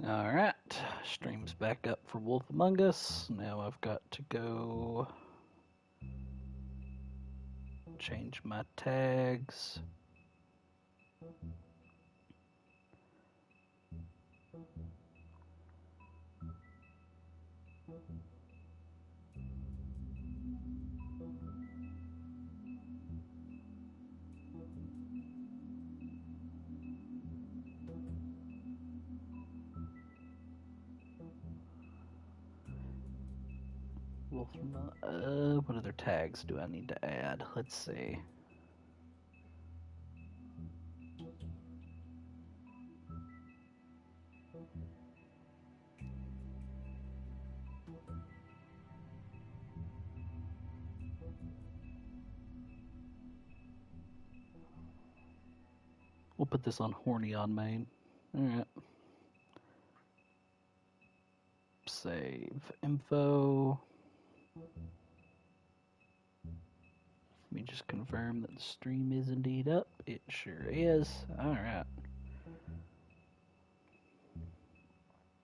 Alright, stream's back up for Wolf Among Us. Now I've got to go change my tags. Wolf, what other tags do I need to add? Let's see. We'll put this on horny on main. Alright. Save info. Let me just confirm that the stream is indeed up. It sure is. Alright.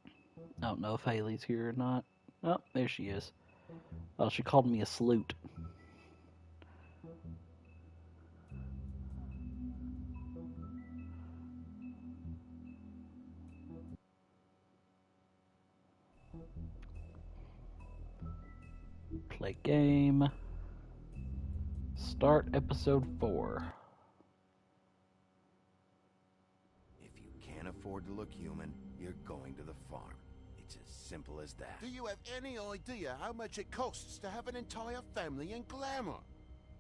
I don't know if Haley's here or not. Oh, there she is. Oh, she called me a sloot. Play game. Start episode 4. If you can't afford to look human, you're going to the farm. It's as simple as that. Do you have any idea how much it costs to have an entire family in glamour?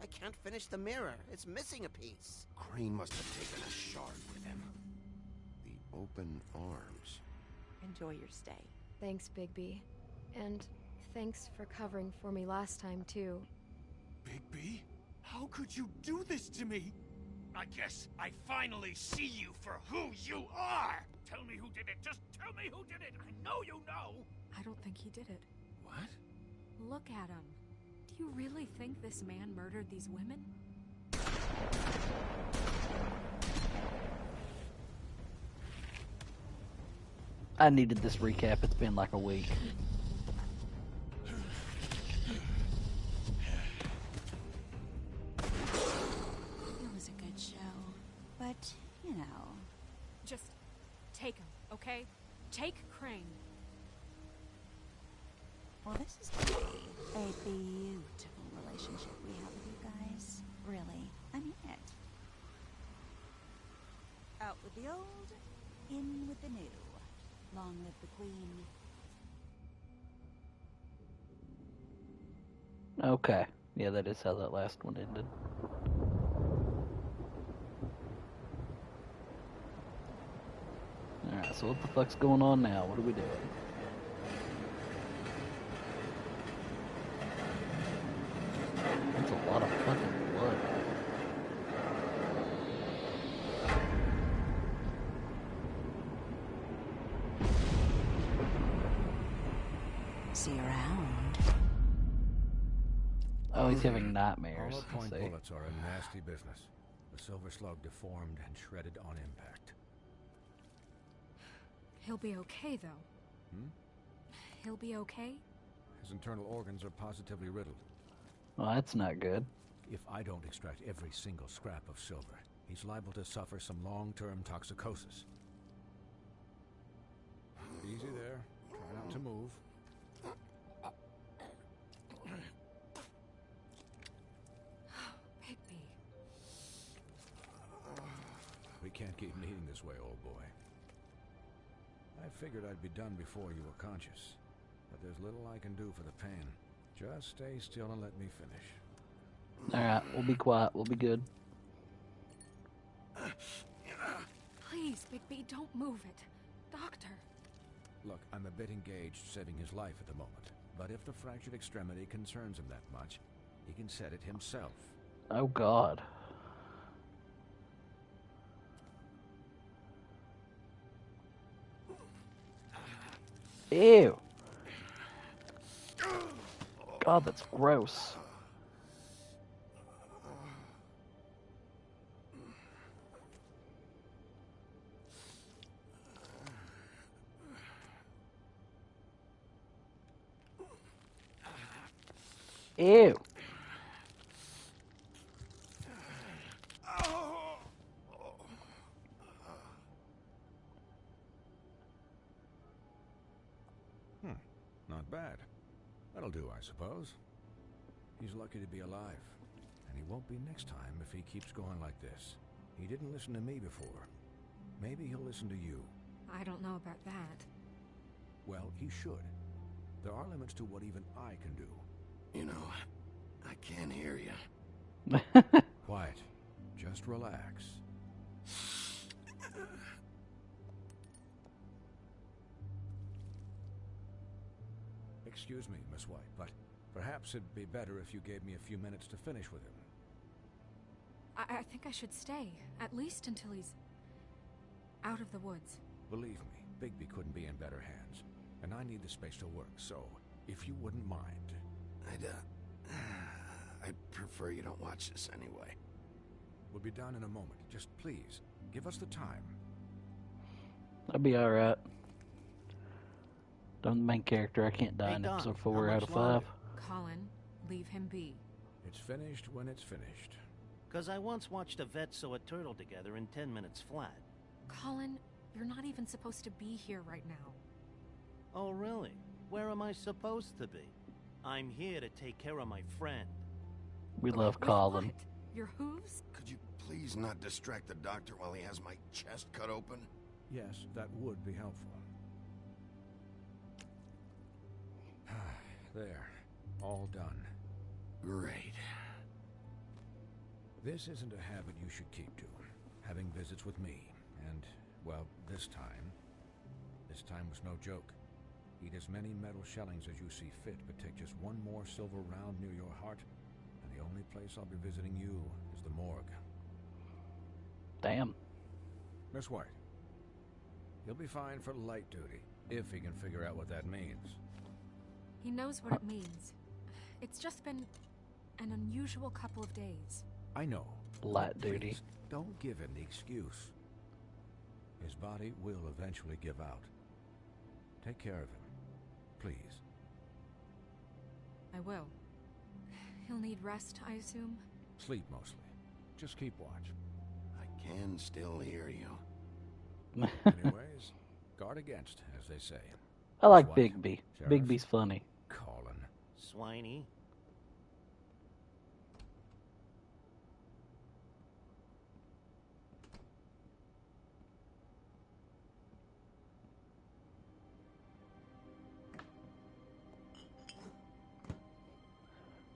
I can't finish the mirror. It's missing a piece. Crane must have taken a shard with him. The open arms. Enjoy your stay. Thanks, Bigby. And thanks for covering for me last time, too. Bigby? How could you do this to me? I guess I finally see you for who you are! Tell me who did it! Just tell me who did it! I know you know! I don't think he did it. What? Look at him. Do you really think this man murdered these women? I needed this recap. It's been like a week. It was a good show, but, you know... Just take him, okay? Take Crane. Well, this is going to be a beautiful relationship we have with you guys. Really, I mean it. Out with the old, in with the new. Long live the queen. Okay. Yeah, that is how that last one ended. Alright, so what the fuck's going on now? What are we doing? That's a lot of fucking blood. See you around. Oh, he's having nightmares. Hollow point See. bullets are a nasty business. The silver slug deformed and shredded on impact. He'll be okay, though. Hmm? He'll be okay? His internal organs are positively riddled. Well, that's not good. If I don't extract every single scrap of silver, he's liable to suffer some long-term toxicosis. Easy there. Try not to move. Bigby. We can't keep bleeding this way, old boy. I figured I'd be done before you were conscious, but there's little I can do for the pain. Just stay still and let me finish. Alright, we'll be quiet. We'll be good. Please, Bigby, don't move it. Doctor. Look, I'm a bit engaged saving his life at the moment, but if the fractured extremity concerns him that much, he can set it himself. Oh, God. Ew. God, that's gross. Ew. Not bad. That'll do, I suppose. He's lucky to be alive. And he won't be next time if he keeps going like this. He didn't listen to me before. Maybe he'll listen to you. I don't know about that. Well, he should. There are limits to what even I can do. You know, I can't hear you. Quiet. Just relax. Excuse me, Miss White, but perhaps it'd be better if you gave me a few minutes to finish with him. I think I should stay, at least until he's out of the woods. Believe me, Bigby couldn't be in better hands, and I need the space to work, so if you wouldn't mind. I'd prefer you don't watch this anyway. We'll be done in a moment. Just please, give us the time. I'll be alright. I'm the main character. I can't die in episode 4 out of 5. Colin, leave him be. It's finished when it's finished. 'Cause I once watched a vet sew a turtle together in 10 minutes flat. Colin, you're not even supposed to be here right now. Oh, really? Where am I supposed to be? I'm here to take care of my friend. We love With Colin. what? Your hooves? Could you please not distract the doctor while he has my chest cut open? Yes, that would be helpful. There. All done. Great. This isn't a habit you should keep to. Having visits with me. And, well, this time was no joke. Eat as many metal shellings as you see fit, but take just one more silver round near your heart, and the only place I'll be visiting you is the morgue. Damn. Miss White. He'll be fine for light duty, if he can figure out what that means. He knows what it means. It's just been an unusual couple of days. I know. Light duty. Please, don't give him the excuse. His body will eventually give out. Take care of him, please. I will. He'll need rest, I assume? Sleep mostly. Just keep watch. I can still hear you. Anyways, guard against, as they say. I like What? Bigby. Sheriff? Bigby's funny. Colin. Swiney.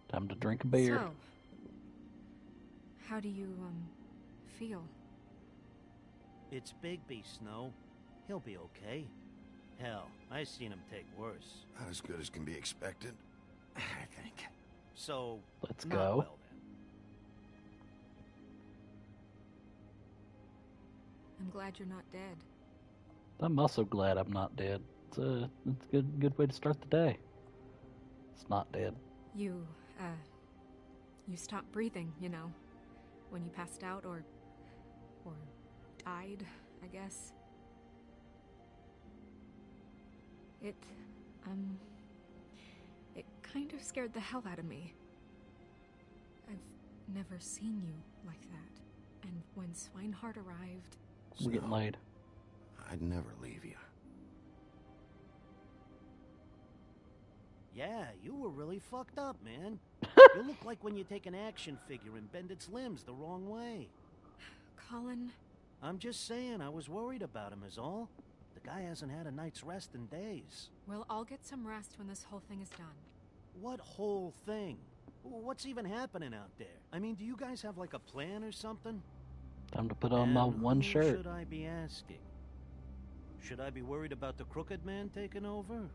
Time to drink a beer. So, how do you, feel? It's Bigby, Snow. He'll be okay. Hell, I seen him take worse. Not as good as can be expected, I think. So, Let's not go. well then. I'm glad you're not dead. I'm also glad I'm not dead. It's a good way to start the day. It's not dead. You stopped breathing, you know, when you passed out or died, I guess. It kind of scared the hell out of me. I've never seen you like that. And when Swinehart arrived... We're getting laid. I'd never leave you. Yeah, you were really fucked up, man. You look like when you take an action figure and bend its limbs the wrong way. Colin... I'm just saying, I was worried about him is all. The guy hasn't had a night's rest in days. Well, I'll get some rest when this whole thing is done. What whole thing? What's even happening out there? I mean, do you guys have like a plan or something? Time to put on my And one who shirt. should I be asking? Should I be worried about the Crooked Man taking over?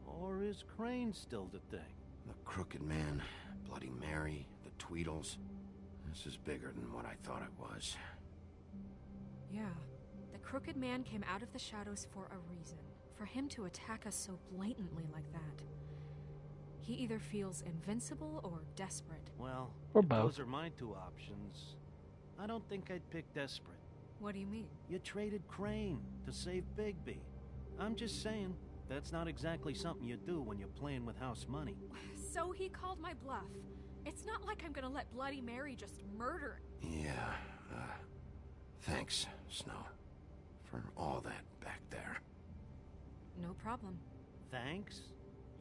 Or is Crane still the thing? The Crooked Man, Bloody Mary, the Tweedles. This is bigger than what I thought it was. Yeah. The Crooked Man came out of the shadows for a reason. For him to attack us so blatantly like that. He either feels invincible or desperate. Well, Or if both. those are my two options. I don't think I'd pick desperate. What do you mean? You traded Crane to save Bigby. I'm just saying, that's not exactly something you do when you're playing with house money. So he called my bluff. It's not like I'm gonna let Bloody Mary just murder. Yeah, thanks, Snow, for all that back there. No problem. Thanks?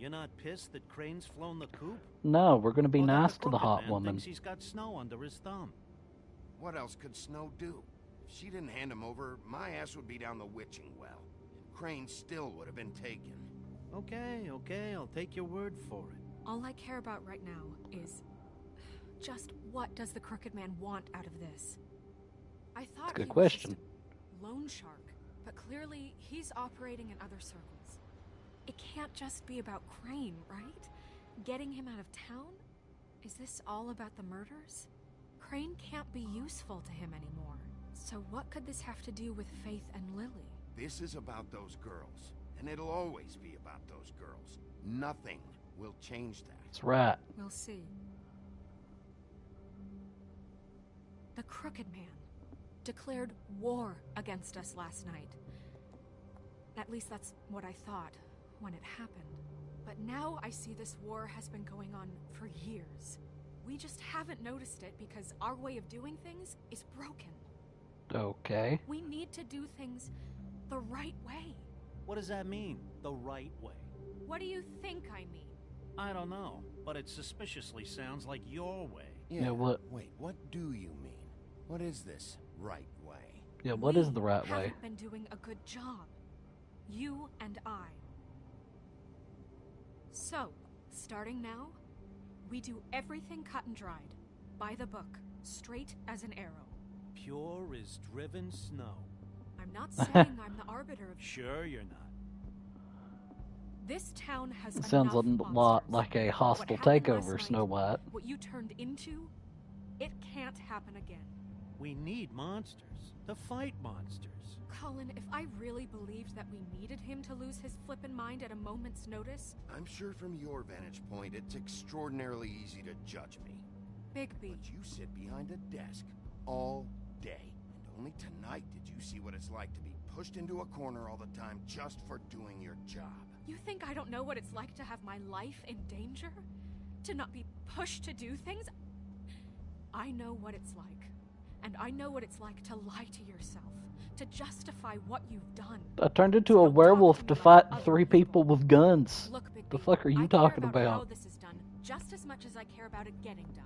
You're not pissed that Crane's flown the coop? No, we're gonna be Or that nice to the Crooked hot Man woman. thinks he's got Snow under his thumb? What else could Snow do? If she didn't hand him over, my ass would be down the witching well. Crane still would have been taken. Okay, I'll take your word for it. All I care about right now is just what does the Crooked Man want out of this? I thought That's a good he was question. just a loan shark, but clearly he's operating in other circles. It can't just be about Crane, right? Getting him out of town? Is this all about the murders? Crane can't be useful to him anymore. So what could this have to do with Faith and Lily? This is about those girls, and it'll always be about those girls. Nothing will change that. That's right. We'll see. The Crooked Man declared war against us last night. At least that's what I thought when it happened. But now I see this war has been going on for years. We just haven't noticed it because our way of doing things is broken. Okay. We need to do things the right way. What does that mean, the right way? What do you think I mean? I don't know, but it suspiciously sounds like your way. Yeah, what? Wait, what do you mean? What is this right way? Yeah, what is the right We way? haven't been doing a good job. You and I. So, starting now, we do everything cut and dried, by the book, straight as an arrow. Pure as driven snow. I'm not saying I'm the arbiter of... Sure you're not. This town has It sounds a enough lot monsters. like a hostile What happened takeover, last night, Snow White. What you turned into, it can't happen again. We need monsters to fight monsters. Colin, if I really believed that we needed him to lose his flippin' mind at a moment's notice... I'm sure from your vantage point, it's extraordinarily easy to judge me. Bigby. But you sit behind a desk all day. And only tonight did you see what it's like to be pushed into a corner all the time just for doing your job. You think I don't know what it's like to have my life in danger? To not be pushed to do things? I know what it's like. And I know what it's like to lie to yourself. To justify what you've done. I turned into a werewolf to fight 3 people with guns. Look, Bigby, The fuck are you I talking care about how about? this is done just as much as I care about it getting done.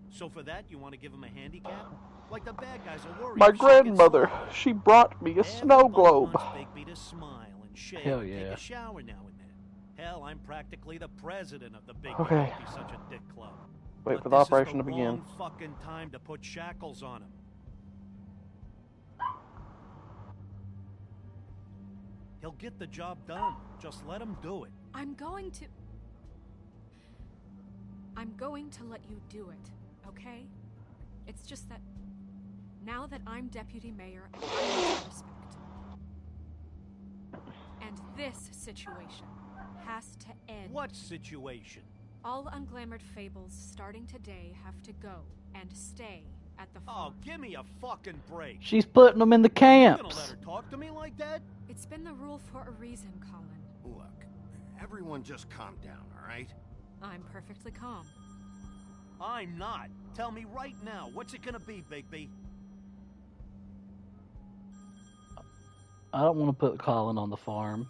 So for that, you want to give him a handicap? Like the bad guys are worried. My if shit gets grandmother, slow. she brought me a snow Everybody globe. wants Bigby to smile and shave Hell and yeah. take a shower now and then. Hell, I'm practically the president of the Bigby Okay. Don't Be Such a Dick Club. Wait But for the this is operation to the begin. wrong fucking time to put shackles on him. He'll get the job done. Just let him do it. I'm going to let you do it, okay? It's just that now that I'm deputy mayor, I need respect. And this situation has to end. What situation? All unglamored fables starting today have to go and stay at the farm. Oh, give me a fucking break. She's putting them in the You gonna let camps. her talk to me like that? It's been the rule for a reason, Colin. Look, everyone just calm down, all right? I'm perfectly calm. I'm not. Tell me right now, what's it gonna be, Bigby? I don't want to put Colin on the farm.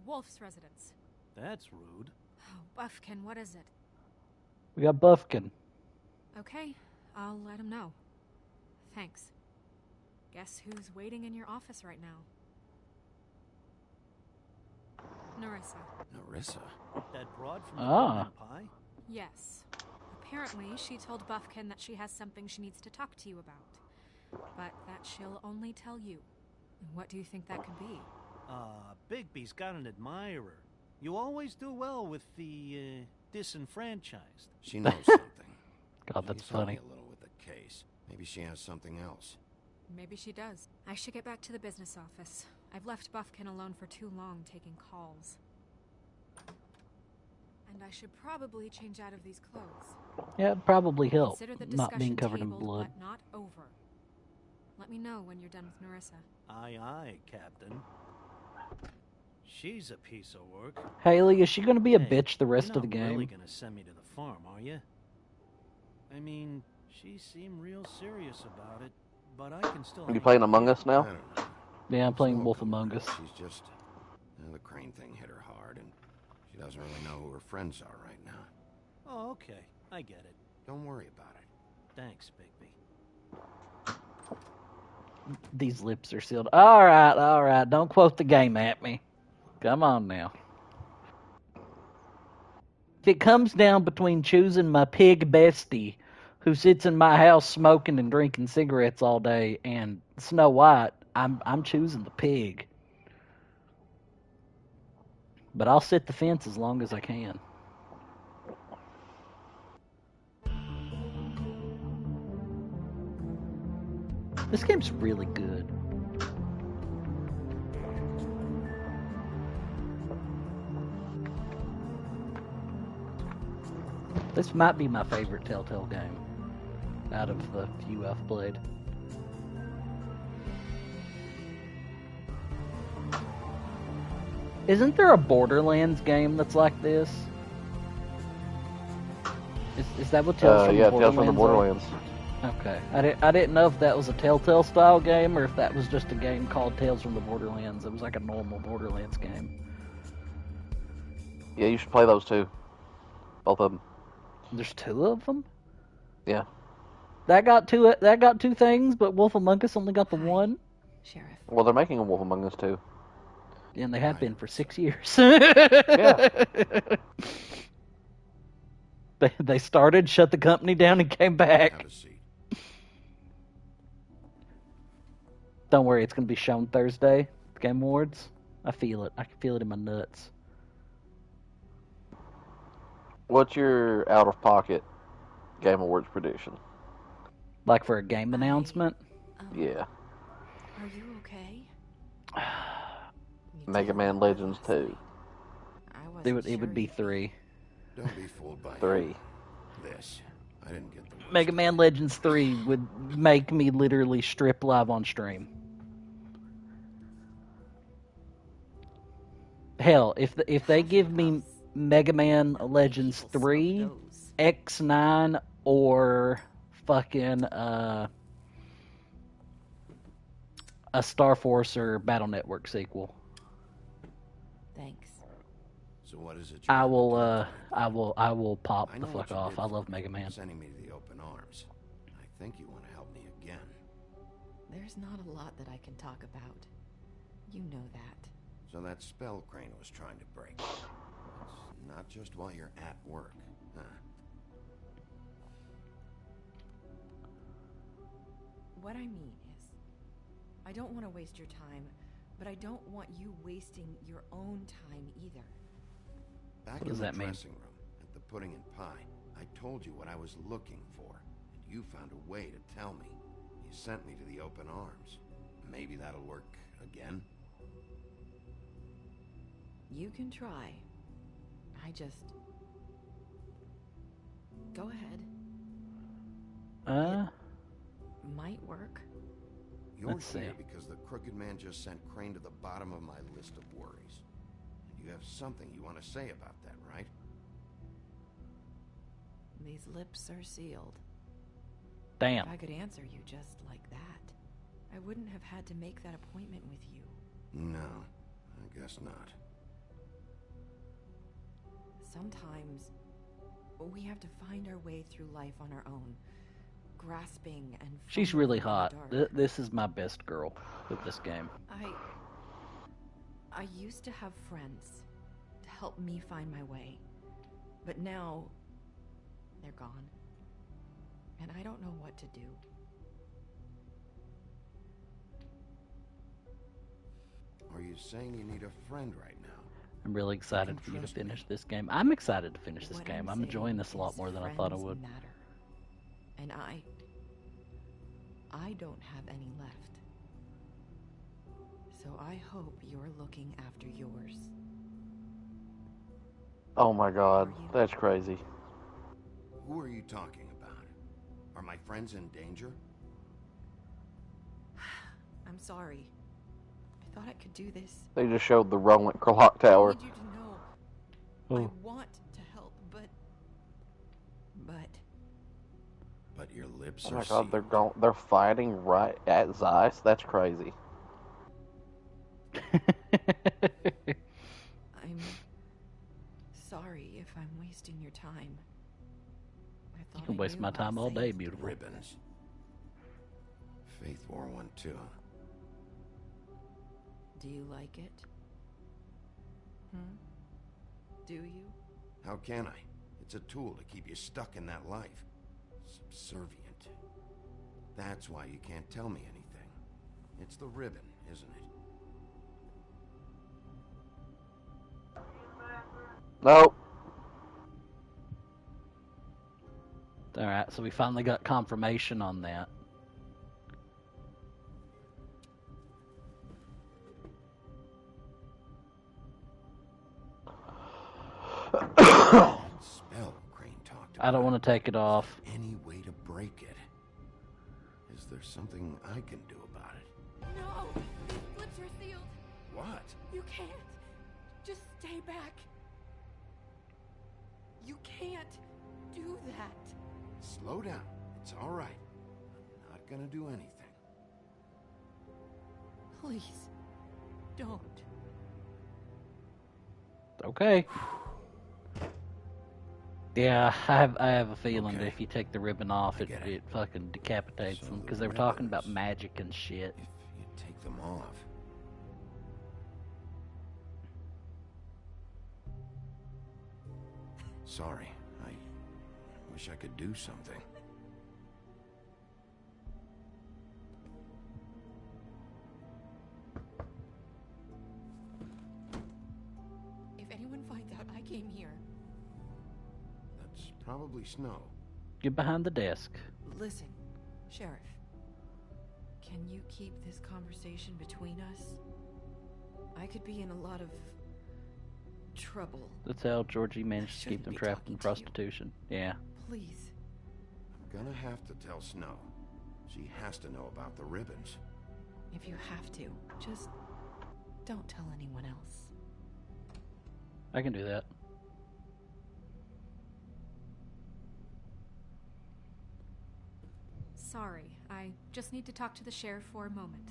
Wolf's residence. That's rude. Oh, Buffkin, what is it? We got Buffkin. Okay, I'll let him know. Thanks. Guess who's waiting in your office right now? Nerissa. Nerissa? That broad from the Ah. Lemon Pie? Yes. Apparently, she told Buffkin that she has something she needs to talk to you about. But that she'll only tell you. What do you think that could be? Bigby's got an admirer. You always do well with the, disenfranchised. She knows something. God, that's She's helped me funny. a little with the case. Maybe she has something else. Maybe she does. I should get back to the business office. I've left Buffkin alone for too long taking calls. And I should probably change out of these clothes. Yeah, it'd probably help. Consider the Not being discussion covered in tabled, blood. but not over. Let me know when you're done with Nerissa. Aye, aye, Captain. she's a piece of work. Haley, is she going to be a Hey, bitch the rest you're of the not game? really gonna send me to the farm, are you? I mean, she seemed real serious about it, but I can still. Are you playing Among Us I now? don't know. Yeah, I'm playing Slow Wolf coming Among around. Us. She's just... the Crane thing hit her hard, and she doesn't really know who her friends are right now. Oh, okay. I get it. Don't worry about it. Thanks, Bigby. These lips are sealed. All right. Don't quote the game at me. Come on now. If it comes down between choosing my pig bestie, who sits in my house smoking and drinking cigarettes all day, and Snow White, I'm choosing the pig. But I'll sit the fence as long as I can. This game's really good. This might be my favorite Telltale game out of the few I've played. Isn't there a Borderlands game that's like this? Is that what Tales from the Borderlands? Tales from the Borderlands. Okay, I didn't know if that was a Telltale style game or if that was just a game called Tales from the Borderlands. It was like a normal Borderlands game. Yeah, you should play those too. Both of them. There's two of them. Yeah. That got two things, but Wolf Among Us only got the one. Sheriff. Well, they're making a Wolf Among Us too. And they have been for 6 years. Yeah. They started, shut the company down, and came back. Have a seat. Don't worry, it's going to be shown Thursday, the Game Awards. I feel it. I can feel it in my nuts. What's your out-of-pocket Game Awards prediction? Like for a game announcement? Yeah. Are you okay? Mega Man Legends 2. It would be 3. Don't be fooled by 3. this. I didn't get the worst. Mega Man Legends 3 would make me literally strip live on stream. Hell, if they give me Mega Man Legends 3, X9, or fucking a Star Force or Battle Network sequel, Thanks. So what is it? I will pop the fuck off. I love Mega Man. Sending me to the open arms. I think you want to help me again. There's not a lot that I can talk about. You know that. So that spell Crane was trying to break. It's not just while you're at work, huh? What I mean is, I don't want to waste your time, but I don't want you wasting your own time either. Back What does in the that mean? dressing room at the Pudding and Pie, I told you what I was looking for, and you found a way to tell me. You sent me to the open arms. Maybe that'll work again? You can try. I just... Go ahead. Might work. You're Let's see. here because the Crooked Man just sent Crane to the bottom of my list of worries. And you have something you want to say about that, right? These lips are sealed. Damn. If I could answer you just like that, I wouldn't have had to make that appointment with you. No, I guess not. Sometimes we have to find our way through life on our own, grasping and She's fumbling really in the hot. dark. This is my best girl with this game. I used to have friends to help me find my way, but now they're gone, and I don't know what to do. Are you saying you need a friend right now? I'm really excited for you to finish this game. I'm excited to finish this game. I'm enjoying this a lot more than I thought I would. Matter. And I don't have any left. So I hope you're looking after yours. Oh my god, that's crazy. Who are you talking about? Are my friends in danger? I'm sorry. I thought I could do this. They just showed the rolling clock tower. I need you to know. Oh. I want to help, but But your lips Oh are my god, sealed. they're fighting right at Zeiss? That's crazy. I'm sorry if I'm wasting your time. I thought You can I waste knew my how to time all say day, it. beautiful. Ribbons. Faith wore one too. Do you like it? Do you? How can I? It's a tool to keep you stuck in that life. Subservient. That's why you can't tell me anything. It's the ribbon, isn't it? Nope. Alright, so we finally got confirmation on that. Spell Crane talked I don't about. want to take it off. Any way to break it? Is there something I can do about it? No! These lips are sealed. What? You can't. Just stay back. You can't do that. Slow down. It's all right. I'm not gonna do anything. Please, don't. Okay. Yeah, I have a feeling that Okay. if you take the ribbon off, I it, get it. it fucking decapitates So them, the because they were talking about ribbons- magic and shit. If you take them off. Sorry. I wish I could do something. If anyone finds out I came here, That's probably Snow. Get behind the desk. Listen, Sheriff. Can you keep this conversation between us? I could be in a lot of trouble. That's how Georgie managed to Shouldn't keep them be trapped in talking to you. prostitution. Yeah. Please. I'm gonna have to tell Snow. She has to know about the ribbons. If you have to, just don't tell anyone else. I can do that. Sorry, I just need to talk to the sheriff for a moment.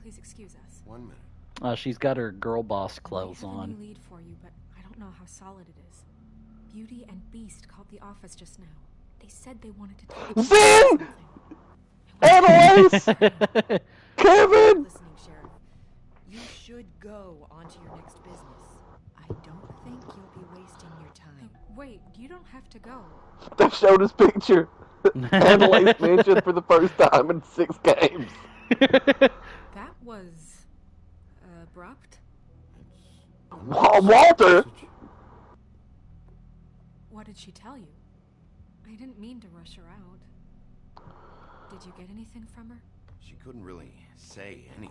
Please excuse us. 1 minute. She's got her girl boss I clothes have a on. new lead for you, but I don't know how solid it is. Beauty and Beast called the office just now. They said they wanted to talk to you Zin! about something. Annalise! Kevin! Listening, Sheriff. You should go on to your next business. I don't think you'll be wasting your time. Wait, you don't have to go. They showed his picture. Annalise mentioned for the first time in 6 games. That was abrupt. Walter! What did she tell you? I didn't mean to rush her out. Did you get anything from her? She couldn't really say anything.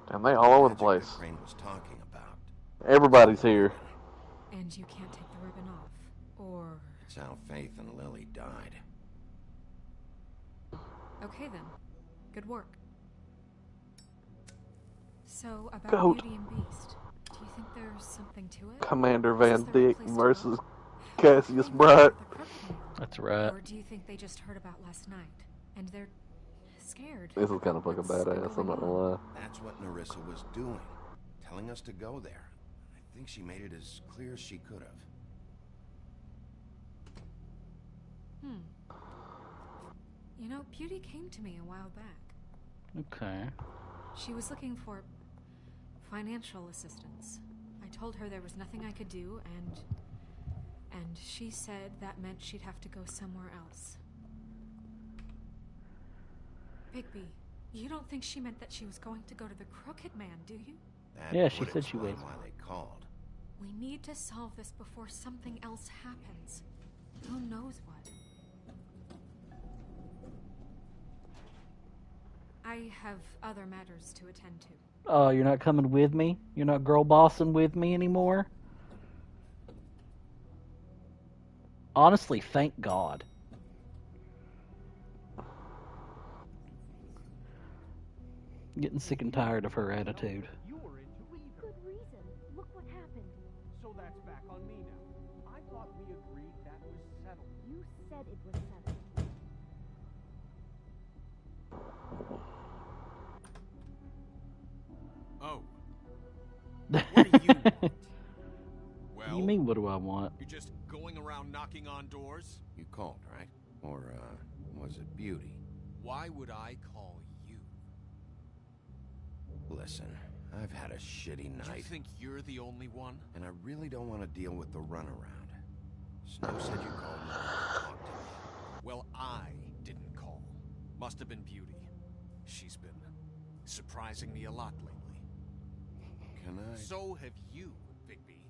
And they all over the Magic place. that Crane was talking about. Everybody's here. And you can't take the ribbon off, or... It's how Faith and Lily died. Okay then. Good work. So, about Goat. Beauty and Beast, do you think there's something to it? Commander Is Van this the right Dyck place to versus go? Cassius Think Bright. about the Crooked Man? That's right. Or do you think they just heard about last night, and they're scared? This is kind of fucking What's been badass, I'm going not gonna on? lie. That's what Nerissa was doing. Telling us to go there. I think she made it as clear as she could have. You know, Beauty came to me a while back. Okay. She was looking for financial assistance. I told her there was nothing I could do, and she said that meant she'd have to go somewhere else. Bigby, you don't think she meant that she was going to go to the Crooked Man, do you? That Yeah, she would said she explain was. why they called. We need to solve this before something else happens. Who knows what? I have other matters to attend to. Oh, you're not coming with me? You're not girl bossing with me anymore? Honestly, thank God. Getting sick and tired of her attitude. You Listen, look what happened. So that's back on me now. I thought we agreed that was settled. You said it was settled. Oh. What do you want? What do you mean, what do I want? You're just going around knocking on doors? You called, right? Or, was it Beauty? Why would I call you? Listen, I've had a shitty night. You think you're the only one? And I really don't want to deal with the runaround. Snow said you called me to talk to me. Well, I didn't call. Must have been Beauty. She's been surprising me a lot lately. Can I? So have you, Bigby.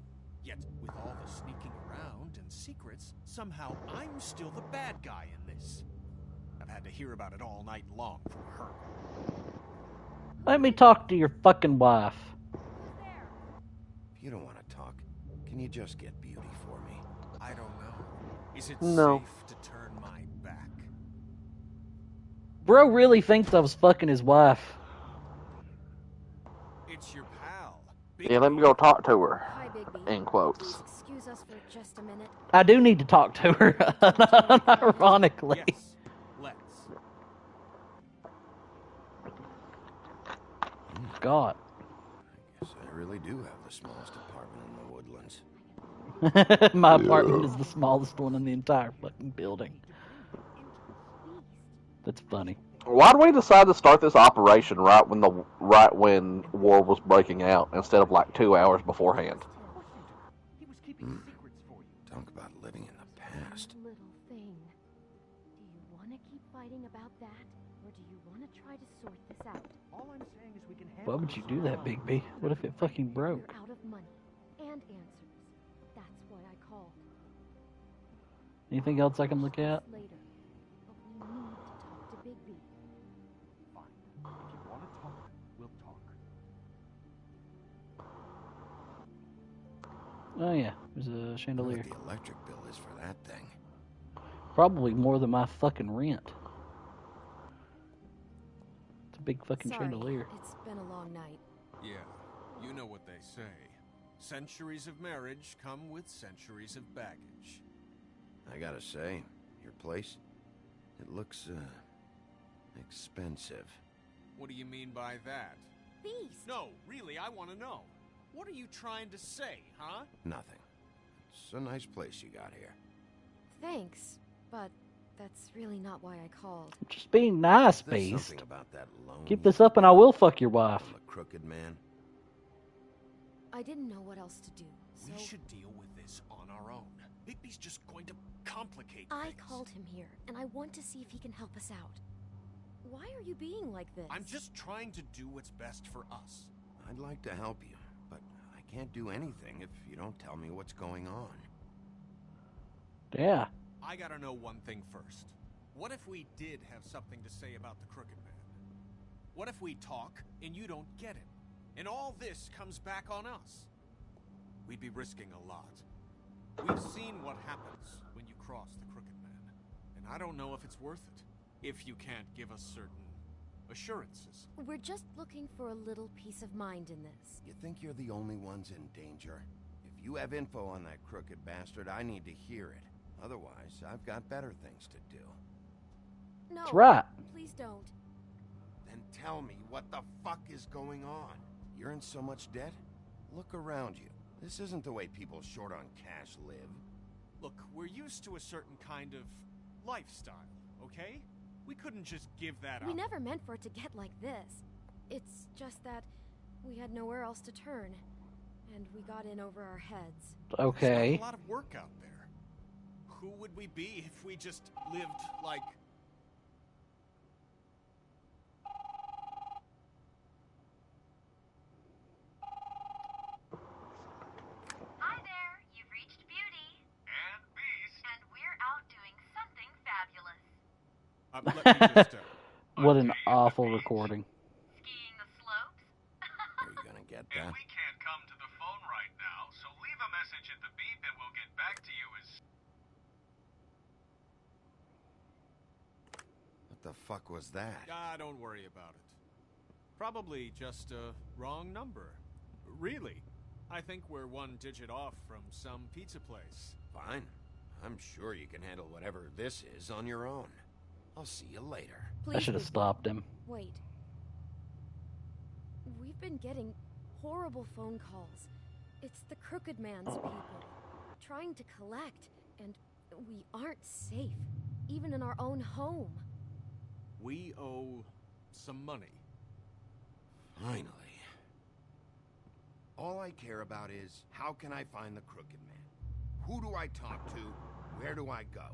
Yet, with all the sneaking around and secrets, somehow I'm still the bad guy in this. I've had to hear about it all night long from her. Let me talk to your fucking wife. If you don't want to talk, can you just get Beauty for me? I don't know. Is it No. safe to turn my back? Bro really thinks I was fucking his wife. It's your pal. Yeah, let me go talk to her. Hi, Bigby. In quotes. Please excuse us for just a minute. I do need to talk to her, ironically. Yes, let's. God. I guess I really do have the smallest apartment in the woodlands. My apartment is the smallest one in the entire fucking building. That's funny. Why did we decide to start this operation right when war was breaking out instead of like 2 hours beforehand? He was keeping secrets for you. Talk about living in the past. Little thing. Do you want to keep fighting about that, or do you want to try to sort this out? All I'm saying is we can Why would you do that, Big B? What if it fucking broke? You're out of money and answers. That's why I called. Anything else I can look at? Later. But we need to talk to Bigby. Fine. If you want to talk, we'll talk. Oh yeah, there's a I wonder chandelier. what the electric bill is for that thing. Probably more than my fucking rent. It's a big fucking Sorry, chandelier. it's been a long night. Yeah, you know what they say. Centuries of marriage come with centuries of baggage. I gotta say, your place, it looks, expensive. What do you mean by that? Beast! No, really, I want to know. What are you trying to say, huh? Nothing. It's a nice place you got here. Thanks, but that's really not why I called. Just being nice, There's Beast. something about that loan. Keep this up and I will fuck your wife. From the crooked man. I didn't know what else to do, so... We should deal with this on our own. Bigby's just going to complicate I things. called him here, and I want to see if he can help us out. Why are you being like this? I'm just trying to do what's best for us. I'd like to help you, but I can't do anything if you don't tell me what's going on. Yeah. I gotta know one thing first. What if we did have something to say about the Crooked Man? What if we talk and you don't get it? And all this comes back on us? We'd be risking a lot. We've seen what happens when you cross the Crooked Man. And I don't know if it's worth it. If you can't give us certain assurances. We're just looking for a little peace of mind in this. You think you're the only ones in danger? If you have info on that crooked bastard, I need to hear it. Otherwise, I've got better things to do. No, That's right. please don't. Then tell me what the fuck is going on? You're in so much debt? Look around you. This isn't the way people short on cash live. Look, we're used to a certain kind of lifestyle, okay? We couldn't just give that up. We never meant for it to get like this. It's just that we had nowhere else to turn, and we got in over our heads. Okay. There's not a lot of work out there. Who would we be if we just lived like... Hi there, you've reached Beauty. And Beast. And we're out doing something fabulous. let me just, What an awful recording. Skiing the slopes. Are you gonna get that? we can't come to the phone right now, so leave a message at the beep and we'll get back to you as... What the fuck was that? Ah, don't worry about it. Probably just a wrong number. Really. I think we're one digit off from some pizza place. Fine. I'm sure you can handle whatever this is on your own. I'll see you later. Please, I should have stopped him. Wait. We've been getting horrible phone calls. It's the Crooked Man's people, trying to collect, and we aren't safe, even in our own home. We owe some money. Finally. All I care about is, how can I find the Crooked Man? Who do I talk to? Where do I go?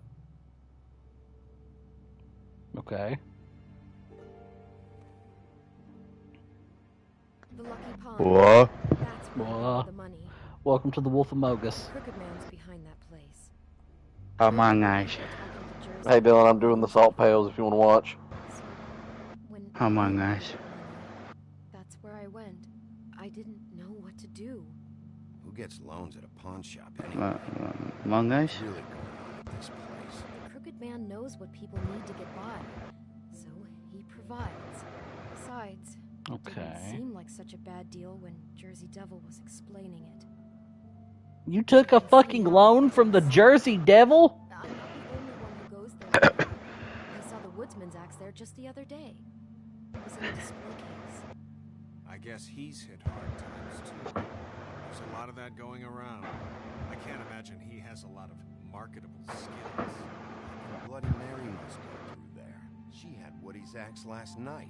Okay. The Lucky Pond. What? That's where we What? got the money. Welcome to the Wolf Amogus. The Crooked Man's behind that place. Come on, guys. Hey Dylan, I'm doing the salt pails if you want to watch. When Come on, guys. that's where I went. I didn't know what to do. Who gets loans at a pawn shop anyway? Come on, guys. What's really going on at this place? The Crooked Man knows what people need to get by, so he provides. Besides, it didn't Okay. seem like such a bad deal when Jersey Devil was explaining it. You took a fucking loan from the Jersey Devil? I'm not the only one who goes there. I saw the woodsman's axe there just the other day. It was in a display case. I guess he's hit hard times too. There's a lot of that going around. I can't imagine he has a lot of marketable skills. Bloody Mary must go through there. She had Woody's axe last night,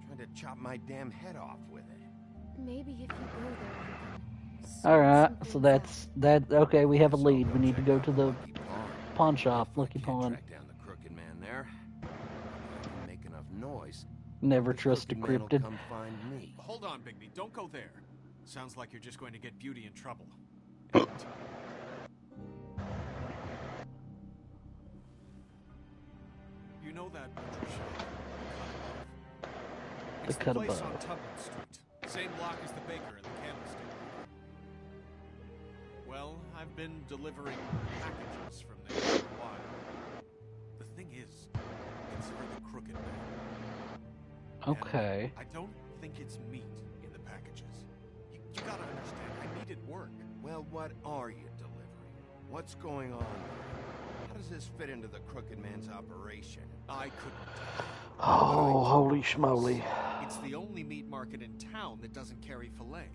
trying to chop my damn head off with it. Maybe if you go there, you can. Alright, so that's that. Okay, we have a lead. We need to go to the pawn shop, Lucky Pawn. Track down the Crooked Man there. If I can make enough noise, Never the trust Crooked Man will decrypted. come find me. Hold on, Bigby. Don't go there. Sounds like you're just going to get Beauty in trouble. You know that butcher shop? It's the Cut place Above. on Tubman Street. Same block as the baker and the candlestick. Well, I've been delivering packages from there for a while. The thing is, it's for the Crooked Man. Okay. And I don't think it's meat in the packages. You gotta understand, I needed work. Well, what are you delivering? What's going on? How does this fit into the Crooked Man's operation? I couldn't tell. Oh, holy schmoly. It's the only meat market in town that doesn't carry filet.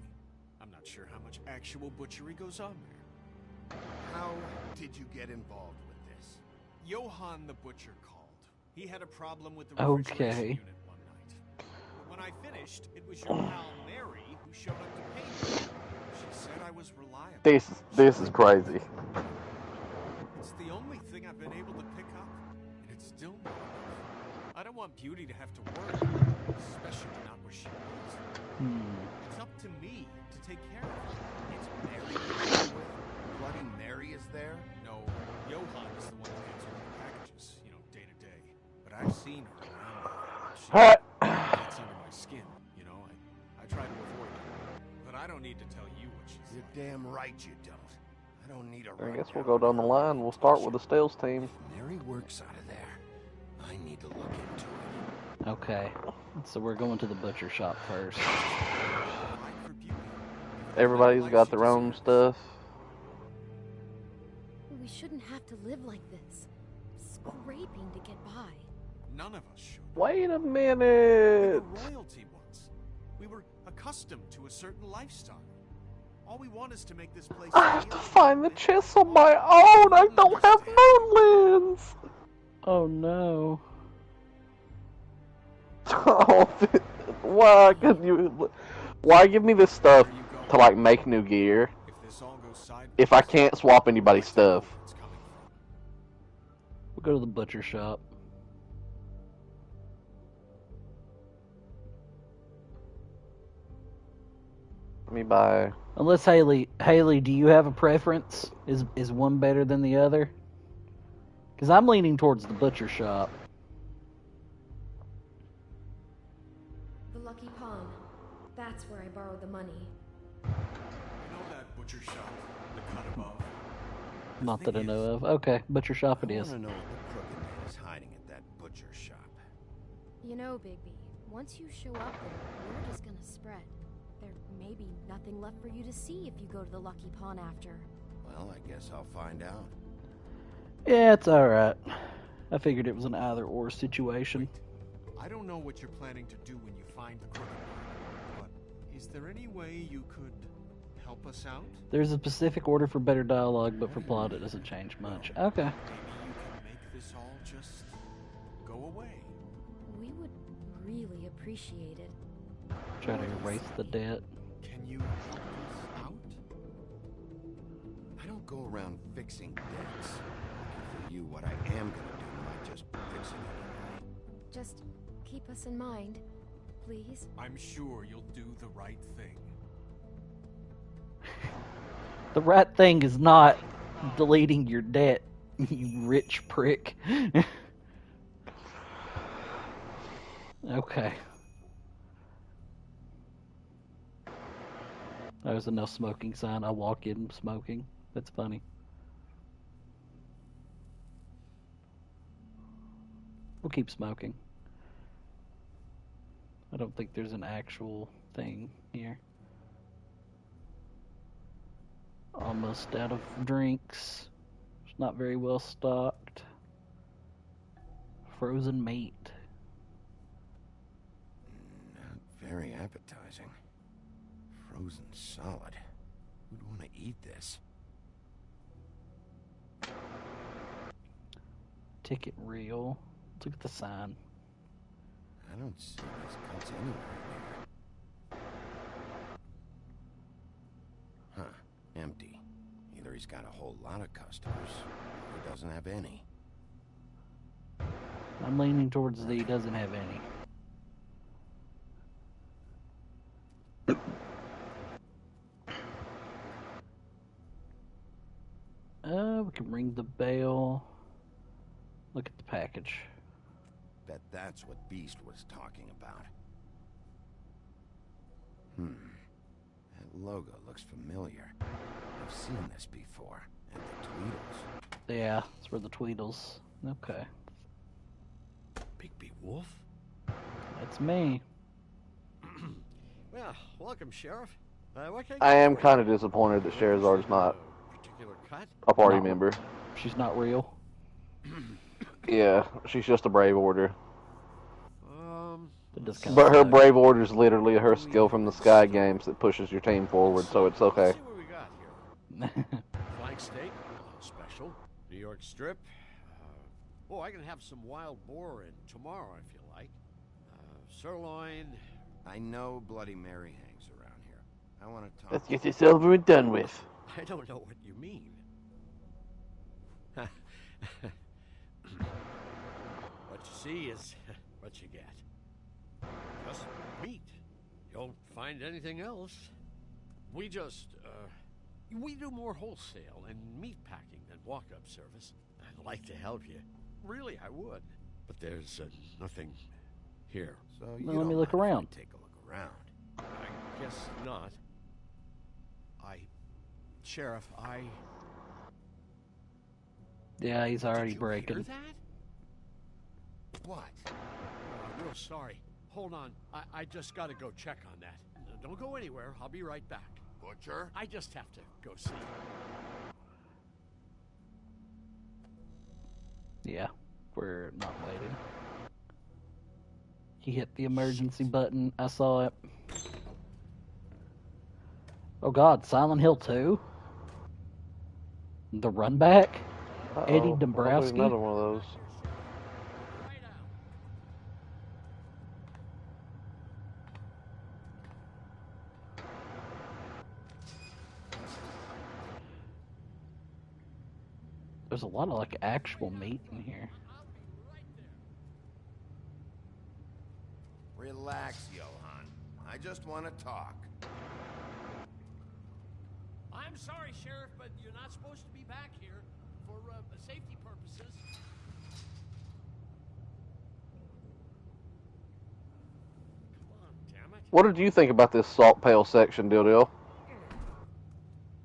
I'm not sure how much actual butchery goes on there. How did you get involved with this? Johann the butcher called. He had a problem with the refrigeration unit one night. But when I finished, it was your pal Mary who showed up to pay me. She said I was reliable. This is crazy. It's the only thing I've been able to pick up, and it's still not enough. I don't want Beauty to have to work, especially not where she lives. It's up to me to take care of her. It's Mary you're dealing with? Bloody Mary is there? No, Johann is the one who answers the packages, day to day. But I've seen her around there. She gets under my skin, I try to avoid her. But I don't need to tell you what she's You're damn right you don't. I don't need a I guess we'll go down the line. We'll start with the Stills team. If Mary works out of there, I need to look into it. Okay. So we're going to the butcher shop first. Everybody's got their own stuff. We shouldn't have to live like this, scraping to get by. None of us should. Wait a We minute. were royalty once. We were accustomed to a certain lifestyle. All we want is to make this place I have to find the chest on my own. I don't have moonlands. Oh no. Oh, why could you? Why give me this stuff to like make new gear if I can't swap anybody's stuff? We'll go to the butcher shop. Let me buy. Unless Haley, do you have a preference? Is one better than the other? Because I'm leaning towards the butcher shop. The Lucky Pawn. That's where I borrowed the money. You know that butcher shop, the cut above? Not that I know of. Okay, butcher shop it I is. want to know what the Crooked Man is hiding at that butcher shop. You know, Bigby, once you show up there, word is gonna spread. There may be nothing left for you to see if you go to the Lucky Pawn after. Well, I guess I'll find out. Yeah, it's alright. I figured it was an either-or situation. I don't know what you're planning to do when you find the Crooked Man, but is there any way you could help us out? There's a specific order for better dialogue, but for plot it doesn't change much. Okay. Maybe you can make this all just go away. We would really appreciate it. Try to erase the debt. Can you help us out? I don't go around fixing debts. For you, what I am gonna do might just fix it anyway. Just keep us in mind, please. I'm sure you'll do the right thing. The right thing is not deleting your debt, you rich prick. Okay. There's a no smoking sign. I walk in smoking. That's funny. We'll keep smoking. I don't think there's an actual thing here. Almost out of drinks. It's not very well stocked. Frozen meat. Not very appetizing. Frozen solid. Who'd want to eat this? Ticket reel. Let's look at the sign. I don't see these cuts anywhere near. Huh. Empty. Either he's got a whole lot of customers, or he doesn't have any. I'm leaning towards the he doesn't have any. We can ring the bell. Look at the package. Bet that's what Beast was talking about. That logo looks familiar. I've seen this before. And the Tweedles. Yeah, it's for the Tweedles. Okay. Bigby Wolf? That's me. Well, welcome, Sheriff. What can I am kind of disappointed that Sherazard's not particular cut? a party member. She's not real. Yeah, she's just a Brave Order. But her Brave Order is literally her skill from the Sky Games that pushes your team forward, so it's okay. Let's see what we got here. Flank steak, special. New York strip. Oh, I can have some wild boar in tomorrow if you like. Sirloin. I know Bloody Mary hangs around here. I want to talk. Let's get this over and done with. I don't know what you mean. What you see is what you get. Just meat. You don't find anything else. We do more wholesale and meat packing than walk-up service. I'd like to help you. Really, I would. But there's nothing here. So Well, let me look around. Take a look around. I guess not. Sheriff, Yeah, he's already Hear breaking. that? What? I'm real sorry. Hold on. I just gotta go check on that. Don't go anywhere. I'll be right back. Butcher? I just have to go see. Yeah, we're not waiting. He hit the emergency button. I saw it. Oh God, Silent Hill 2? The Run Back? Eddie Dombrowski? Another one of those. There's a lot of like actual meat in here. Relax, Johan. I just want to talk. I'm sorry, Sheriff, but you're not supposed to be back here for safety purposes. Come on, damn it. What did you think about this salt pail section, Dildo?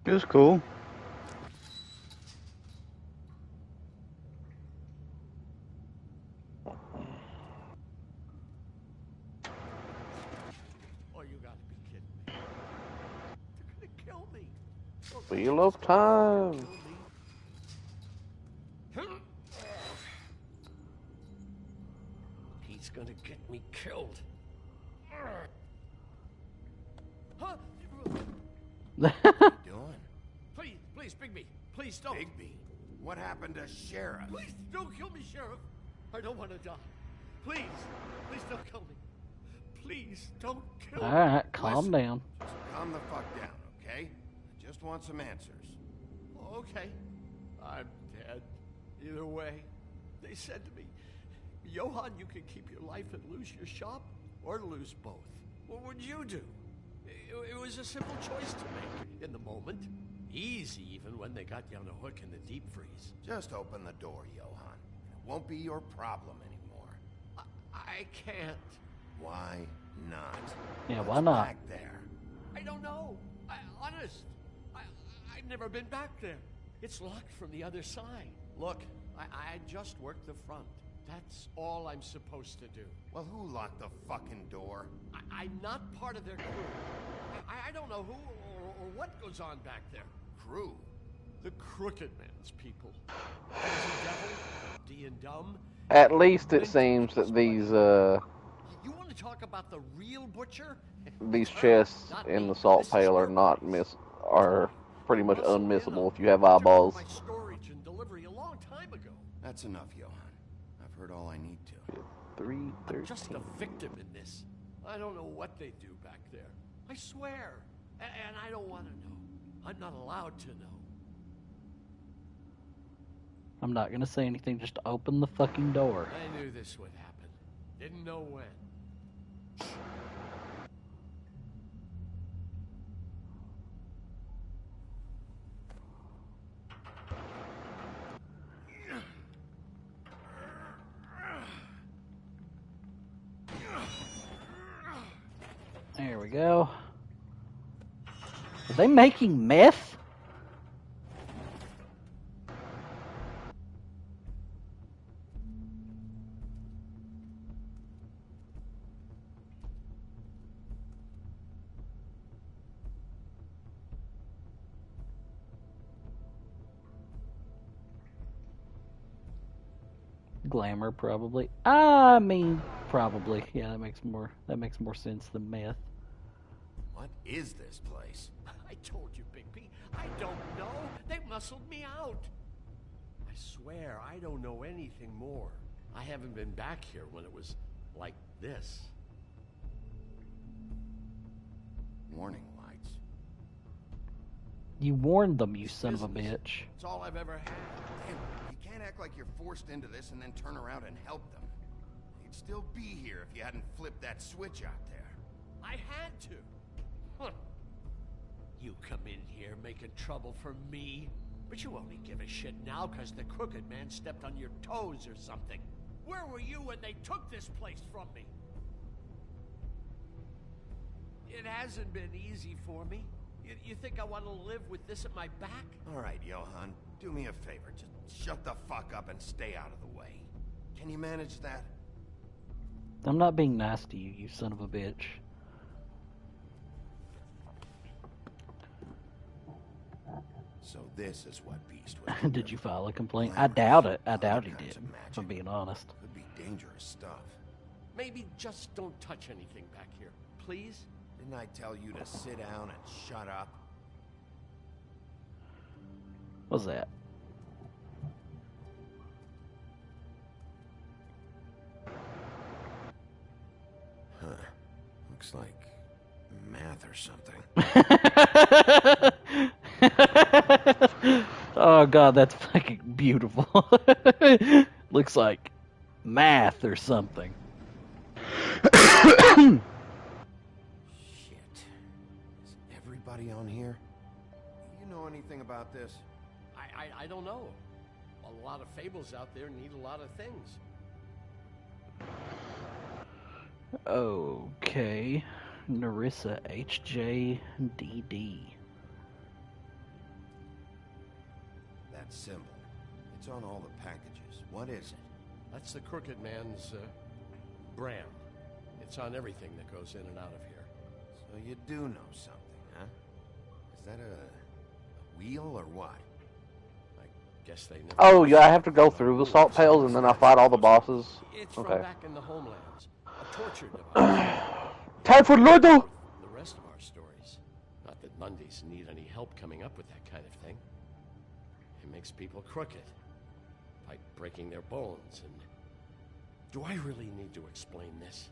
It was cool. Oh, you gotta be kidding me. Wheel of time. He's gonna get me killed. Huh? What are you doing? Please, please, Bigby. Please don't. Bigby? What happened to Sheriff? Please don't kill me, Sheriff. I don't want to die. Please, please don't kill me. Please don't kill me. Alright, calm down. Just calm the fuck down, okay? I just want some answers. Okay. I'm dead. Either way. They said to me, Johann, you can keep your life and lose your shop, or lose both. What would you do? It was a simple choice to make in the moment. Easy, even when they got you on a hook in the deep freeze. Just open the door, Johann. It won't be your problem anymore. I can't. Why not? Yeah, What's why not? back there? I don't know. Honest. I've never been back there. It's locked from the other side. Look, I just worked the front. That's all I'm supposed to do. Well, who locked the fucking door? I'm not part of their crew. I don't know who or what goes on back there. Crew? The Crooked Man's people. There's a devil, D and dumb. At least it seems that these You want to talk about the real butcher? these chests in the salt pail are pretty much unmissable if you have eyeballs. My storage and delivery a long time ago. That's enough, Johann. I've heard all I need to. 313. I'm just a victim in this. I don't know what they do back there. I swear. And I don't want to know. I'm not allowed to know. I'm not gonna say anything, just open the fucking door. I knew this would happen. Didn't know when. There we go. Are they making meth? Glamour, probably. I mean, probably. Yeah, that makes more sense than meth. What is this place? I told you, Bigby. I don't know. They muscled me out. I swear, I don't know anything more. I haven't been back here when it was like this. Warning lights. You warned them, you son of a bitch. It's all I've ever had. Damn, you can't act like you're forced into this and then turn around and help them. You'd still be here if you hadn't flipped that switch out there. I had to. Huh. You come in here making trouble for me, but you only give a shit now because the Crooked Man stepped on your toes or something. Where were you when they took this place from me? It hasn't been easy for me. You think I want to live with this at my back? All right, Johann, do me a favor. Just shut the fuck up and stay out of the way. Can you manage that? I'm not being nice to you, you son of a bitch. So this is what Beast was. Did you file a complaint? I doubt it. I doubt he did, if I'm being honest. Could be dangerous stuff. Maybe just don't touch anything back here, please? Didn't I tell you to sit down and shut up? What's that? Huh. Looks like math or something. Oh god, that's fucking beautiful. Looks like math or something. Shit. Is everybody on here? You know anything about this? I don't know. A lot of fables out there need a lot of things. Okay. Narissa HJDD. That symbol. It's on all the packages. What is it? That's the Crooked Man's brand. It's on everything that goes in and out of here. So you do know something, huh? Is that a Wheel or what? I guess they never. Oh, yeah, I have to go through the salt pails and then I fight all the bosses. It's Okay. from back in the homelands. A torture device. Time for Ludo! The rest of our stories. Not that Mondays need any help coming up with that kind of thing. It makes people crooked. By breaking their bones and... Do I really need to explain this?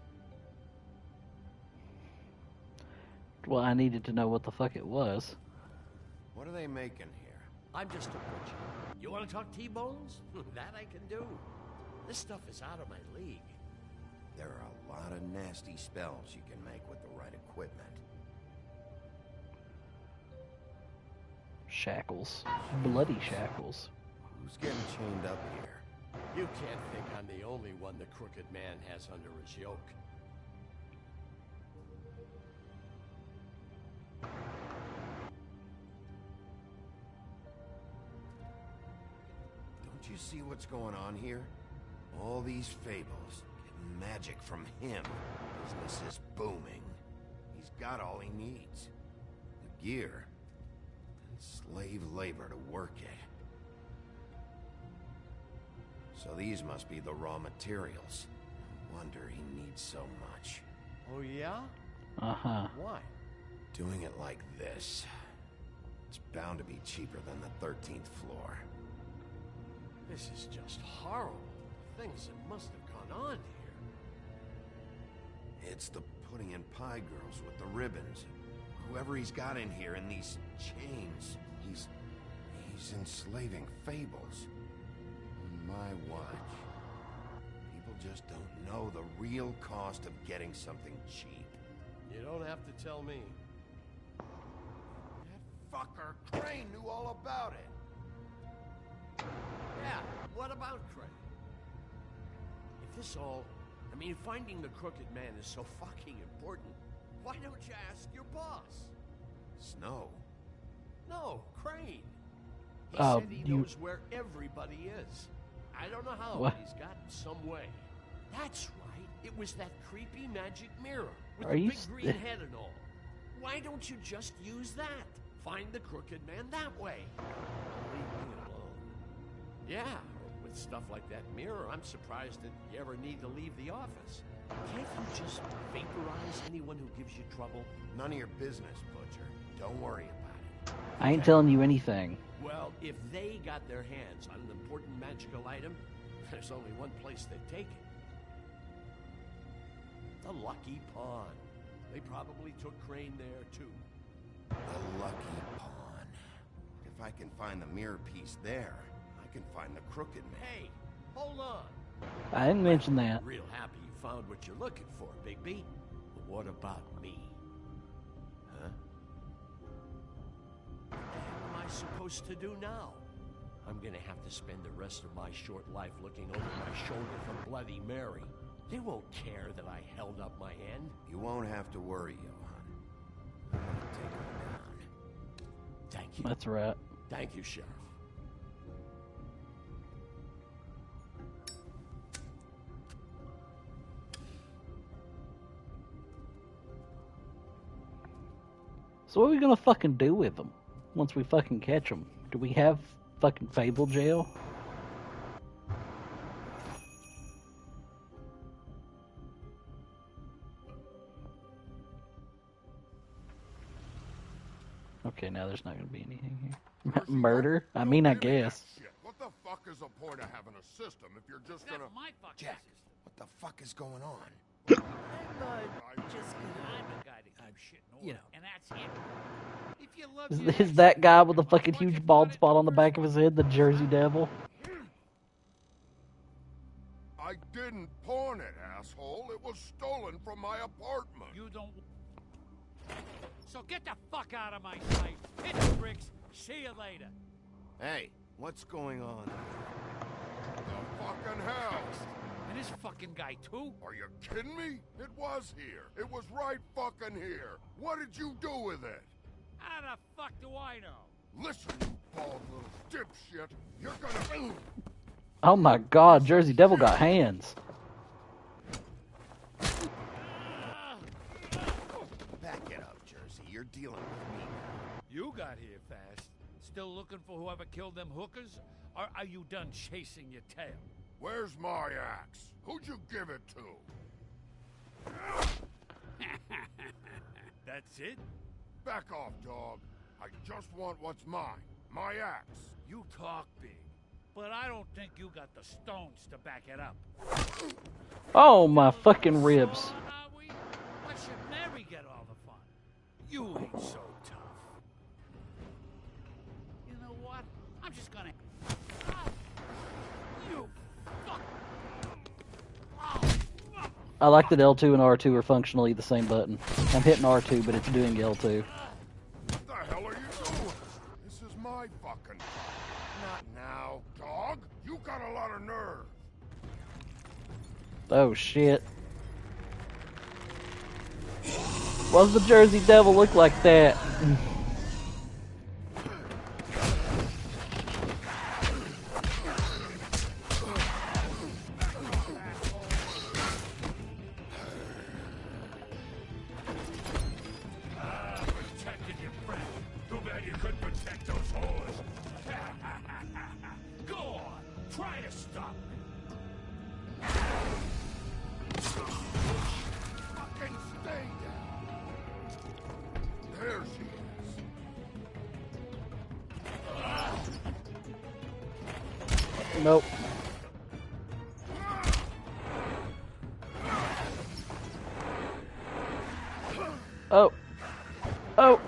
Well, I needed to know what the fuck it was. What are they making here? I'm just a butcher. You want to talk T-bones? That I can do. This stuff is out of my league. There are a lot of nasty spells you can make with the right equipment. Shackles. Bloody shackles. Who's getting chained up here? You can't think I'm the only one the Crooked Man has under his yoke. Don't you see what's going on here? All these fables, getting magic from him. Business is booming. He's got all he needs. The gear, and slave labor to work it. So these must be the raw materials. No wonder he needs so much. Oh, yeah? Uh-huh. Why? Doing it like this. It's bound to be cheaper than the 13th floor. This is just horrible. Things that must have gone on here. It's the pudding and pie girls with the ribbons. Whoever he's got in here in these chains, he's enslaving fables. On my watch. People just don't know the real cost of getting something cheap. You don't have to tell me. That fucker Crane knew all about it. Yeah, what about Crane? If this all... I mean, finding the Crooked Man is so fucking important, why don't you ask your boss? Snow? No, Crane. He Oh, said he knows where everybody is. I don't know how, What? but he's got some way. That's right. It was that creepy magic mirror with Are the you big green head and all. Why don't you just use that? Find the Crooked Man that way. Leave me alone. Yeah, with stuff like that mirror, I'm surprised that you ever need to leave the office. Can't you just vaporize anyone who gives you trouble? None of your business, Butcher. Don't worry about it. I ain't telling you anything. Well, if they got their hands on an important magical item, there's only one place they'd take it. The Lucky Pawn. They probably took Crane there, too. The Lucky Pawn. If I can find the mirror piece there, I can find the Crooked Man. Hey, hold on. I didn't mention that. Real happy you found what you're looking for, Bigby. But what about me? Huh? What the hell am I supposed to do now? I'm gonna have to spend the rest of my short life looking over my shoulder for Bloody Mary. They won't care that I held up my end. You won't have to worry, Johan. I'm gonna take him down. Thank you. That's right. Thank you, Sheriff. So what are we gonna fucking do with them once we fucking catch them? Do we have fucking Fable jail? Okay, now there's not gonna be anything here. Murder? I mean, I guess. What the fuck is the point of having a system if you're just gonna... my fucking Jack, what the fuck is going on? I'm a guy to keep shit in order, you know, and that's it. If you love Is that guy with the fucking huge bald spot on the back of his head the Jersey Devil? I didn't pawn it, asshole. It was stolen from my apartment. You don't... So get the fuck out of my sight. Hit the bricks. See you later. Hey, what's going on? The fucking hell? And this fucking guy, too? Are you kidding me? It was here. It was right fucking here. What did you do with it? How the fuck do I know? Listen, you bald little dipshit. You're gonna... Oh my god, Jersey Devil got hands. Back it up, Jersey. You're dealing with me now. You got here fast. Still looking for whoever killed them hookers? Or are you done chasing your tail? Where's my axe? Who'd you give it to? That's it? Back off, dog. I just want what's mine. My axe. You talk big, but I don't think you got the stones to back it up. Oh, my fucking ribs. Why should Mary get all the fun? You ain't so tough. You know what? I'm just gonna... You fuck... I like that L2 and R2 are functionally the same button. I'm hitting R2, but it's doing L2. What the hell are you doing? This is my fucking... Not now, dog. You got a lot of nerve. Oh, shit. Why does the Jersey Devil look like that? Protected your friend. Too bad you couldn't protect those whores. Go on. Try to stop me. Fucking stay down. There she is. Nope. Oh. Oh.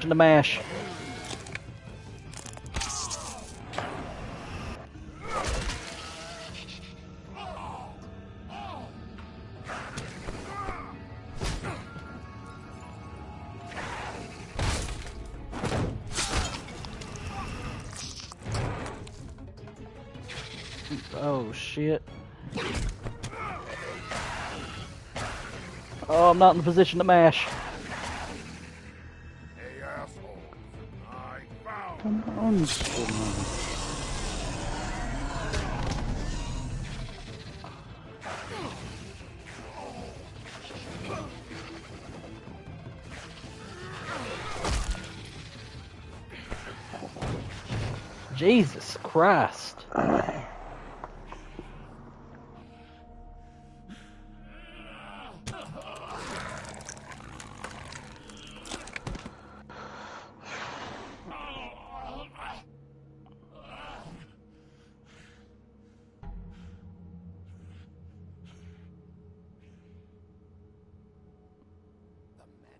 To the mash. Oh shit. Oh, I'm not in the position to mash. Hey, asshole. I found... Come on. Jesus Christ.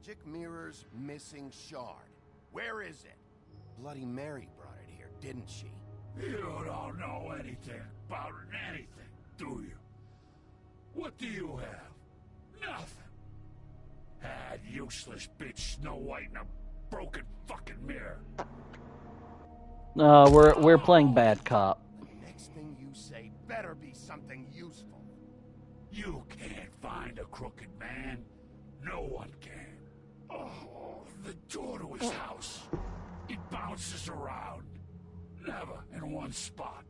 Magic mirror's missing shard. Where is it? Bloody Mary brought it here, didn't she? You don't know anything about anything, do you? What do you have? Nothing. That useless bitch Snow White in a broken fucking mirror. No, we're playing bad cop. The next thing you say better be something useful. You can't find a crooked man. No one can. Oh, the door to his house. It bounces around. Never in one spot.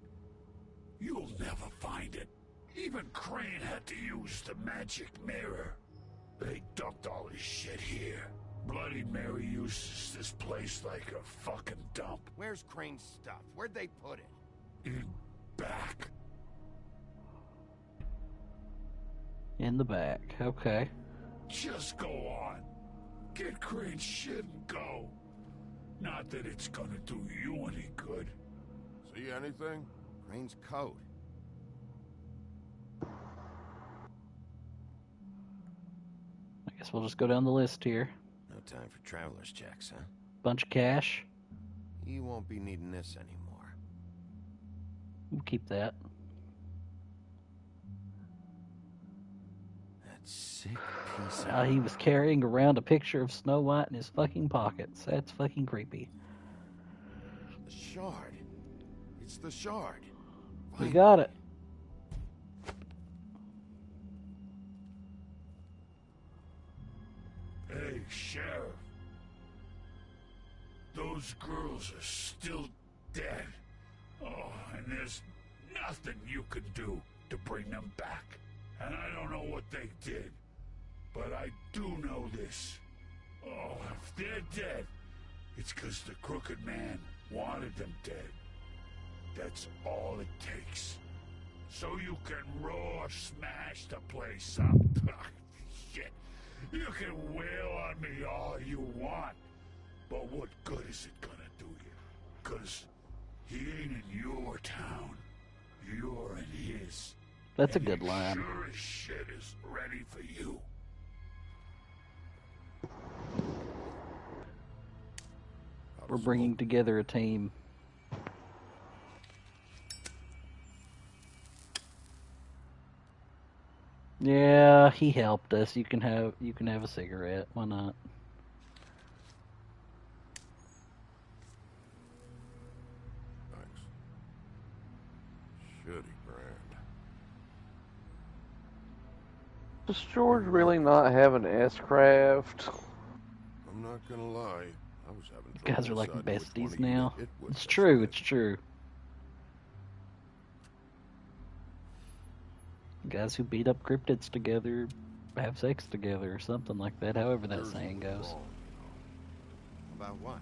You'll never find it. Even Crane had to use the magic mirror. They dumped all his shit here. Bloody Mary uses this place like a fucking dump. Where's Crane's stuff? Where'd they put it? In back. In the back, okay. Just go on. Get Crane's shit and go. Not that it's gonna do you any good. See anything? Crane's coat. I guess we'll just go down the list here. No time for traveler's checks, huh? Bunch of cash. You won't be needing this anymore. We'll keep that. That sick piece of... He was carrying around a picture of Snow White in his fucking pockets. That's fucking creepy. The shard. It's the shard. We got it. Hey, Sheriff. Those girls are still dead. Oh, and there's nothing you can do to bring them back. And I don't know what they did, but I do know this. Oh, if they're dead, it's because the Crooked Man wanted them dead. That's all it takes. So you can raw smash the place up. Shit. You can wail on me all you want. But what good is it gonna do you? 'Cause he ain't in your town. You're in his. That's a And good he line. Sure as shit is ready for you. We're bringing together a team. Yeah, he helped us. You can have a cigarette. Why not? Thanks. Shitty brand. Does George really not have an S-craft? I'm not gonna lie. I was having You trouble guys are like deciding which one besties of you now. to hit with It's yesterday. true. It's true. Guys who beat up cryptids together have sex together or something like that. However that Yours saying was goes. wrong, you know. About what?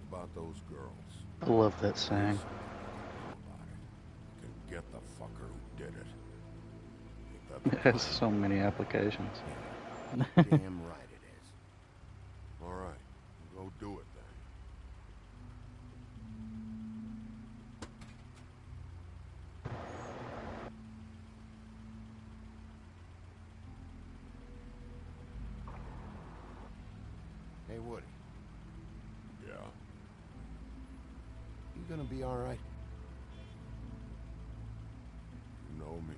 About those girls. I love that saying. You can get the fucker who did it. It has so many applications. Damn right it is. All right, go do it then. Hey, Woody. Yeah. You gonna be all right? You know me.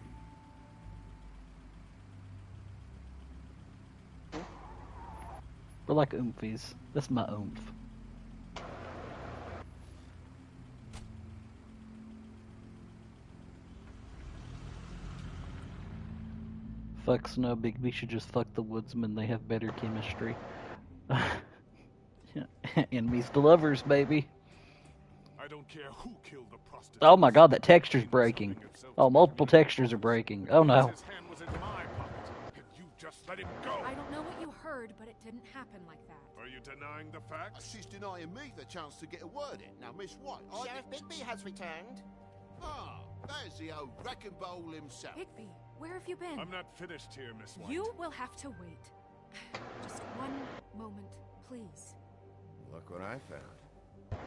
We're like oomfies. That's my oomph. Fuck Snow Bigby should just fuck the woodsman. They have better chemistry. Enemies to lovers, baby. I don't care who killed the prostitute. Oh my god, that texture's breaking. Oh, multiple textures are breaking. Oh no. His hand was in my pocket, and you just let him go. I don't know what you heard, but it didn't happen like that. Are you denying the facts? She's denying me the chance to get a word in. Now, Miss White, Sheriff Bigby has returned. Ah, there's the old wrecking ball himself. Bigby, where have you been? I'm not finished here, Miss White. You will have to wait. Just one moment, please. Look what I found.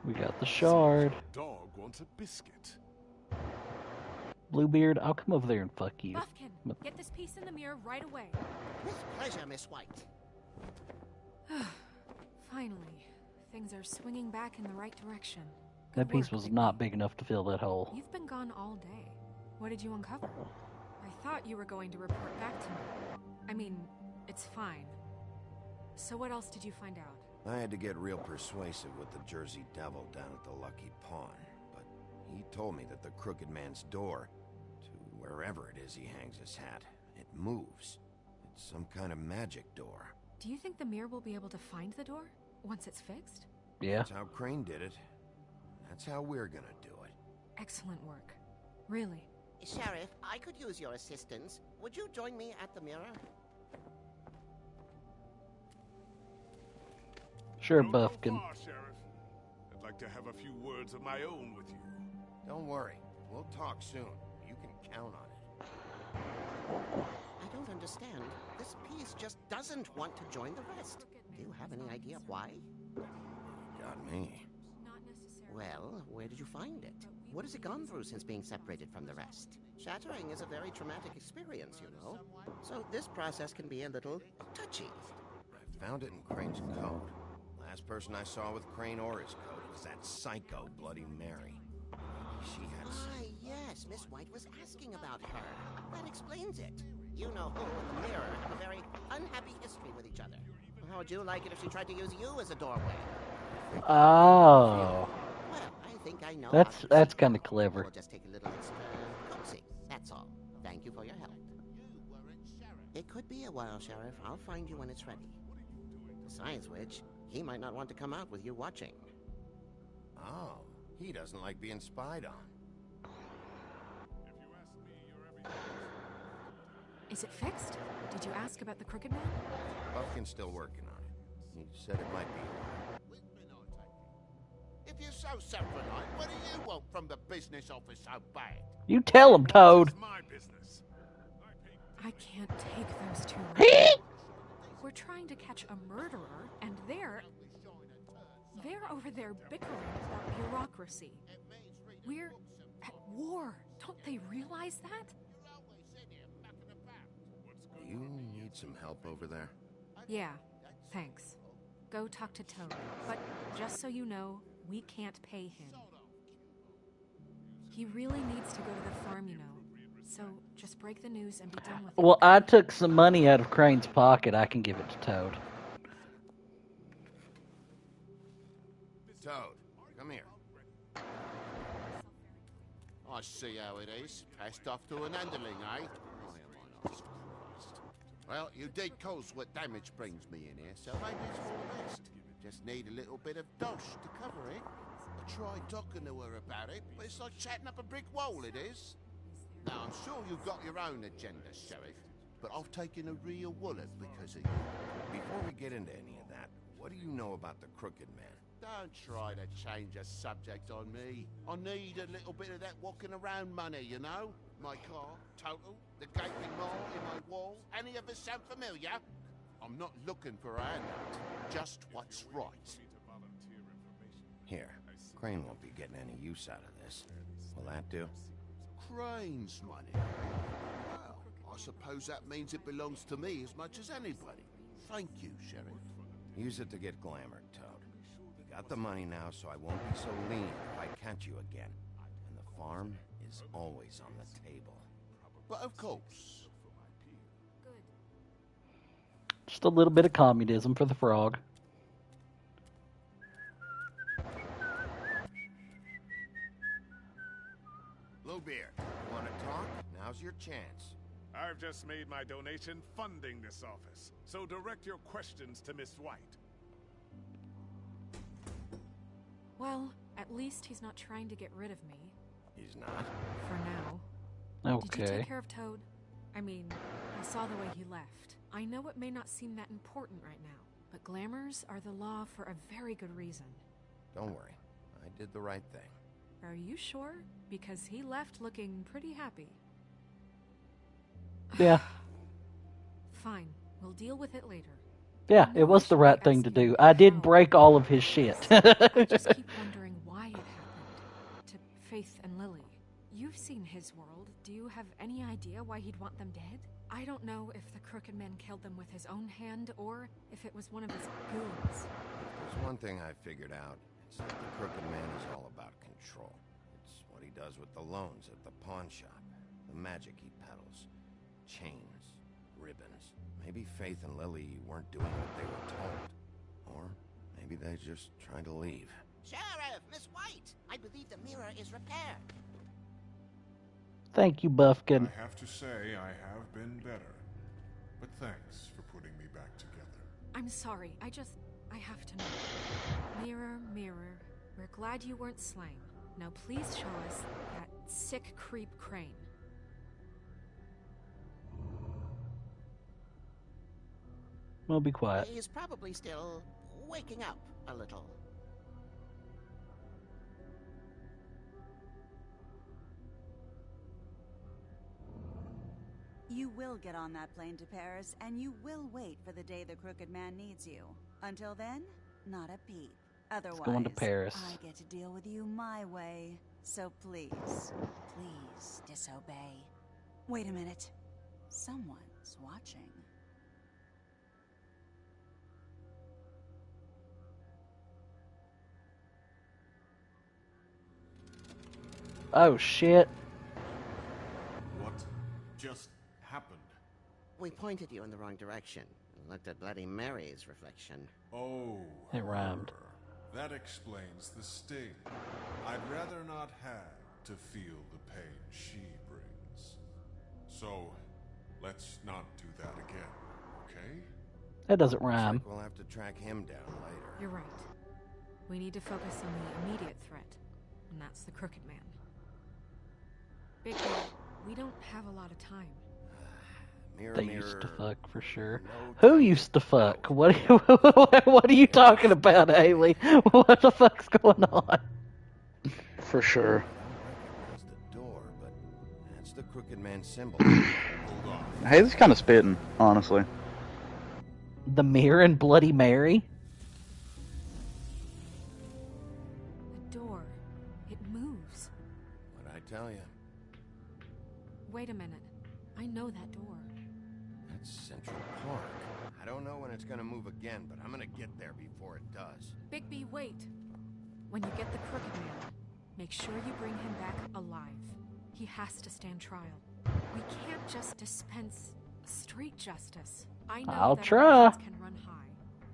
We got the shard. Dog wants a biscuit. Bluebeard, I'll come over there and fuck you. Buffkin, get this piece in the mirror right away. With pleasure, Miss White. Finally, things are swinging back in the right direction. That piece was not big enough to fill that hole. You've been gone all day. What did you uncover? I thought you were going to report back to me. I mean, it's fine. So what else did you find out? I had to get real persuasive with the Jersey Devil down at the Lucky Pawn, but he told me that the Crooked Man's door, to wherever it is he hangs his hat, it moves. It's some kind of magic door. Do you think the mirror will be able to find the door once it's fixed? Yeah. That's how Crane did it. That's how we're gonna do it. Excellent work. Really. Sheriff, I could use your assistance. Would you join me at the mirror? Sure, Don't go Buffkin. far, Sheriff. I'd like to have a few words of my own with you. Don't worry. We'll talk soon. You can count on it. I don't understand. This piece just doesn't want to join the rest. Do you have any idea why? Got me. Well, where did you find it? What has it gone through since being separated from the rest? Shattering is a very traumatic experience, you know. So this process can be a little touchy. I found it in Crane's coat. Last person I saw with Crane or his coat was that psycho Bloody Mary. She had... Ah, yes, Miss White was asking about her. That explains it. You know who and the mirror have a very unhappy history with each other. How would you like it if she tried to use you as a doorway? Oh. Well, I think I know. That's kind of clever. We'll just take a little extra coaxing. That's all. Thank you for your help. It could be a while, Sheriff. I'll find you when it's ready. Besides which, he might not want to come out with you watching. Oh, He doesn't like being spied on. Is it fixed? Did you ask about the Crooked Man? Buffkin's still working on it. He said it might be. If you're so self-reliant, what do you want from the business office so bad? You tell him, Toad. My business. I can't take those two. Right. We're trying to catch a murderer, and they're over there bickering about bureaucracy. We're at war. Don't they realize that? Do you need some help over there? Yeah, thanks. Go talk to Toad. But just so you know, we can't pay him. He really needs to go to the farm, you know. So just break the news and be done with it. Well, I took some money out of Crane's pocket. I can give it to Toad. Toad, come here. I see how it is. Passed off to an underling, eh? I am on us. Well, you did cause what damage brings me in here, so maybe it's for the best. Just need a little bit of dosh to cover it. I tried talking to her about it, but it's like chatting up a brick wall, it is. Now, I'm sure you've got your own agenda, Sheriff, but I've taken a real wallet because of you. Before we get into any of that, what do you know about the Crooked Man? Don't try to change a subject on me. I need a little bit of that walking around money, you know? My car, total, the gaping mole in my wall. Any of us sound familiar? I'm not looking for a handout, just what's right. Here, Crane won't be getting any use out of this. Will that do? Crane's money. Well, I suppose that means it belongs to me as much as anybody. Thank you, Sheriff. Use it to get glamour, Toad. You got the money now, so I won't be so lean if I catch you again. And the farm is always on the table. But of course. Just a little bit of communism for the frog. Bluebeard, you want to talk? Now's your chance. I've just made my donation funding this office, so direct your questions to Miss White. Well, at least he's not trying to get rid of me. He's not? For now. Okay. Did you take care of Toad? I mean, I saw the way he left. I know it may not seem that important right now, but glamours are the law for a very good reason. Don't worry. I did the right thing. Are you sure? Because he left looking pretty happy. Yeah. Fine. We'll deal with it later. Yeah, it was the right thing to do. I did break all of his shit. I just keep wondering why it happened. To Faith and Lily. You've seen his world. Do you have any idea why he'd want them dead? I don't know if the Crooked Man killed them with his own hand, or if it was one of his goons. There's one thing I figured out. It's that the Crooked Man is all about control. It's what he does with the loans at the pawn shop. The magic he peddles. Chains. Ribbons. Maybe Faith and Lily weren't doing what they were told. Or maybe they're just trying to leave. Sheriff, Miss White, I believe the mirror is repaired. Thank you, Buffkin. I have to say I have been better. But thanks for putting me back together. I'm sorry, I have to know. Mirror, mirror, we're glad you weren't slain. Now please show us that sick creep Crane. We'll be quiet. He's probably still waking up a little. You will get on that plane to Paris, and you will wait for the day the Crooked Man needs you. Until then, not a peep. Otherwise, going to Paris. I get to deal with you my way. So please, please disobey. Wait a minute. Someone's watching. Oh, shit. What just happened? We pointed you in the wrong direction and looked at Bloody Mary's reflection. Oh, it rhymed. That explains the sting. I'd rather not have to feel the pain she brings. So, let's not do that again, okay? That doesn't rhyme. Looks like we'll have to track him down later. You're right. We need to focus on the immediate threat. and that's the Crooked Man. Big, we don't have a lot of time. Mirror, They mirror. used to fuck for sure. Who used to fuck? What are you, what are you talking about, Haley? What the fuck's going on? For sure. That's the door, but that's the Crooked Man symbol. Haley's kind of spitting, honestly. The mirror and Bloody Mary? The door. It moves. What'd I tell you? Wait a minute. I know that door. That's Central Park. I don't know when it's gonna move again, but I'm gonna get there before it does. Bigby, wait. When you get the Crooked Man, make sure you bring him back alive. He has to stand trial. We can't just dispense street justice. I know I'll that try. emotions can run high,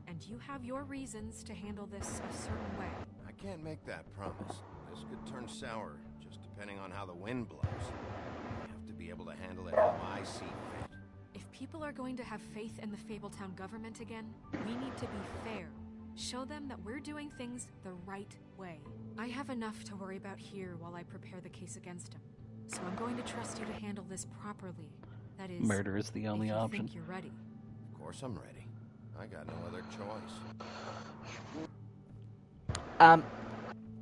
and you have your reasons to handle this a certain way. I can't make that promise. This could turn sour, just depending on how the wind blows. I have to be able to handle it how I see fit. If people are going to have faith in the Fabletown government again, we need to be fair. Show them that we're doing things the right way. I have enough to worry about here while I prepare the case against him. So I'm going to trust you to handle this properly. That is, Murder is the only if you option. think you're ready. Of course I'm ready. I got no other choice.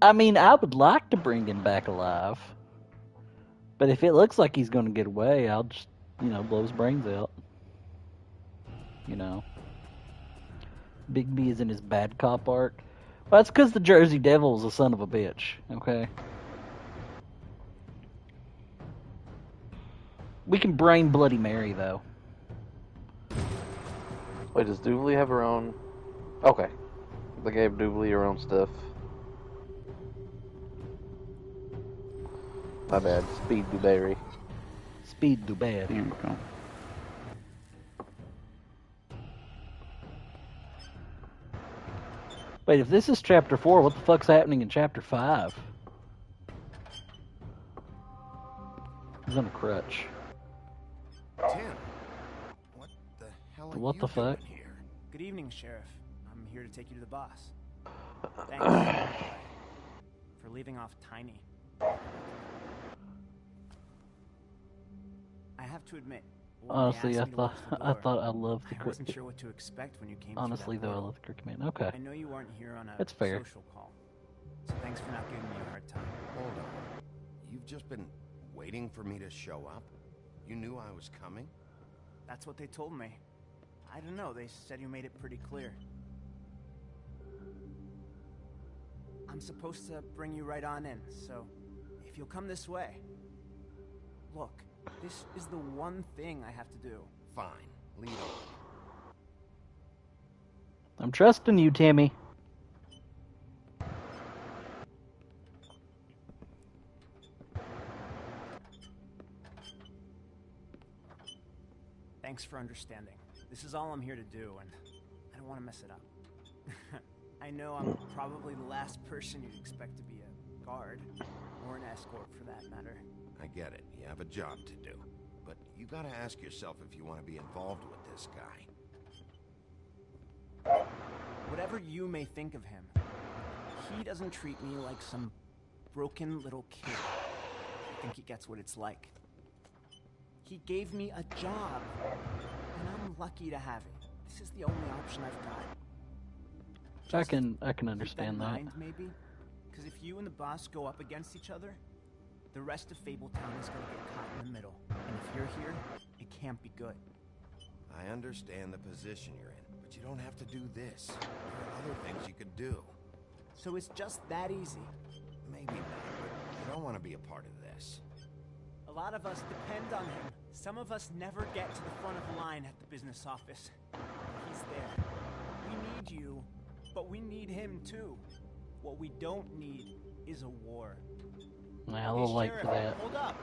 I mean, I would like to bring him back alive. But if it looks like he's going to get away, I'll just, blow his brains out. Big B is in his bad cop arc. Well, that's because the Jersey Devil is a son of a bitch, okay? We can brain Bloody Mary, though. Wait, does Dooley have her own? Okay. They gave Dooley her own stuff. My bad. Speed Dewberry. Speed Dewberry. Here we go. Wait, if this is chapter 4, what the fuck's happening in chapter 5? He's on a crutch. Tim, what the hell are What you the fuck? doing here? Good evening, Sheriff. I'm here to take you to the boss. Thanks for leaving off Tiny. I have to admit, when they Honestly, asked me to watch the I door, thought I loved the I wasn't Crooked. sure what to expect when you came Honestly, through though, that I portal. love the Crooked Man. Okay. I know you weren't here on a That's fair. social call, so thanks for not giving me a hard time. Hold on. You've just been waiting for me to show up? You knew I was coming? That's what they told me. I don't know, they said you made it pretty clear. I'm supposed to bring you right on in, so if you'll come this way. Look, this is the one thing I have to do. Fine. Lead on. I'm trusting you, Timmy. Thanks for understanding. This is all I'm here to do, and I don't want to mess it up. I know I'm probably the last person you'd expect to be a guard, or an escort for that matter. I get it. You have a job to do. But you gotta ask yourself if you want to be involved with this guy. Whatever you may think of him, he doesn't treat me like some broken little kid. I think he gets what it's like. He gave me a job, and I'm lucky to have it. This is the only option I've got. I can understand Keep that. in mind, maybe? Because if you and the boss go up against each other, the rest of Fabletown is going to get caught in the middle. And if you're here, it can't be good. I understand the position you're in, but you don't have to do this. There are other things you could do. So it's just that easy. Maybe not, but you don't want to be a part of this. A lot of us depend on him. Some of us never get to the front of the line at the business office. He's there. We need you, but we need him too. What we don't need is a war. Nah, a little late Sheriff, for that. Hold up.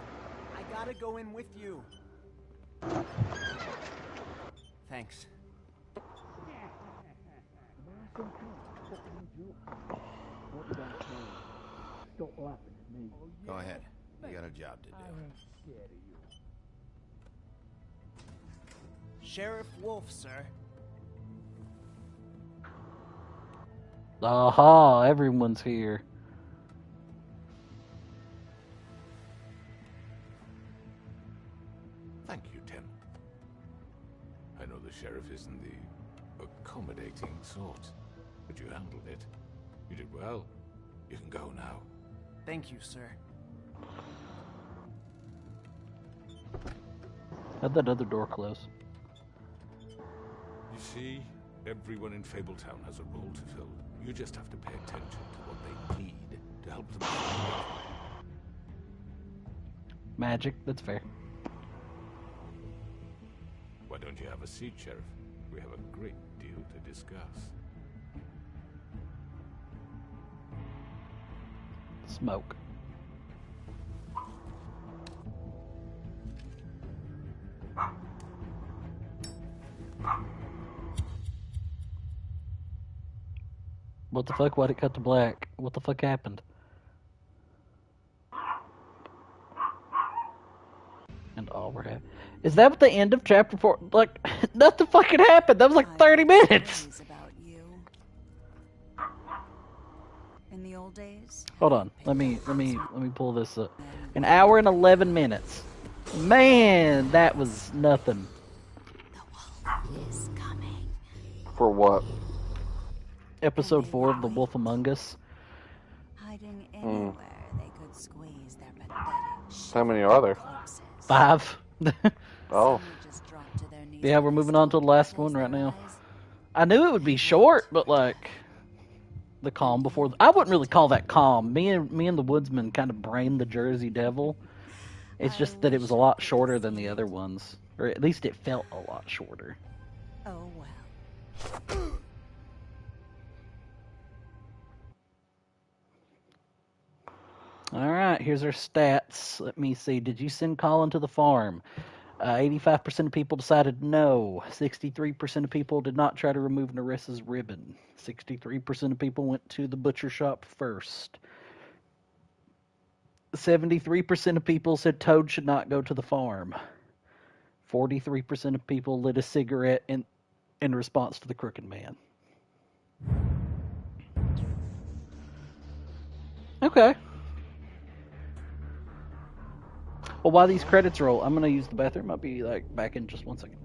I gotta go in with you. Thanks. Go ahead. You got a job to do. Sheriff Wolf, sir. Aha, everyone's here. Thank you, Tenant. I know the sheriff isn't the accommodating sort, but you handled it. You did well. You can go now. Thank you, sir. How'd that other door close? You see, everyone in Fabletown has a role to fill. You just have to pay attention to what they need to help them find it. Magic, that's fair. Why don't you have a seat, Sheriff? We have a great deal to discuss. Smoke. What the fuck? Why'd it cut to black? What the fuck happened? And all we're having. Is that what the end of chapter 4? Like, nothing fucking happened. That was like 30 minutes. About you. In the old days. Hold on. Let me pull this up. An hour and 11 minutes. Man, that was nothing. For what? Episode 4 of The Wolf Among Us. Hiding anywhere they could squeeze their pathetic How many are there? 5. Oh. Yeah, we're moving on to the last one right now. I knew it would be short, but like the calm before. I wouldn't really call that calm. Me and the woodsman kind of brained the Jersey Devil. It's just that it was a lot shorter than the other ones, or at least it felt a lot shorter. Oh well. All right, here's our stats. Let me see. Did you send Colin to the farm? 85% of people decided no. 63% of people did not try to remove Narissa's ribbon. 63% of people went to the butcher shop first. 73% of people said Toad should not go to the farm. 43% of people lit a cigarette in response to the Crooked Man. Okay. Well, while these credits roll, I'm going to use the bathroom. I'll be like back in just 1 second.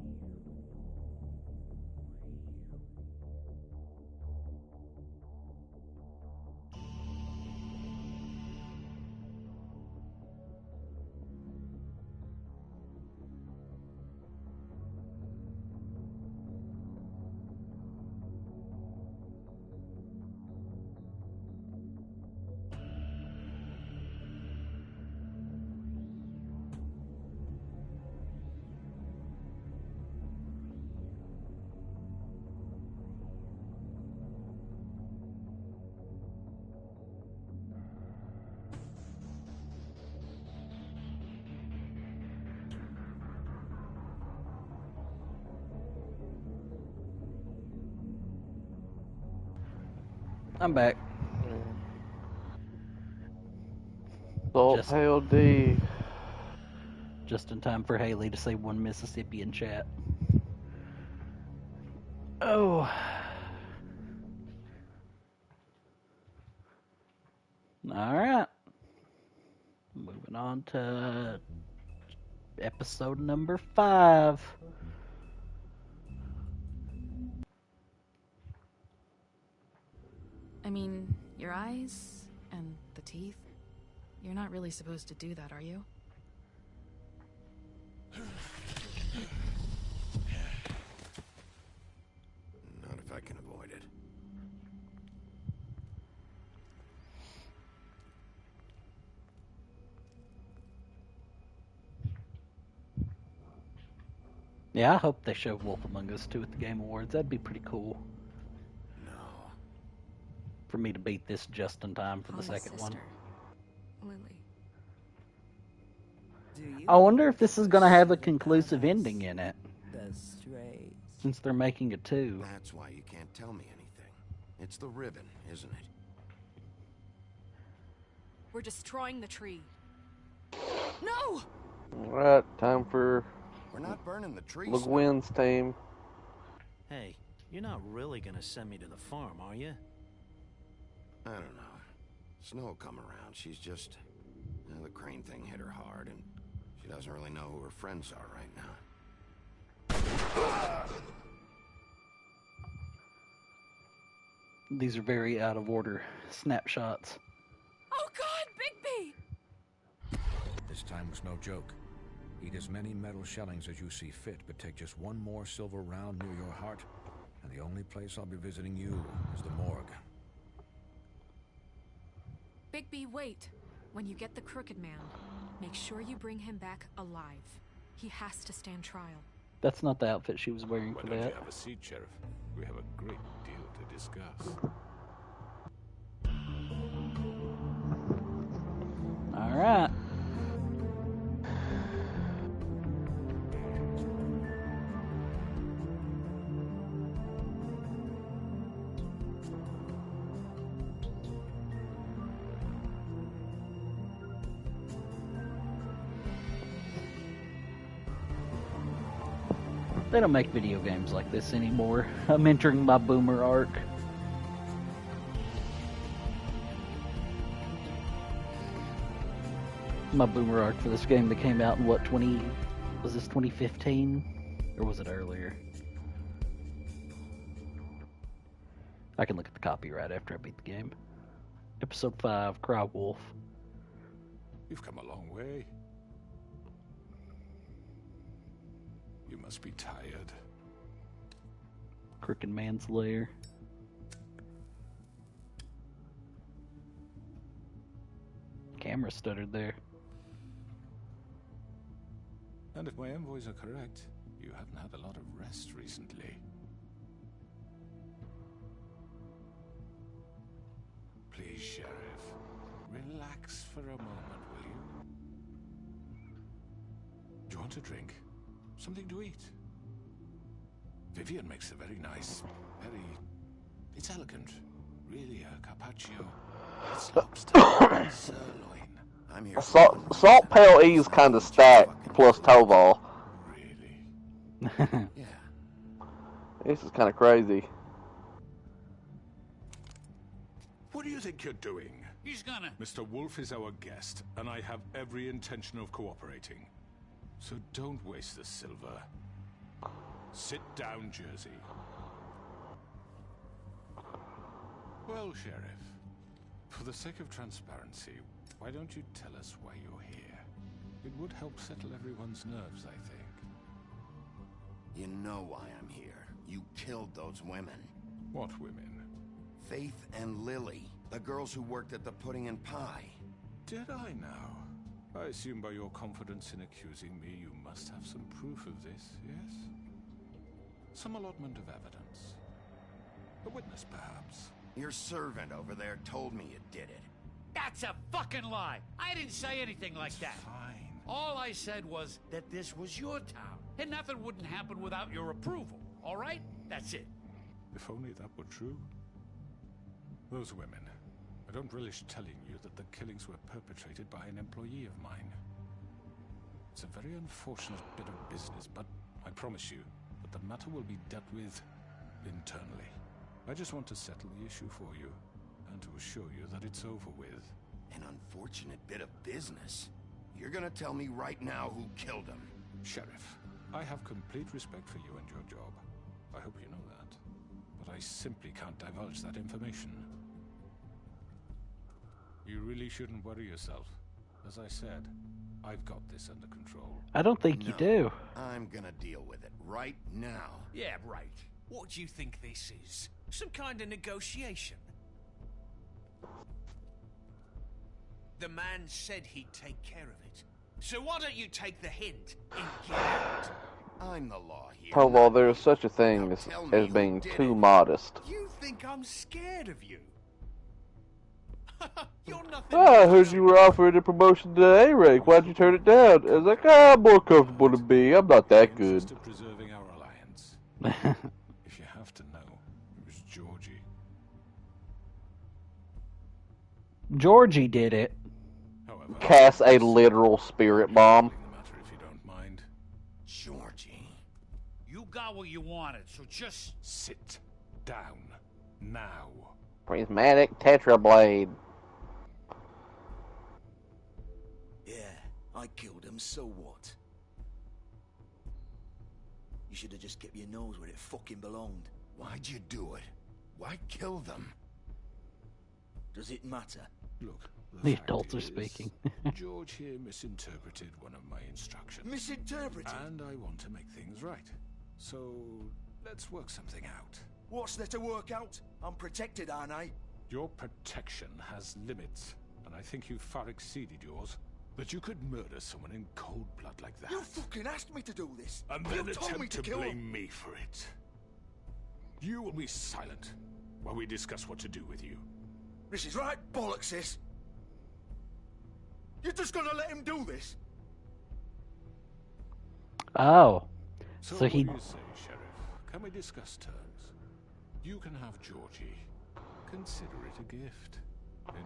I'm back. Salt Hail D. Just in time for Haley to say one Mississippi in chat. Oh. Alright. Moving on to episode number 5. I mean, your eyes and the teeth. You're not really supposed to do that, are you? Not if I can avoid it. Yeah, I hope they show Wolf Among Us 2 at the Game Awards. That'd be pretty cool. No. For me to beat this just in time for the second one. Lily. I wonder if this is going to have a conclusive ending in it. Since they're making a 2. That's why you can't tell me anything. It's the ribbon, isn't it? We're destroying the tree. No! Alright, time for We're not burning the trees. LeGuin's team. Hey, you're not really gonna send me to the farm, are you? I don't know. Snow will come around. She's just... the crane thing hit her hard, and She doesn't really know who her friends are right now. These are very out of order snapshots. Oh God, Bigby! This time was no joke. Eat as many metal shellings as you see fit, but take just one more silver round near your heart, and the only place I'll be visiting you is the morgue. Bigby, wait. When you get the Crooked Man, make sure you bring him back alive. He has to stand trial. That's not the outfit she was wearing for Why don't that. you have a seat, Sheriff? We have a great deal to discuss. All right. They don't make video games like this anymore. I'm entering my boomer arc. My boomer arc for this game that came out in what, was this 2015? Or was it earlier? I can look at the copyright after I beat the game. Episode 5, Cry Wolf. You've come a long way. You must be tired. Crooked Man's Lair. Camera stuttered there. And if my envoys are correct, you haven't had a lot of rest recently. Please, Sheriff, relax for a moment, will you? Do you want a drink? Something to eat? Vivian makes a very nice, it's elegant. Really a carpaccio. It's lobster, sirloin. I'm here. Salt Pale E's kind of stacked plus Toval. Really? Yeah. This is kind of crazy. What do you think you're doing? He's gonna... Mr. Wolf is our guest, and I have every intention of cooperating. So don't waste the silver. Sit down, Jersey. Well, Sheriff, for the sake of transparency, why don't you tell us why you're here? It would help settle everyone's nerves, I think. You know why I'm here. You killed those women. What women? Faith and Lily, the girls who worked at the Pudding and Pie. Did I now? I assume by your confidence in accusing me, you must have some proof of this, yes? Some allotment of evidence. A witness, perhaps. Your servant over there told me you did it. That's a fucking lie. I didn't say anything like that. Fine. All I said was that this was your town, and nothing wouldn't happen without your approval. All right? That's it. If only that were true. Those women. I don't relish telling you that the killings were perpetrated by an employee of mine. It's a very unfortunate bit of business, but I promise you that the matter will be dealt with internally. I just want to settle the issue for you, and to assure you that it's over with. An unfortunate bit of business? You're gonna tell me right now who killed him? Sheriff, I have complete respect for you and your job. I hope you know that. But I simply can't divulge that information. You really shouldn't worry yourself. As I said, I've got this under control. I don't think you do. I'm gonna deal with it right now. Yeah, right. What do you think this is? Some kind of negotiation? The man said he'd take care of it. So why don't you take the hint and get out? I'm the law here. Toval, there is such a thing as being too modest. You think I'm scared of you? You're nothing. I heard you were offered a promotion to A-rank. Why'd you turn it down? I was like, I'm more comfortable to be. I'm not that good. Just preserving our alliance. If you have to know, it was Georgie. Georgie did it. However, Cast a literal spirit bomb. the matter if you don't mind. Georgie. You got what you wanted, so just... Sit down. Now. Prismatic Tetrablade. Yeah, I killed him, so what? You should have just kept your nose where it fucking belonged. Why'd you do it? Why kill them? Does it matter? Look, The adults are speaking. George here misinterpreted one of my instructions. Misinterpreted? And I want to make things right. So, let's work something out. What's there to work out? I'm protected, aren't I? Your protection has limits, and I think you've far exceeded yours. That you could murder someone in cold blood like that. You fucking asked me to do this! And You then told me attempt to to kill him! blame me for it. You will be silent while we discuss what to do with you. This is right bollocks, this! You're just gonna let him do this? Oh. So So what he... do you say, Sheriff? Can we discuss terms? You can have Georgie. Consider it a gift,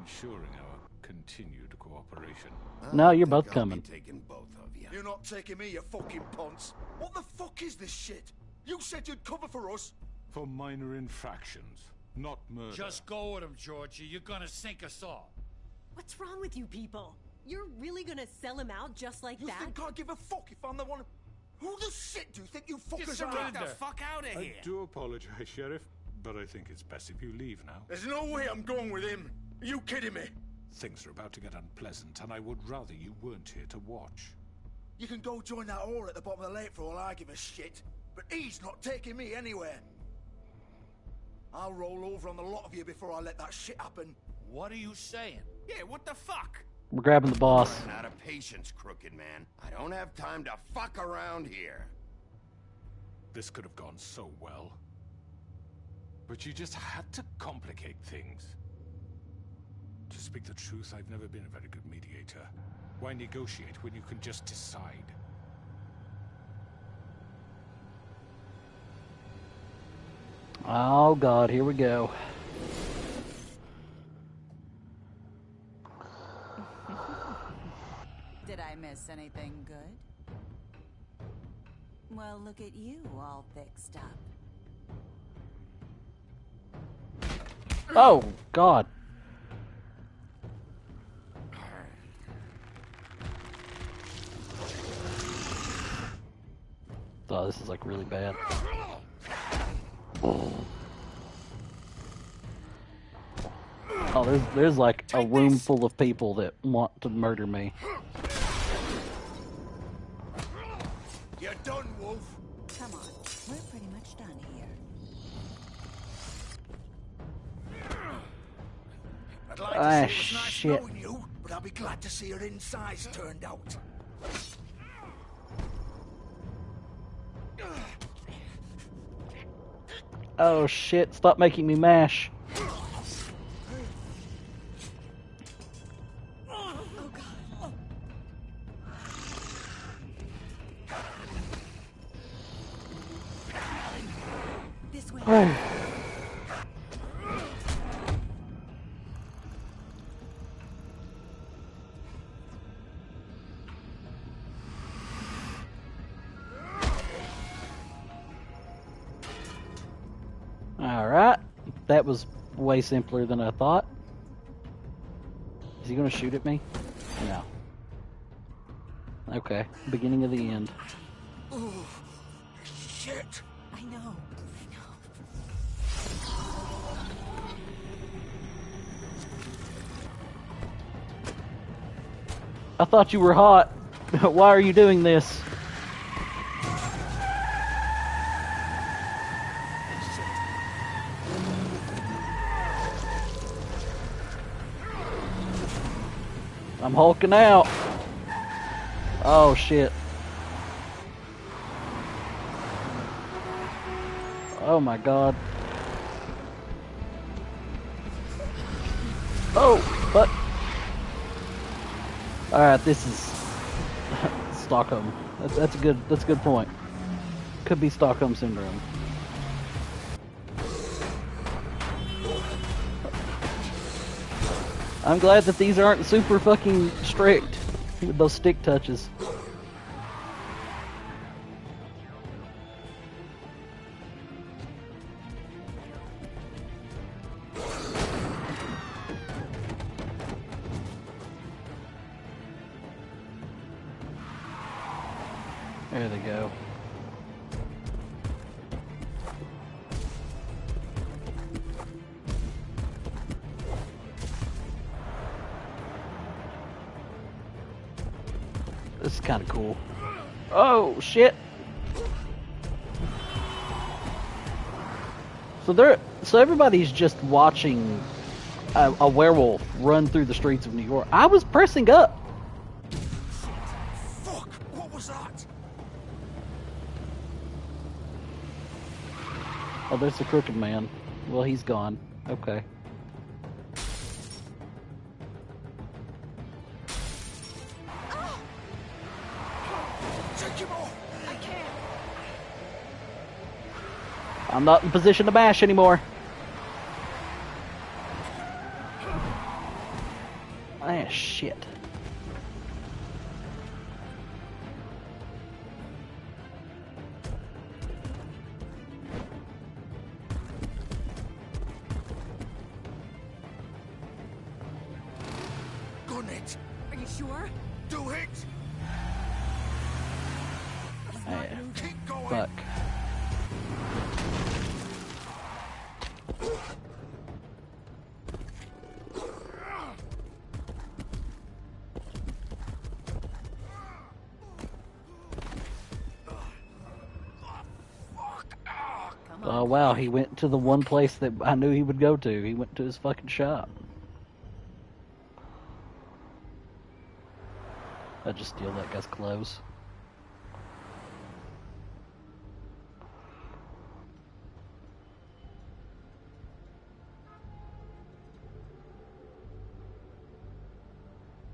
ensuring our continued cooperation. No, you're both coming. Taking both of you. You're not taking me, you fucking ponce! What the fuck is this shit? You said you'd cover for us! For minor infractions, not murder. Just go with him, Georgie. You're gonna sink us all. What's wrong with you people? You're really gonna sell him out just like that? You think I give a fuck if I'm the one... Who the shit do you think you fuckers are? Get the fuck out of here! I do apologize, Sheriff, but I think it's best if you leave now. There's no way I'm going with him. Are you kidding me? Things are about to get unpleasant, and I would rather you weren't here to watch. You can go join that whore at the bottom of the lake for all I give a shit. But he's not taking me anywhere. I'll roll over on the lot of you before I let that shit happen. What are you saying? Yeah, what the fuck? We're grabbing the boss. I'm out of patience, crooked man. I don't have time to fuck around here. This could have gone so well. But you just had to complicate things. To speak the truth, I've never been a very good mediator. Why negotiate when you can just decide? Oh god, here we go. Did I miss anything good? Well, look at you all fixed up. Oh god. Oh, this is like really bad. Oh, there's like a room full of people that want to murder me. You're done, Wolf. Come on, we're pretty much done here. I'd like to say it was nice shit. knowing you, but I'll be glad to see your insides turned out. Oh shit, stop making me mash. This way. Alright, that was way simpler than I thought. Is he gonna shoot at me? No. Okay, beginning of the end. Oh, shit. I know. I thought you were hot. Why are you doing this? I'm hulking out. Oh shit. Oh my god. Oh, but all right, this is Stockholm. That's a good point. Could be Stockholm syndrome. I'm glad that these aren't super fucking strict with those stick touches. There they go. This is kind of cool. Oh, shit. So everybody's just watching a werewolf run through the streets of New York. I was pressing up. Fuck! What was that? Oh, there's the Crooked Man. Well, he's gone. Okay. Take him off! I can't. I'm not in position to bash anymore. Ah, shit. Gun it! Are you sure? Do it! Ah, Keep going! fuck. Oh wow, he went to the one place that I knew he would go to. He went to his fucking shop. I just steal that guy's clothes.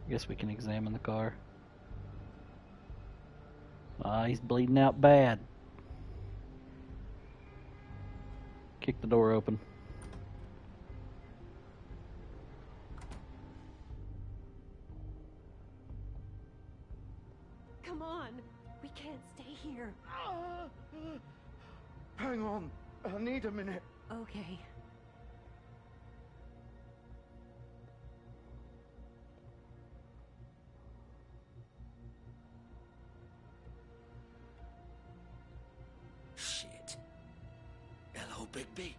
Guess we can examine the car. Ah, he's bleeding out bad. Kick the door open. Come on. We can't stay here. Hang on. I need a minute. Okay. Shit. Hello, Bigby.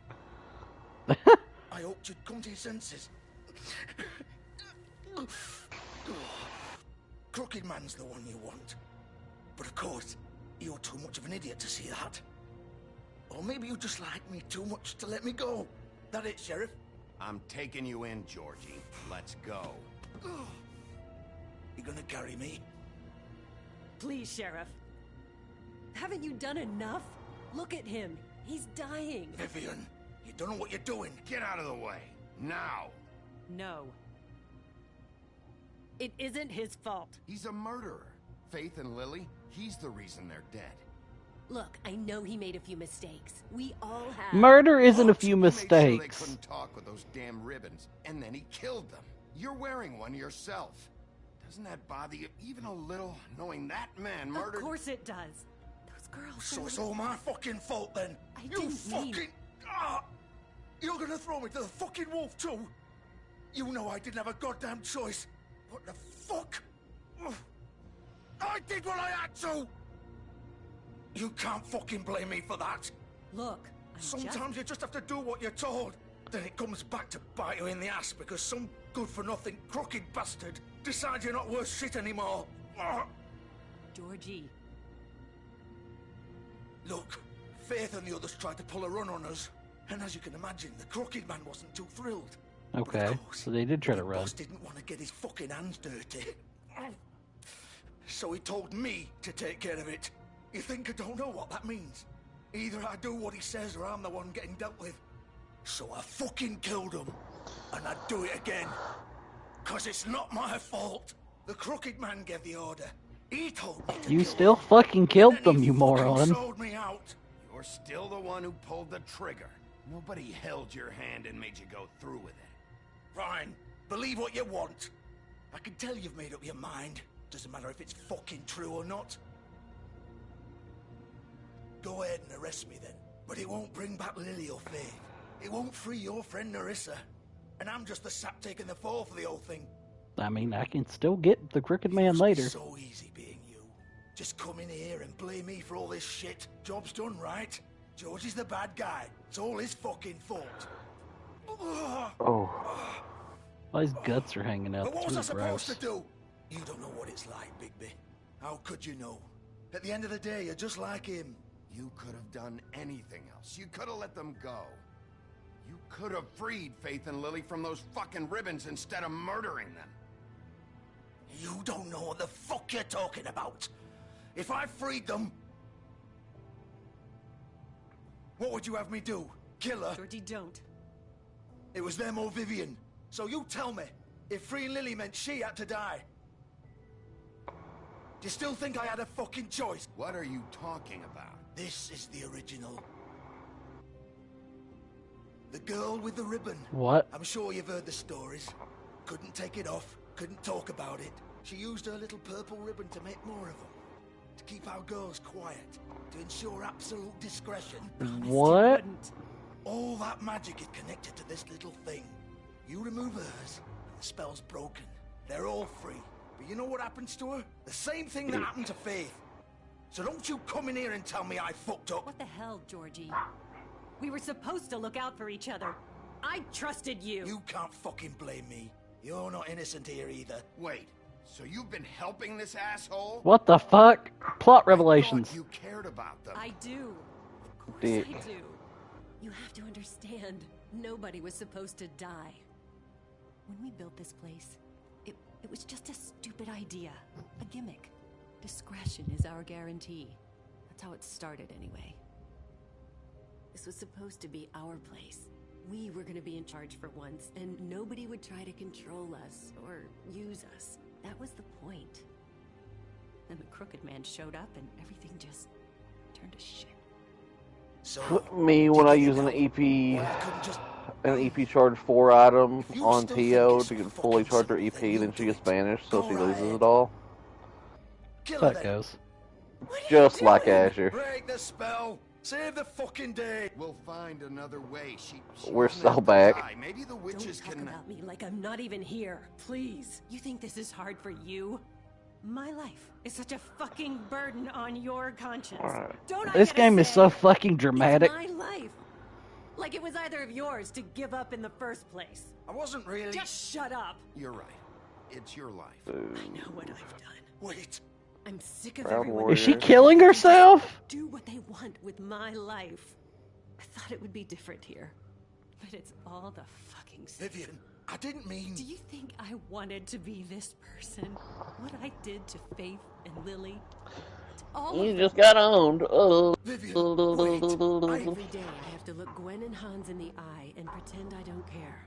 I hoped you'd come to your senses. Crooked Man's the one you want. But of course, you're too much of an idiot to see that. Or maybe you just like me too much to let me go. That it, Sheriff? I'm taking you in, Georgie. Let's go. You gonna carry me? Please, Sheriff. Haven't you done enough? Look at him. He's dying. Vivian, you don't know what you're doing. Get out of the way. Now. No. It isn't his fault. He's a murderer. Faith and Lily, he's the reason they're dead. Look, I know he made a few mistakes. We all have. Murder isn't a few He made sure they mistakes. couldn't talk with those damn ribbons, and then he killed them. You're wearing one yourself. Doesn't that bother you even a little, knowing that man murdered? Of course it does. Those girls. So it's all my fucking fault then. I You didn't fucking. mean- You're gonna throw me to the fucking wolf too? You know I didn't have a goddamn choice. What the fuck? I did what I had to. You can't fucking blame me for that. Look, Sometimes you just have to do what you're told. Then it comes back to bite you in the ass because some good-for-nothing crooked bastard decides you're not worth shit anymore. Georgie. Look, Faith and the others tried to pull a run on us. And as you can imagine, the Crooked Man wasn't too thrilled. Okay, so they did try to The run. boss didn't want to get his fucking hands dirty. So he told me to take care of it. You think I don't know what that means? Either I do what he says or I'm the one getting dealt with. So I fucking killed him. And I'd do it again. 'Cause it's not my fault. The Crooked Man gave the order. He told me to You kill still him. fucking killed them, you Fucking moron. sold me out. You're still the one who pulled the trigger. Nobody held your hand and made you go through with it. Fine. Believe what you want. I can tell you've made up your mind. Doesn't matter if it's fucking true or not. Go ahead and arrest me then. But it won't bring back Lily or Faith. It won't free your friend Narissa. And I'm just the sap taking the fall for the whole thing. I mean, I can still get the Crooked Man later. So easy being you. Just come in here and blame me for all this shit. Job's done, right? George is the bad guy. It's all his fucking fault. Oh. All his guts are hanging out. But what That's was really I gross. supposed to do? You don't know what it's like, Bigby. How could you know? At the end of the day, you're just like him. You could have done anything else. You could have let them go. You could have freed Faith and Lily from those fucking ribbons instead of murdering them. You don't know what the fuck you're talking about. If I freed them... What would you have me do? Kill her? Georgie, don't. It was them or Vivian. So you tell me, if freeing Lily meant she had to die, do you still think I had a fucking choice? What are you talking about? This is the original. The girl with the ribbon. What? I'm sure you've heard the stories. Couldn't take it off, couldn't talk about it. She used her little purple ribbon to make more of them. To keep our girls quiet. To ensure absolute discretion. What? All that magic is connected to this little thing. You remove hers, and the spell's broken. They're all free. But you know what happens to her? The same thing that happened to Faith. So don't you come in here and tell me I fucked up. What the hell, Georgie? We were supposed to look out for each other. I trusted you. You can't fucking blame me. You're not innocent here either. Wait, so you've been helping this asshole? What the fuck? Plot revelations. You cared about them. I do. Of course Dick. I do. You have to understand, nobody was supposed to die. When we built this place, it was just a stupid idea. A gimmick. Discretion is our guarantee. That's how it started anyway. This was supposed to be our place. We were going to be in charge for once, and nobody would try to control us or use us. That was the point. Then the Crooked Man showed up and everything just turned to shit. Me, when I use an EP charge 4 item on TO to get fully charge her EP, then she gets banished, so she loses it all. That goes. Just like Azure. Break the spell. Save the fucking day. We'll find another way. We're so back. Maybe the witches Don't talk can... about me like I'm not even here. Please. You think this is hard for you? My life is such a fucking burden on your conscience. Don't I This get a game is say? so fucking dramatic. It's my life. Like it was either of yours to give up in the first place. I wasn't really... Just shut up. You're right. It's your life. I know what I've done. Wait. I'm sick of Proud everyone... warrior. Is she killing herself? Do what they want with my life. I thought it would be different here. But it's all the fucking same. Vivian, I didn't mean... Do you think I wanted to be this person? What I did to Faith and Lily? To all You of just them? got owned. Every day I have to look Gwen and Hans in the eye and pretend I don't care.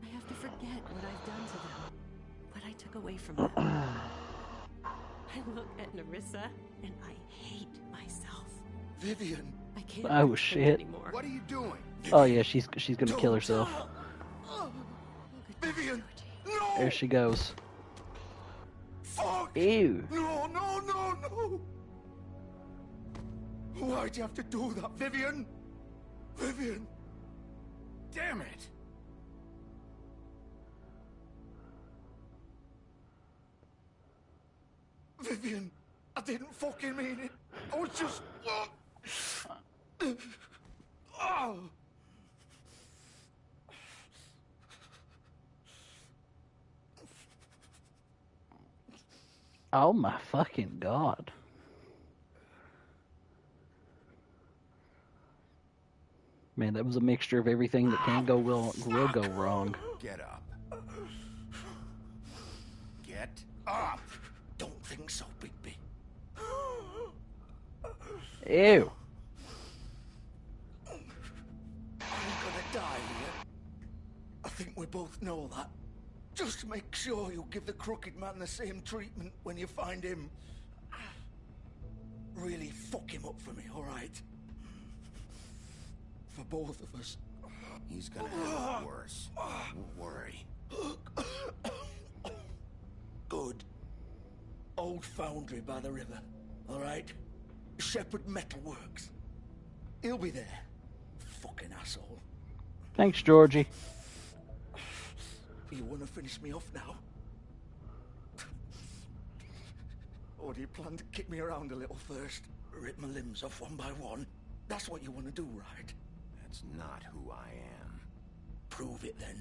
I have to forget what I've done to them. What I took away from them. I look at Nerissa and I hate myself. Vivian. I can't Oh do it shit. anymore. What are you doing? Oh yeah, she's gonna kill herself. Vivian. No. There she goes. Fuck. Ew. No. Why'd you have to do that, Vivian? Vivian. Damn it. Vivian, I didn't fucking mean it. I was just... Oh. Oh my fucking god. Man, that was a mixture of everything that can go wrong, will go wrong. Get up. Get up. Don't think so, Bigby. Ew. I'm gonna die here. I think we both know that. Just make sure you give the Crooked Man the same treatment when you find him. Really fuck him up for me, alright? For both of us. He's gonna have it worse. Don't worry. Good. Old foundry by the river, alright? Shepherd Metalworks. He'll be there. Fucking asshole. Thanks, Georgie. You wanna finish me off now? Or do you plan to kick me around a little first? Rip my limbs off one by one? That's what you want to do, right? That's not who I am. Prove it then.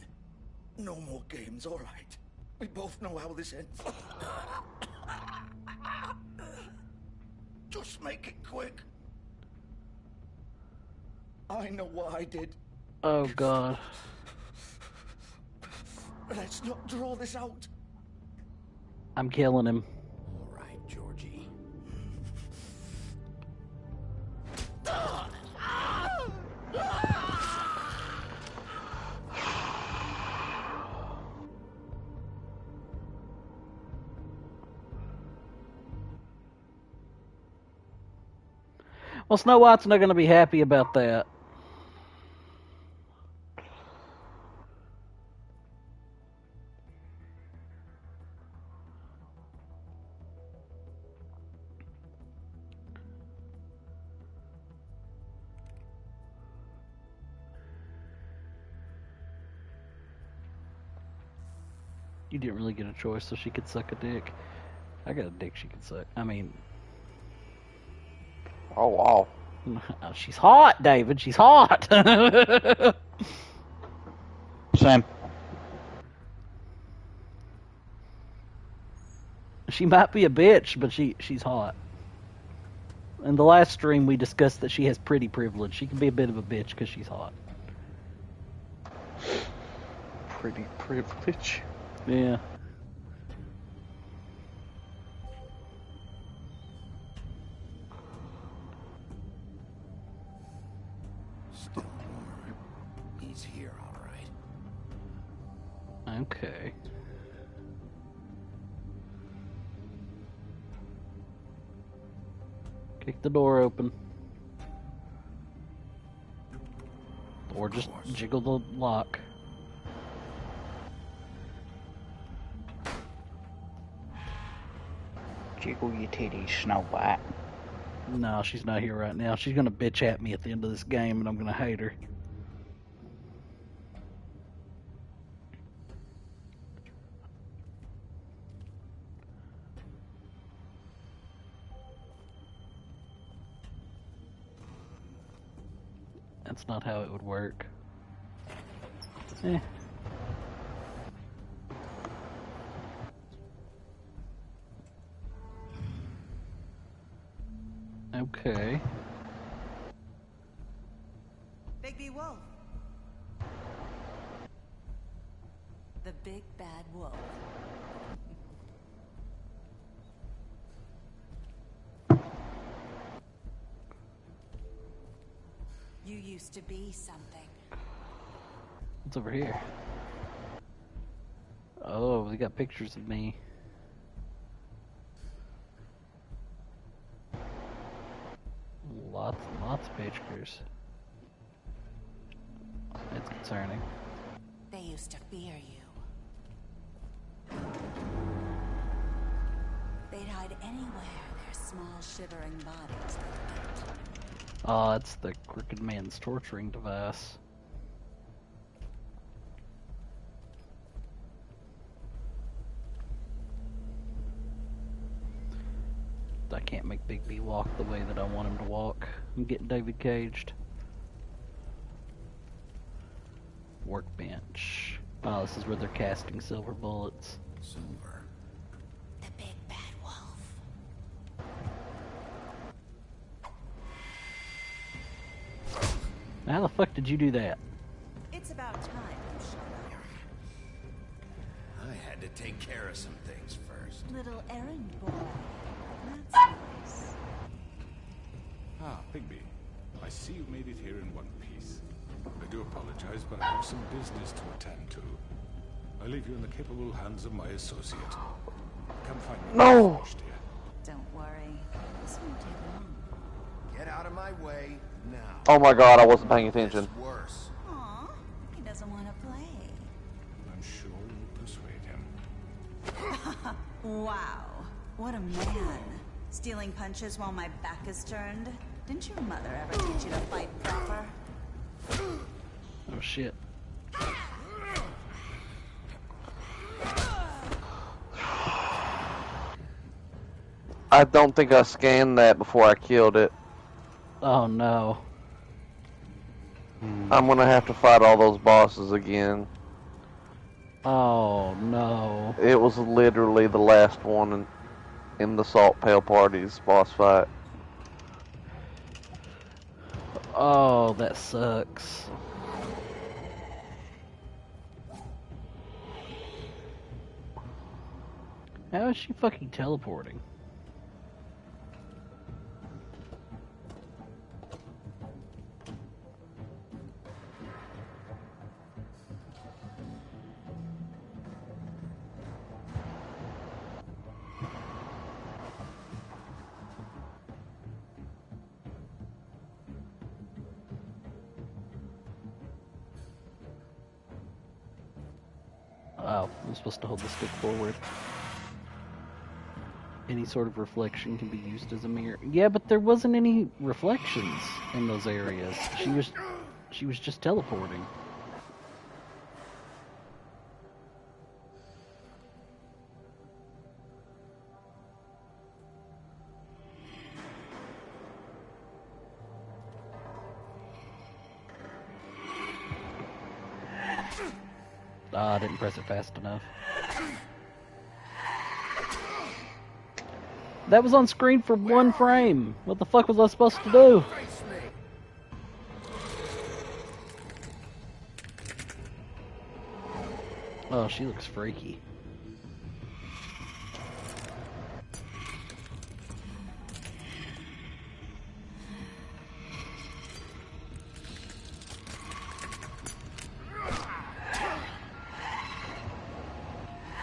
No more games, all right? We both know how this ends. Just make it quick. I know what I did. Oh, God. Let's not draw this out. I'm killing him. All right, Georgie. Well, Snow White's not going to be happy about that. You didn't really get a choice, so she could suck a dick. I got a dick she could suck. I mean... Oh, wow. She's hot, David. She's hot. Same. She might be a bitch, but she's hot. In the last stream, we discussed that she has pretty privilege. She can be a bit of a bitch because she's hot. Pretty privilege. Yeah. Still warm. He's here, all right. Okay. Kick the door open. Or just jiggle the lock. Jiggle your titties, Snow White. No, she's not here right now. She's gonna bitch at me at the end of this game, and I'm gonna hate her. That's not how it would work. Eh. Okay. Big Wolf. The big bad wolf. You used to be something. What's over here? Oh, they got pictures of me. Lots of pictures. It's concerning. They used to fear you. They'd hide anywhere their small shivering bodies would get. Oh, it's the Crooked Man's torturing device. I can't make Big B walk the way that I want him to walk. I'm getting David caged. Workbench. Oh, this is where they're casting silver bullets. Silver. The big bad wolf. How the fuck did you do that? It's about time you showed up. I had to take care of some things first. Little errand boy. That's nice. Ah, Bigby. I see you made it here in one piece. I do apologize, but I have some business to attend to. I leave you in the capable hands of my associate. Come find me. No! Don't worry. This won't take long. Get out of my way now. Oh my god, I wasn't paying attention. It's worse. Aw, he doesn't want to play. I'm sure you'll persuade him. Wow, what a man. Stealing punches while my back is turned? Didn't your mother ever teach you to fight proper? Oh shit. I don't think I scanned that before I killed it. Oh no. I'm gonna have to fight all those bosses again. Oh no. It was literally the last one in the Salt Pale Party's boss fight. Oh, that sucks. How is she fucking teleporting? Oh, I'm supposed to hold the stick forward. Any sort of reflection can be used as a mirror. Yeah, but there wasn't any reflections in those areas. She was just teleporting. Ah, I didn't press it fast enough. That was on screen for 1 frame. What the fuck was I supposed to do? Oh, she looks freaky.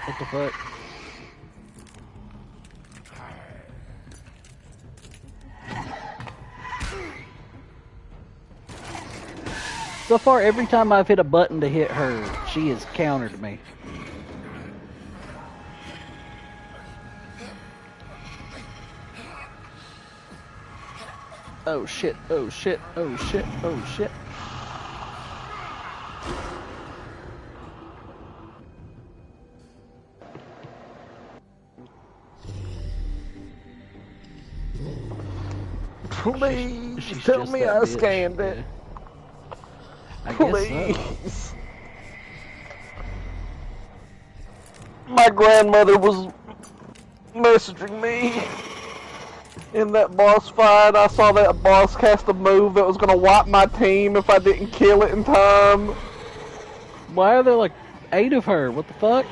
What the fuck? So far, every time I've hit a button to hit her, she has countered me. Oh shit, oh shit, oh shit, oh shit. Please tell me I scanned it. I Please. guess so. My grandmother was messaging me in that boss fight. I saw that boss cast a move that was going to wipe my team if I didn't kill it in time. Why are there like 8 of her? What the fuck?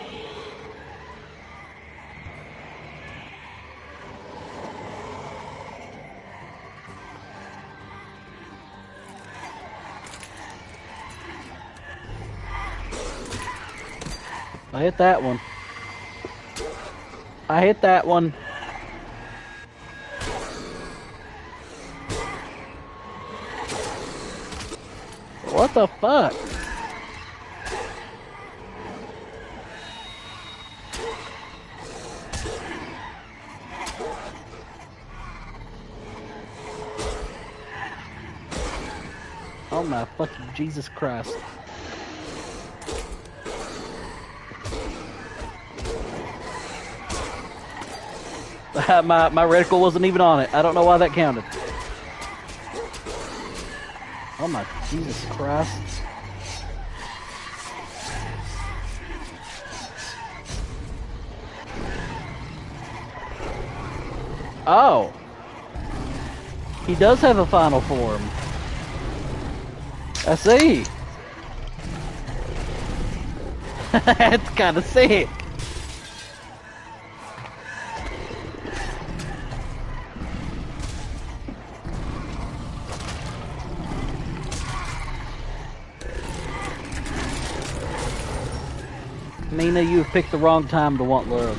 I hit that one. I hit that one. What the fuck? Oh my fucking Jesus Christ. my reticle wasn't even on it. I don't know why that counted. Oh my Jesus Christ. Oh. He does have a final form. I see. That's kind of sick. Mina, you have picked the wrong time to want love.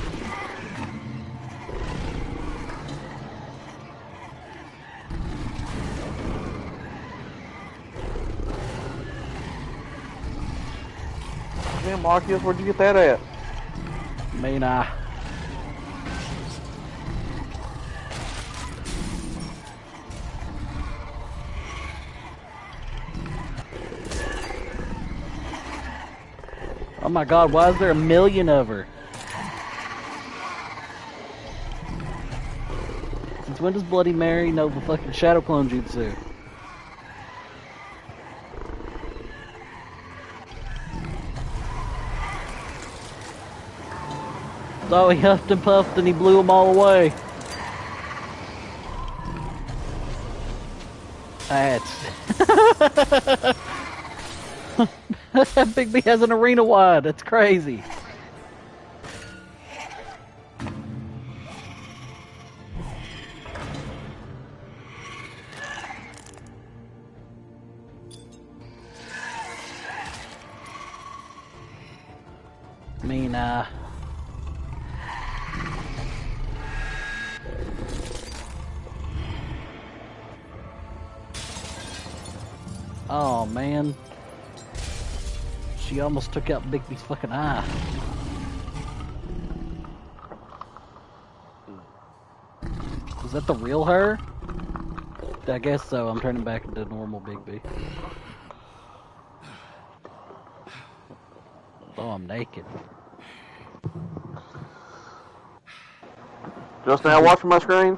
Damn, Marcus, where'd you get that at? Mina. Oh my god, why is there 1 million of her? Since when does Bloody Mary know the fucking Shadow Clone Jutsu? Oh, he huffed and puffed and he blew them all away. That's... Bigby has an arena wide. That's crazy. Oh man. She almost took out Bigby's fucking eye. Was that the real her? I guess so. I'm turning back into normal Bigby. Oh, I'm naked. Just now watching my screen?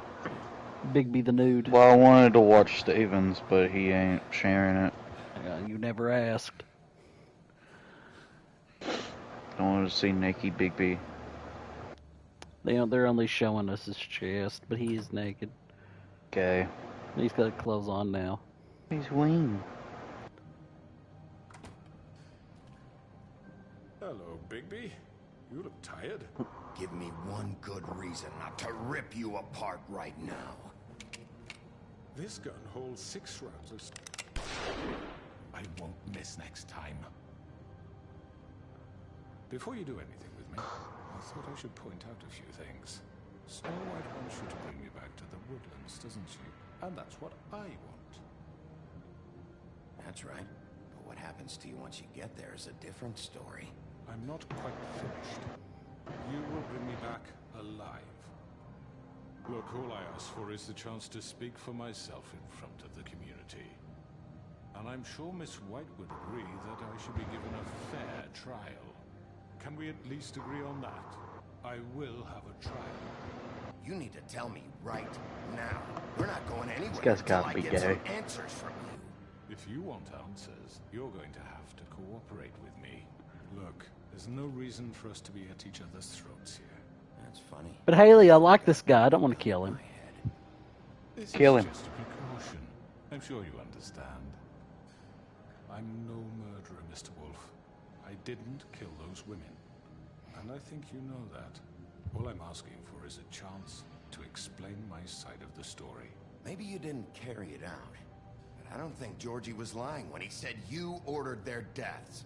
Bigby the nude. Well, I wanted to watch Stevens, but he ain't sharing it. You never asked. I wanted to see naked Bigby. They're only showing us his chest, but he is naked. Okay. He's got clothes on now. He's wing. Hello, Bigby. You look tired. Give me one good reason not to rip you apart right now. This gun holds 6 rounds of... I won't miss next time. Before you do anything with me, I thought I should point out a few things. Snow White wants you to bring me back to the woodlands, doesn't she? And that's what I want. That's right. But what happens to you once you get there is a different story. I'm not quite finished. You will bring me back alive. Look, all I ask for is the chance to speak for myself in front of the community. And I'm sure Miss White would agree that I should be given a fair trial. Can we at least agree on that? I will have a trial. You need to tell me right now. We're not going anywhere This guy's until gotta I be get gay. some answers from you. If you want answers, you're going to have to cooperate with me. Look, there's no reason for us to be at each other's throats here. That's funny. But Haley, I like this guy. I don't want to kill him. This Kill is him. just a precaution. I'm sure you understand. I'm no murderer, Mr. Wolf. I didn't kill those women. And I think you know that. All I'm asking for is a chance to explain my side of the story. Maybe you didn't carry it out. But I don't think Georgie was lying when he said you ordered their deaths.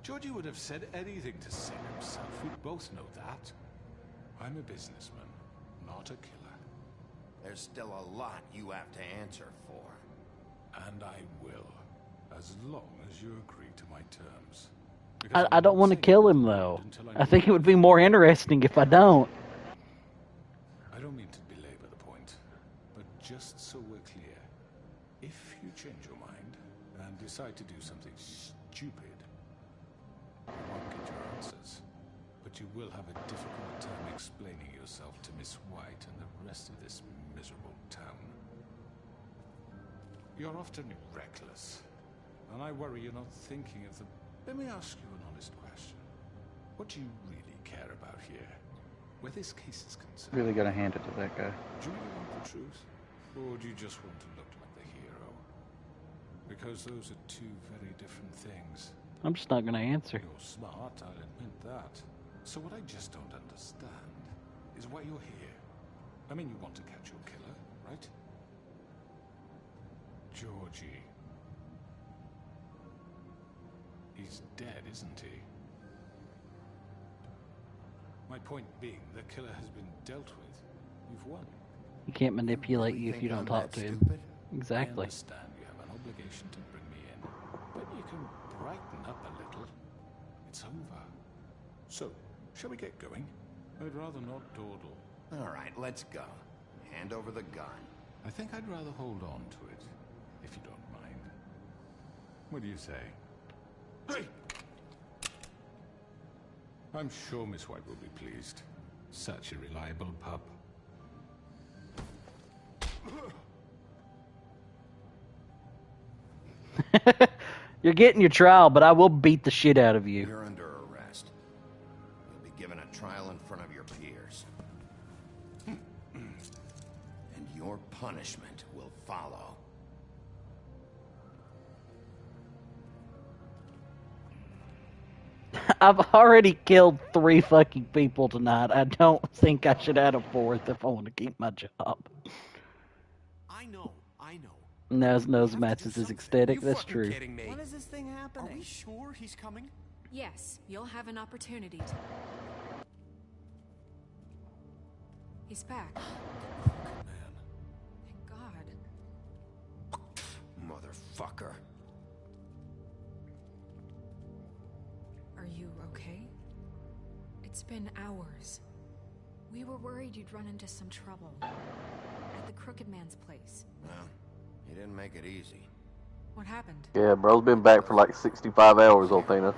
Georgie would have said anything to save himself. We both know that. I'm a businessman, not a killer. There's still a lot you have to answer for. And I will, as long as you agree to my terms. I don't want to kill him, though. I think it would be more interesting if I don't. I don't mean to belabor the point, but just so we're clear, if you change your mind and decide to do something stupid, you won't get your answers. But you will have a difficult time explaining yourself to Miss White and the rest of this miserable town. You're often reckless, and I worry you're not thinking of the... Let me ask you an honest question. What do you really care about here? Where this case is concerned? Really gotta hand it to that guy. Do you really want the truth? Or do you just want to look like the hero? Because those are two very different things. I'm just not going to answer. You're smart, I'll admit that. So what I just don't understand is why you're here. I mean, you want to catch your killer, right? Georgie. He's dead, isn't he? My point being, the killer has been dealt with. You've won. He can't manipulate you if you don't talk to him. Exactly. I understand you have an obligation to bring me in, but you can brighten up a little. It's over. So, shall we get going? I'd rather not dawdle. All right, let's go. Hand over the gun. I think I'd rather hold on to it, if you don't mind. What do you say? Hey! I'm sure Miss White will be pleased. Such a reliable pup. You're getting your trial, but I will beat the shit out of you. You're under arrest. You'll be given a trial in front of your peers. And your punishment will follow. I've already killed 3 fucking people tonight. I don't think I should add a 4th if I want to keep my job. I know. Nose matches is ecstatic. That's true. Kidding me. When is this thing happening? Are we sure he's coming? Yes, you'll have an opportunity to. He's back. Thank God. Motherfucker. Are you okay? It's been hours. We were worried you'd run into some trouble. At the Crooked Man's place. Well, he didn't make it easy. What happened? Yeah, bro's been back for like 65 hours, Althena.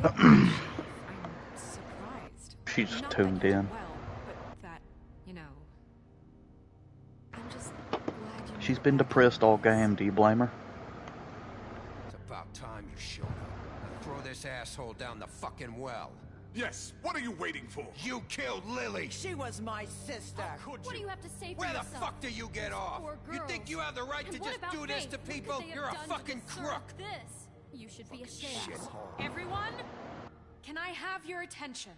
I'm surprised. She's Not tuned that you did in. well, but that, you know. I'm just glad you. She's been depressed all game. Do you blame her? It's about time you showed up. Now throw this asshole down the fucking well. Yes, what are you waiting for? You killed Lily! She was my sister. What do you have to say for Where the yourself? fuck do you get off? Poor You girls. think you have the right And to what just about do this Faith? to What could people? they have You're a done to fucking deserve crook! This. You should be ashamed. Everyone, can I have your attention?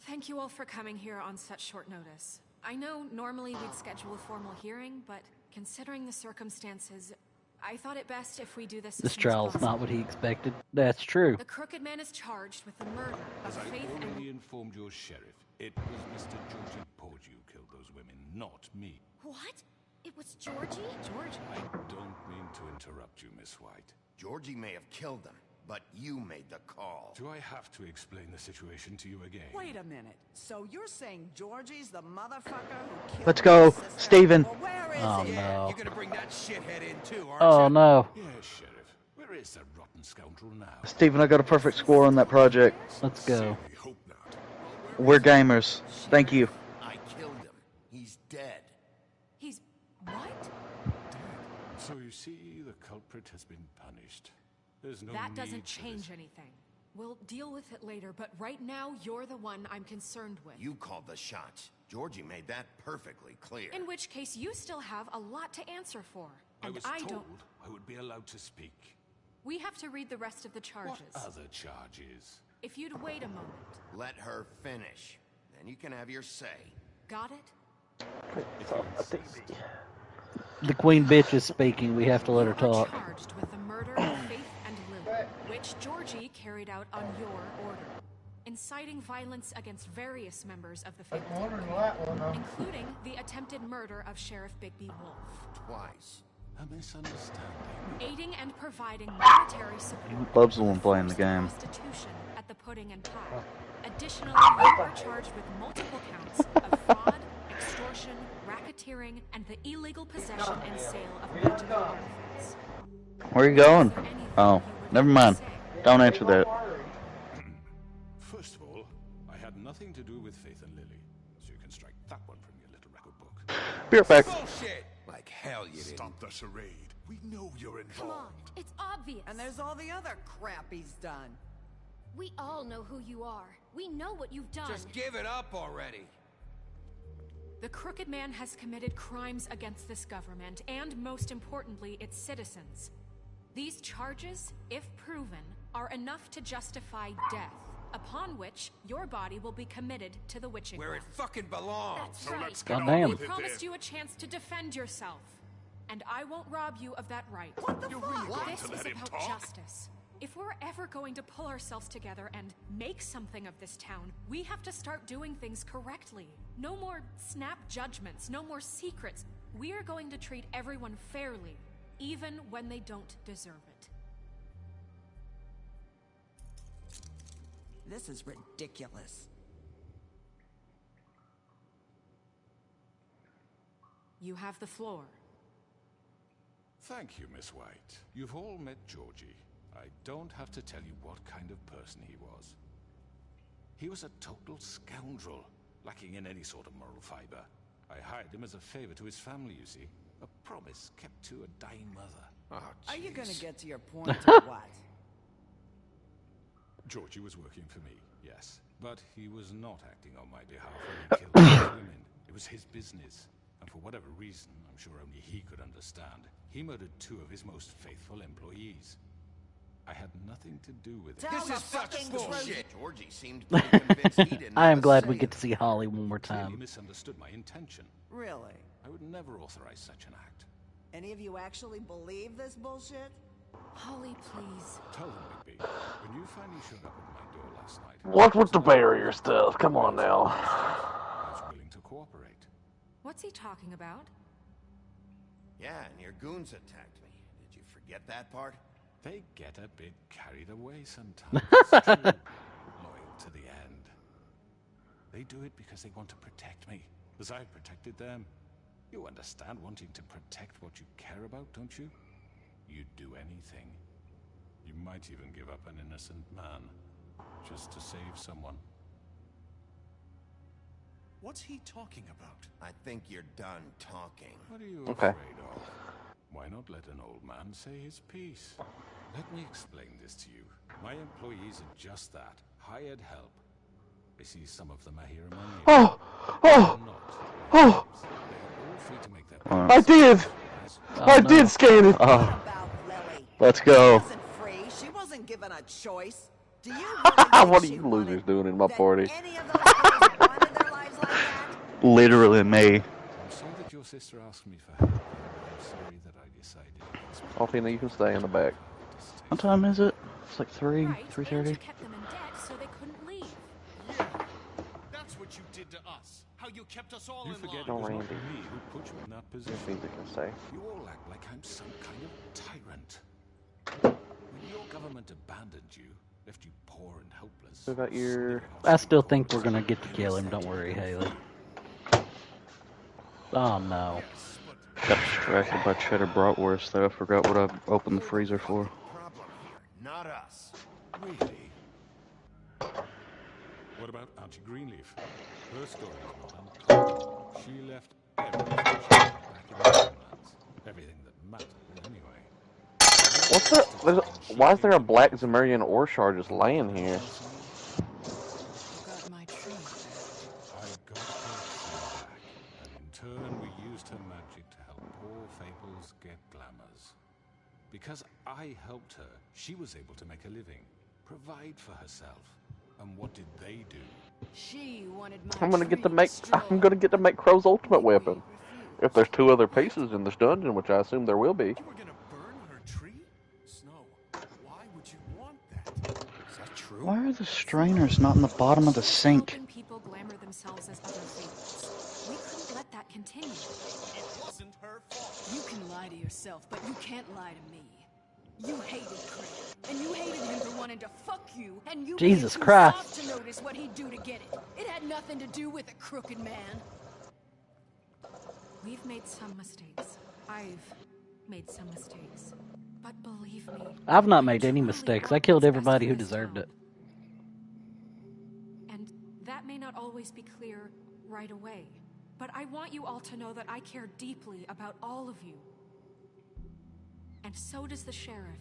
Thank you all for coming here on such short notice. I know normally we'd schedule a formal hearing, but considering the circumstances, I thought it best if we do this. This as soon as trial's possible. not what he expected. That's true. The Crooked Man is charged with the murder of As I Faith already and. informed your sheriff, it was Mr. Georgie Porge who killed those women, not me. What? It was Georgie? Georgie? I don't mean to interrupt you, Miss White. Georgie may have killed them, but you made the call. Do I have to explain the situation to you again? Wait a minute. So you're saying Georgie's the motherfucker who killed Let's go, my sister? Steven. Well, where is Oh, he? no. You're gonna bring that shithead in too, aren't Oh, you? no. Yes, Sheriff. Where is that rotten scoundrel now? Steven, I got a perfect score on that project. Let's go. Certainly hope not. We're gamers. Thank you. I killed him. He's dead. He's. What? So you see, the culprit has been punished. There's no That need doesn't for change this. anything. We'll deal with it later, but right now, you're the one I'm concerned with. You called the shots. Georgie made that perfectly clear. In which case, you still have a lot to answer for. I And was I told don't. I would be allowed to speak. We have to read the rest of the charges. What other charges? If you'd wait a moment. Let her finish. Then you can have your say. Got it? The queen bitch is speaking. We have to let her You are talk. charged with the murder of Faith and Lily, which Georgie carried out on your order, inciting violence against various members of the family, including the attempted murder of Sheriff Bigby Wolf. Twice. A misunderstanding. Aiding and providing monetary support. Bub's the one playing the game. Prostitution at the Pudding and Pie. Additionally, you are charged with multiple counts of fraud, extortion, racketeering, and the illegal possession and sale of magical artifacts. Where are you going? Oh, never mind. Don't answer that. First of all, I had nothing to do with Faith and Lily, so you can strike that one from your little record book. Be right back. Bullshit! Like hell you didn't. Stop the charade. We know you're Come on, involved. it's obvious. And there's all the other crap he's done. We all know who you are. We know what you've done. Just give it up already. The Crooked Man has committed crimes against this government and, most importantly, its citizens. These charges, if proven, are enough to justify death, upon which your body will be committed to the witching Where it ground. fucking belongs. That's So right. let's get on Goddamn. We with it promised then. you a chance to defend yourself, and I won't rob you of that right. What the You're fuck? really going This to is let him about talk? justice. If we're ever going to pull ourselves together and make something of this town, we have to start doing things correctly. No more snap judgments, no more secrets. We are going to treat everyone fairly, even when they don't deserve it. This is ridiculous. You have the floor. Thank you, Miss White. You've all met Georgie. I don't have to tell you what kind of person he was. He was a total scoundrel, lacking in any sort of moral fiber. I hired him as a favor to his family, you see. A promise kept to a dying mother. Oh, Are you gonna get to your point or what? Georgie was working for me, yes. But he was not acting on my behalf when he killed those women. It was his business. And for whatever reason, I'm sure only he could understand, he murdered 2 of his most faithful employees. I had nothing to do with it. This is such bullshit. Georgie seemed pretty convinced he didn't. I am glad we get to see Holly one more Clearly time. misunderstood my intention. Really? I would never authorize such an act. Any of you actually believe this bullshit? Holly, please. Tell them, Bigby, when you finally showed up at my door last night. What with the barrier stuff? Come on now. I was willing to cooperate. What's he talking about? Yeah, and your goons attacked me. Did you forget that part? They get a bit carried away sometimes. Loyal to the end. They do it because they want to protect me, as I protected them. You understand wanting to protect what you care about, don't you? You'd do anything. You might even give up an innocent man, just to save someone. What's he talking about? I think you're done talking. What are you Okay. afraid of? Why not let an old man say his piece? Let me explain this to you. My employees are just that, hired help. I see some of them are here among you. Oh! Oh! Not. Oh! They are all free to make their I did! Oh, I no. did scan it! Oh, About Lily. let's She go. wasn't free. She wasn't given a choice. Do you really think What are she you wanted losers doing in my that party? any of those girls wanted their lives like that? Literally me. I'm sorry that your sister asked me for help. I'm sorry that I decided against my Alfina, you can stay in the back. What time is it? It's like 3, Right, and 3:30. you kept them in debt so they couldn't leave. Yeah, that's what you did to us. How you kept us all You in forget it No, was not Randy. me who put you in that This position. means it can stay. You all act like I'm some kind of tyrant. When your government abandoned you, left you poor and helpless. What about your... I still think we're gonna get to kill him. Don't worry, Haley. Oh no. Got distracted by cheddar bratwurst though. I forgot what I opened the freezer for. Problem here, not us. Really? What about Auntie Greenleaf? Her story is not uncommon. She left everything she had back in the homelands. Everything that mattered, anyway. What's that? Why is there a black Zemurian ore shard just laying here? You got my tree. I got her tree back, and in turn we used her magic to help poor Fables get glamours. Because I helped her, she was able to make a living, provide for herself. And what did they do? She wanted my I'm gonna get to tree make... destroyed. I'm gonna get to make Crow's ultimate weapon. If there's 2 other pieces in this dungeon, which I assume there will be. You were gonna burn her tree? Snow, why would you want that? Is that true? Why are the strainers not in the bottom of the sink? Helping people glamour themselves as other fables. We couldn't let that continue. It wasn't her fault. You can lie to yourself, but you can't lie to me. You hated Craig, and you hated him for wanting to fuck you, and you Jesus waited too Christ. soft to notice what he'd do to get it. It had nothing to do with a crooked man. We've made some mistakes. I've made some mistakes. But believe me, I've not made any truly mistakes. I want killed what's best everybody for who this deserved town. it. And that may not always be clear right away. But I want you all to know that I care deeply about all of you. And so does the sheriff.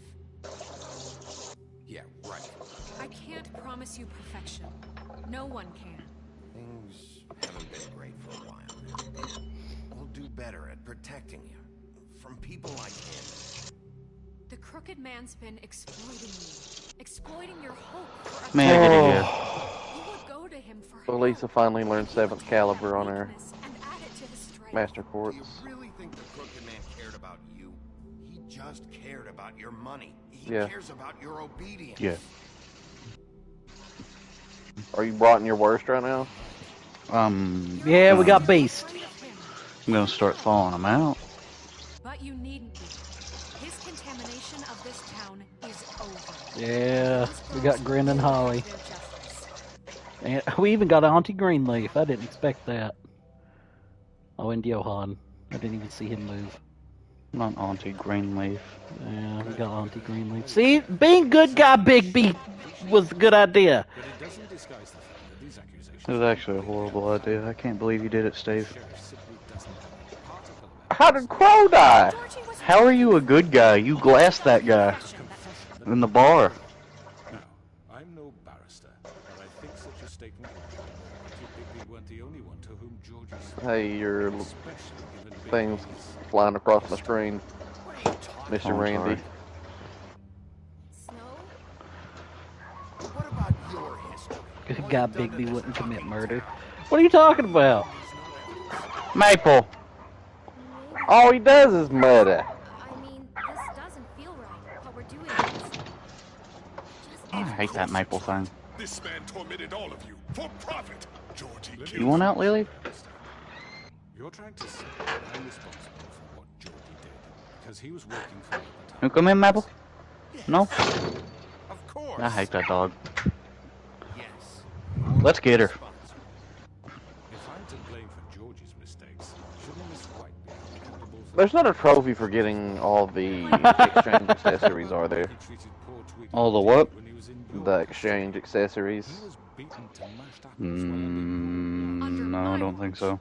Yeah, right. I can't promise you perfection. No one can. Things haven't been great for a while now. We'll do better at protecting you. From people like him. The crooked man's been exploiting you. Exploiting your hope for a Man, Oh. You would go to him for So Lisa finally learned 7th caliber on her weakness and add it to his strength. master Do quartz. you really think the crooked man cared about you? He just cared about your money. He Yeah. cares about your obedience. Yeah. Are you brought in your worst right now? Yeah, we got Beast. I'm gonna start thawing them out. But you needn't be. His contamination of this town is over. Yeah, we got Grin and Holly. And we even got Auntie Greenleaf. I didn't expect that. Oh, and Johan. I didn't even see him move. Not Auntie Greenleaf. Yeah, we got Auntie Greenleaf. See, being good guy Big B was a good idea. But it doesn't disguise the fact that these accusations... It was actually a horrible idea. I can't believe you did it, Steve. The sheriff simply doesn't have any particle of How did Crow die? How are you a good guy? You glassed that guy in the bar. Now, I'm no barrister, but I think such a statement would be warranted. Bigby weren't the only one to whom Georgie's... Hey, your especially given thing's Bigby's... flying across my screen. Mr. Oh, I'm Randy. sorry. What about your history? Good guy Bigby wouldn't commit murder. What are you talking about? Maple. All he does is murder. I mean, this doesn't feel right, how we're doing this. I hate that Maple thing. This man tormented all of you for profit. Georgie killed You want out, Lily? You're trying to say that I'm responsible for what Georgie did because he was working for me at the time. You come in, Maple? No? Of course. I hate that dog. Yes. Let's get her. If I'm to blame for Georgie's mistakes, shouldn't Miss White be accountable for... There's not a trophy for getting all the exchange accessories, are there? All the what? The exchange accessories. No, I don't think so.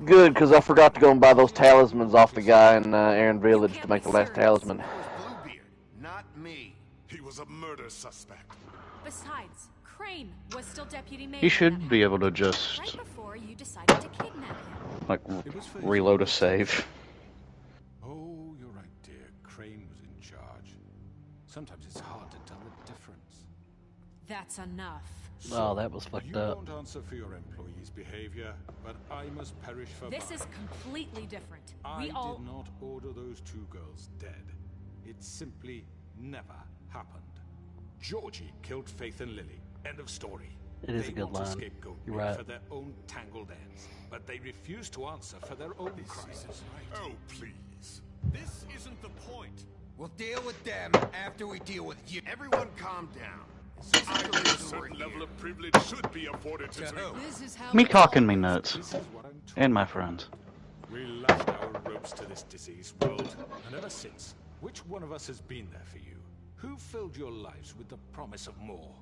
Good, because I forgot to go and buy those talismans off the guy in Aaron Village to make the last talisman. Bluebeard, not me. He was a murder suspect. Besides, Crane was still deputy mayor. He should be able to just, Right before you decided to kidnap him. like, reload a save. Oh, you're right, dear. Crane was in charge. Sometimes it's hard to tell the difference. That's enough. Oh, that was fucked you up. won't answer for your employees' behavior, but I must perish for This mine. is completely different. I We all... did not order those two girls dead. It simply never happened. Georgie killed Faith and Lily. End of story. It is a They good want to line. scapegoat You're me right. for their own tangled ends, but they refuse to answer for their own crimes. Oh, please. This isn't the point. We'll deal with them after we deal with you. Everyone calm down. I believe a certain level of privilege should be afforded to This is how Me it cocking all me works. nuts. This is what I'm told. And my friends. We lashed our ropes to this diseased world, and ever since, which one of us has been there for you? Who filled your lives with the promise of more?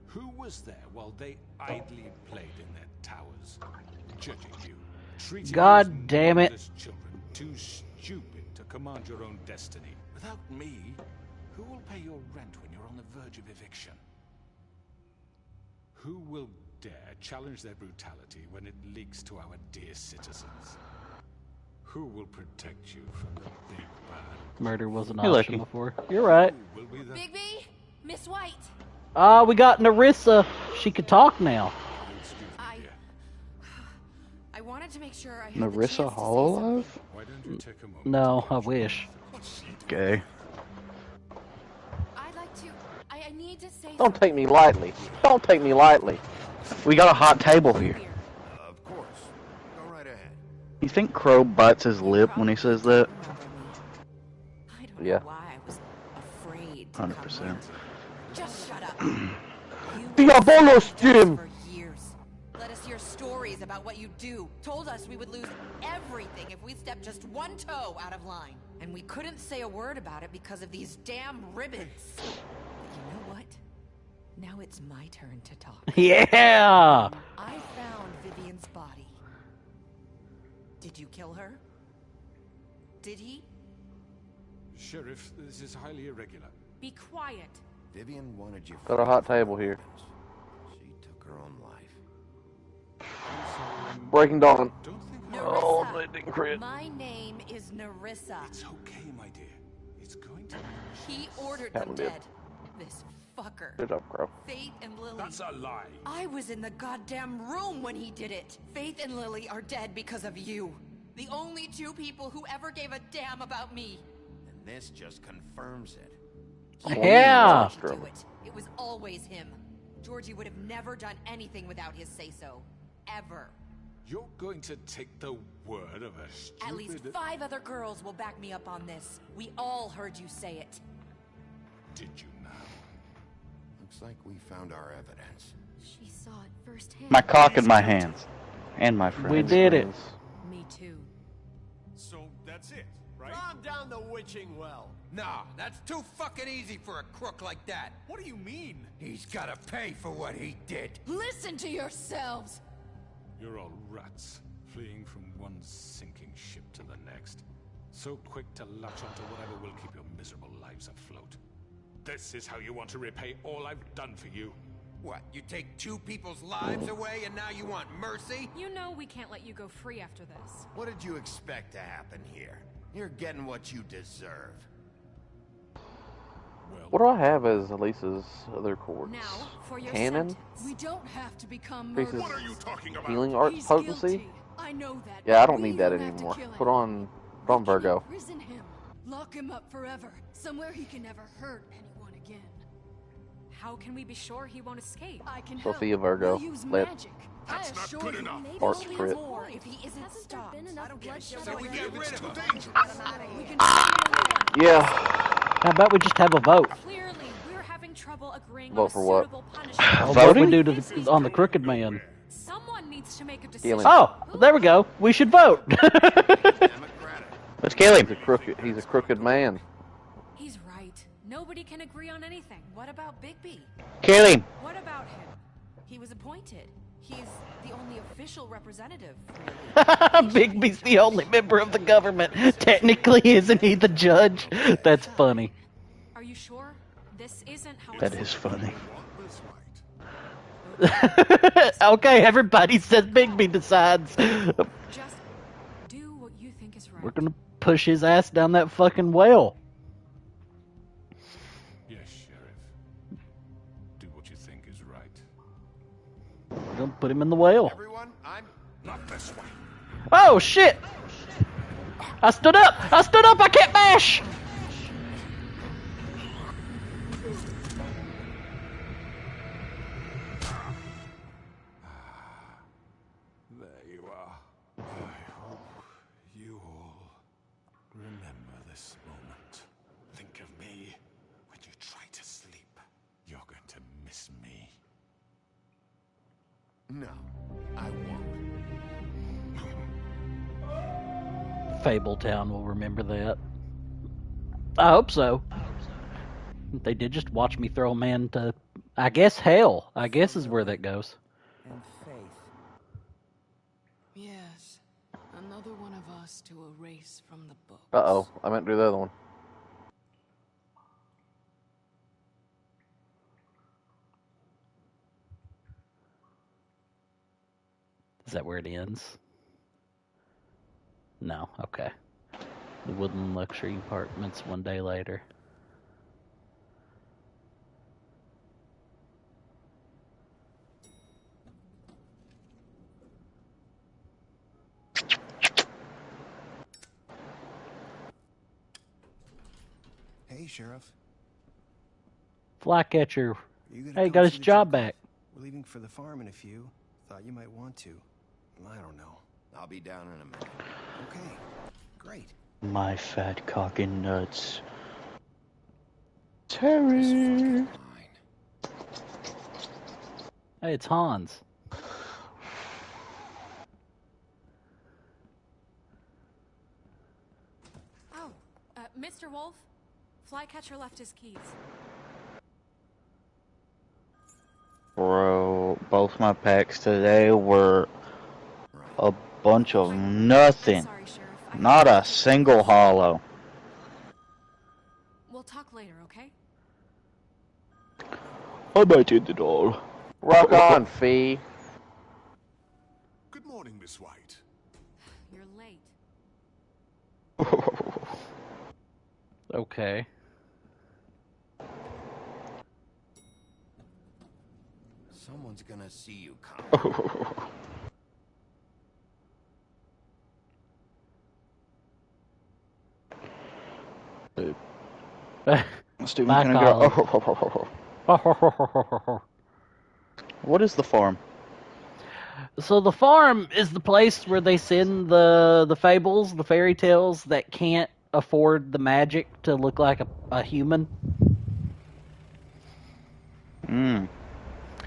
Who was there while they idly played in their towers, judging you, treating God you as damn it. mindless children, too stupid to command your own destiny? Without me, who will pay your rent when you're on the verge of eviction? Who will dare challenge their brutality when it leaks to our dear citizens? Who will protect you from the big bad? Murder was an You're option lucky. before. You're right. Who will be the Bigby, Miss White. We got Narissa. She could talk now. I wanted to make sure I had the Narissa chance to say Hololive? Why don't you take a moment? No, I wish. Gay. I'd like to... I need to say Don't take me lightly. Don't take me lightly. We got a hot table here. Of course. Go right ahead. You think Crow bites his lip when he says that? I don't Yeah. know why I was afraid to 100%. come here. Just shut up. Diabolos, Jim! For years. Let us hear stories about what you do. Told us we would lose everything if we stepped just one toe out of line. And we couldn't say a word about it because of these damn ribbons. But you know what? Now it's my turn to talk. Yeah! I found Vivian's body. Did you kill her? Did he? Sheriff, this is highly irregular. Be quiet. Vivian wanted you. Got a hot table here. She took her own life. Breaking Dawn. Don't think Oh, they didn't crit. My name is Narissa. it's okay, my dear. It's going to He ordered That them one did. dead. This fucker. Good job, Crow. Faith and Lily. That's a lie. I was in the goddamn room when he did it. Faith and Lily are dead because of you. The only two people who ever gave a damn about me. And this just confirms it. Yeah! He do it. It was always him. Georgie would have never done anything without his say-so. Ever. You're going to take the word of a stupid... At least 5 other girls will back me up on this. We all heard you say it. Did you now? Looks like we found our evidence. She saw it firsthand. My cock in my hands. And my friends. We did it. Me too. So that's it, right? Calm down the witching well. Nah, that's too fucking easy for a crook like that. What do you mean? He's gotta pay for what he did. Listen to yourselves! You're all rats. fleeing from one sinking ship to the next. So quick to latch onto whatever will keep your miserable lives afloat. This is how you want to repay all I've done for you? What, you take 2 people's lives away and now you want mercy? You know we can't let you go free after this. What did you expect to happen here? You're getting what you deserve. What do I have as Elisa's other chords? Now, for your Cannon? sentence. We don't have to become Increases murderers. What are you talking about? healing arts He's potency? guilty. I know that. Yeah, I don't We need that don't have to anymore. kill him. Put on Virgo. Imprison him. Lock him up forever. Somewhere he can never hurt anyone again. How can we be sure he won't escape? I can Sophia Virgo. We'll use Let magic. That's I not assure good you, enough. maybe Arts only crit. more If he isn't stopped, I don't give a shit. So we get rid of him. We can Yeah. How about we just have a vote? Clearly, we're having trouble agreeing Vote on a for what? suitable punishment. What do we do to on the Crooked Man? Someone needs to make a decision. Healing. Oh, there we go. We should vote. Let's kill him. He's a crooked man. He's right. Nobody can agree on anything. What about Bigby? Kill him. What about him? He was appointed. He's the only official representative, Bigby's the only member of the government. Technically, isn't he the judge? That's funny. Are you sure? This isn't how That is funny. Okay, everybody says Bigby decides. Just do what you think is right. We're gonna push his ass down that fucking well. Yes, Sheriff. Do what you think is right. We're gonna put him in the well. Everyone, I'm not this way. Oh shit! I stood up! I stood up! I can't mash! There you are. I hope you all remember this moment. Think of me when you try to sleep. You're going to miss me. No, I won't. Fabletown will remember that. I hope so. They did just watch me throw a man to, I guess, hell. I guess is where that goes. And faith. Yes, another one of us to erase from the book. Uh-oh. I meant to do the other one. Is that where it ends? No, okay. The Woodland Luxury Apartments one day later. Hey, Sheriff. Flycatcher. You gonna Hey, come got his see the job truck? back. We're leaving for the farm in a few. Thought you might want to. I don't know. I'll be down in a minute. Okay, great. My fat cock and nuts. Terry. Hey, it's Hans. Oh, Mr. Wolf, Flycatcher left his keys. Bro, both my packs today were a bunch of nothing. Not a single hollow. We'll talk later, okay? I might end it all. Rock on, Fee. Good morning, Miss White. You're late. Okay. Someone's gonna see you come. Steven's My gonna call. go. What is the farm? So the farm is the place where they send the fables, the fairy tales that can't afford the magic to look like a human.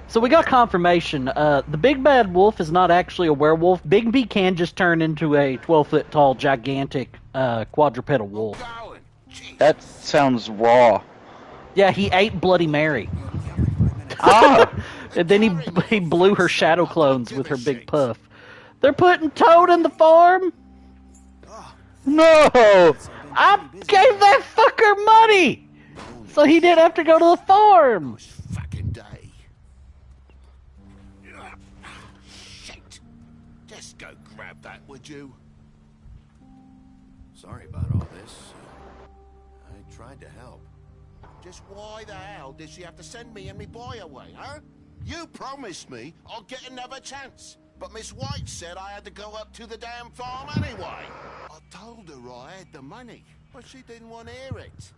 So we got confirmation. The big bad wolf is not actually a werewolf. Bigby can just turn into a 12-foot tall, gigantic quadrupedal wolf. That sounds raw. Yeah, he ate Bloody Mary. Ah! And then he blew her shadow clones with her big puff. They're putting Toad in the farm? No! I gave that fucker money! So he didn't have to go to the farm! Fucking day. Shit! Just go grab that, would you? Sorry about all this. I tried to help. Just why the hell did she have to send me and me boy away, huh? You promised me I'll get another chance. But Miss White said I had to go up to the damn farm anyway. I told her I had the money, but she didn't want to hear it.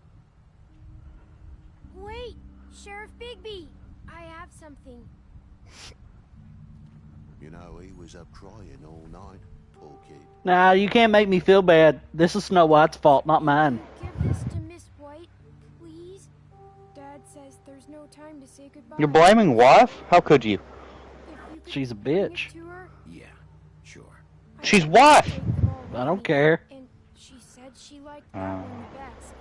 Wait, Sheriff Bigby, I have something. You know, he was up crying all night, poor kid. Nah, you can't make me feel bad. This is Snow White's fault, not mine. Give this to Miss White, please. Dad says there's no time to say goodbye. You're blaming wife? How could you? She's a bitch. Yeah, sure. She's wife! I don't care. And she said she liked that one the best.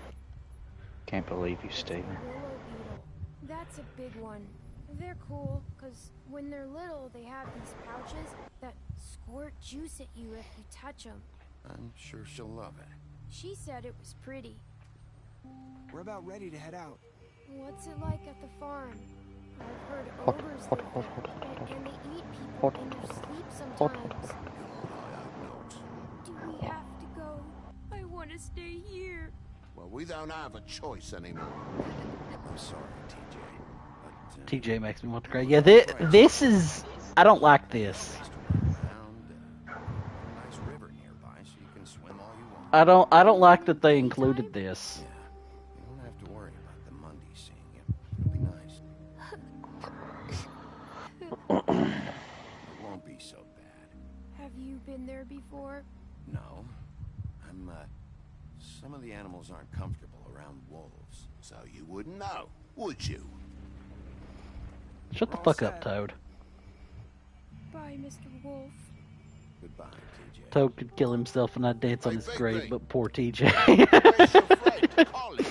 Can't believe you, Steven. Willow beetle. That's a big one. They're cool, because when they're little, they have these pouches that squirt juice at you if you touch them. I'm sure she'll love it. She said it was pretty. We're about ready to head out. What's it like at the farm? I've heard ogres live there, and they eat people in their sleep sometimes. Do we have to go? I want to stay here. Well, we don't have a choice anymore. I'm sorry, TJ. But, TJ makes me want to cry. Yeah, this is... I don't like this. nice river nearby, so you can swim all you want. I don't like that they included this. You don't have to worry about the Mundy seeing you. It'll be nice. It won't be so bad. Have you been there before? No. Some of the animals aren't comfortable around wolves. So you wouldn't know, would you? Shut the fuck up, Toad. Bye, Mr. Wolf. Goodbye, TJ. Toad could kill himself and I'd dance on his grave, but poor TJ. Where's your friend, Colin?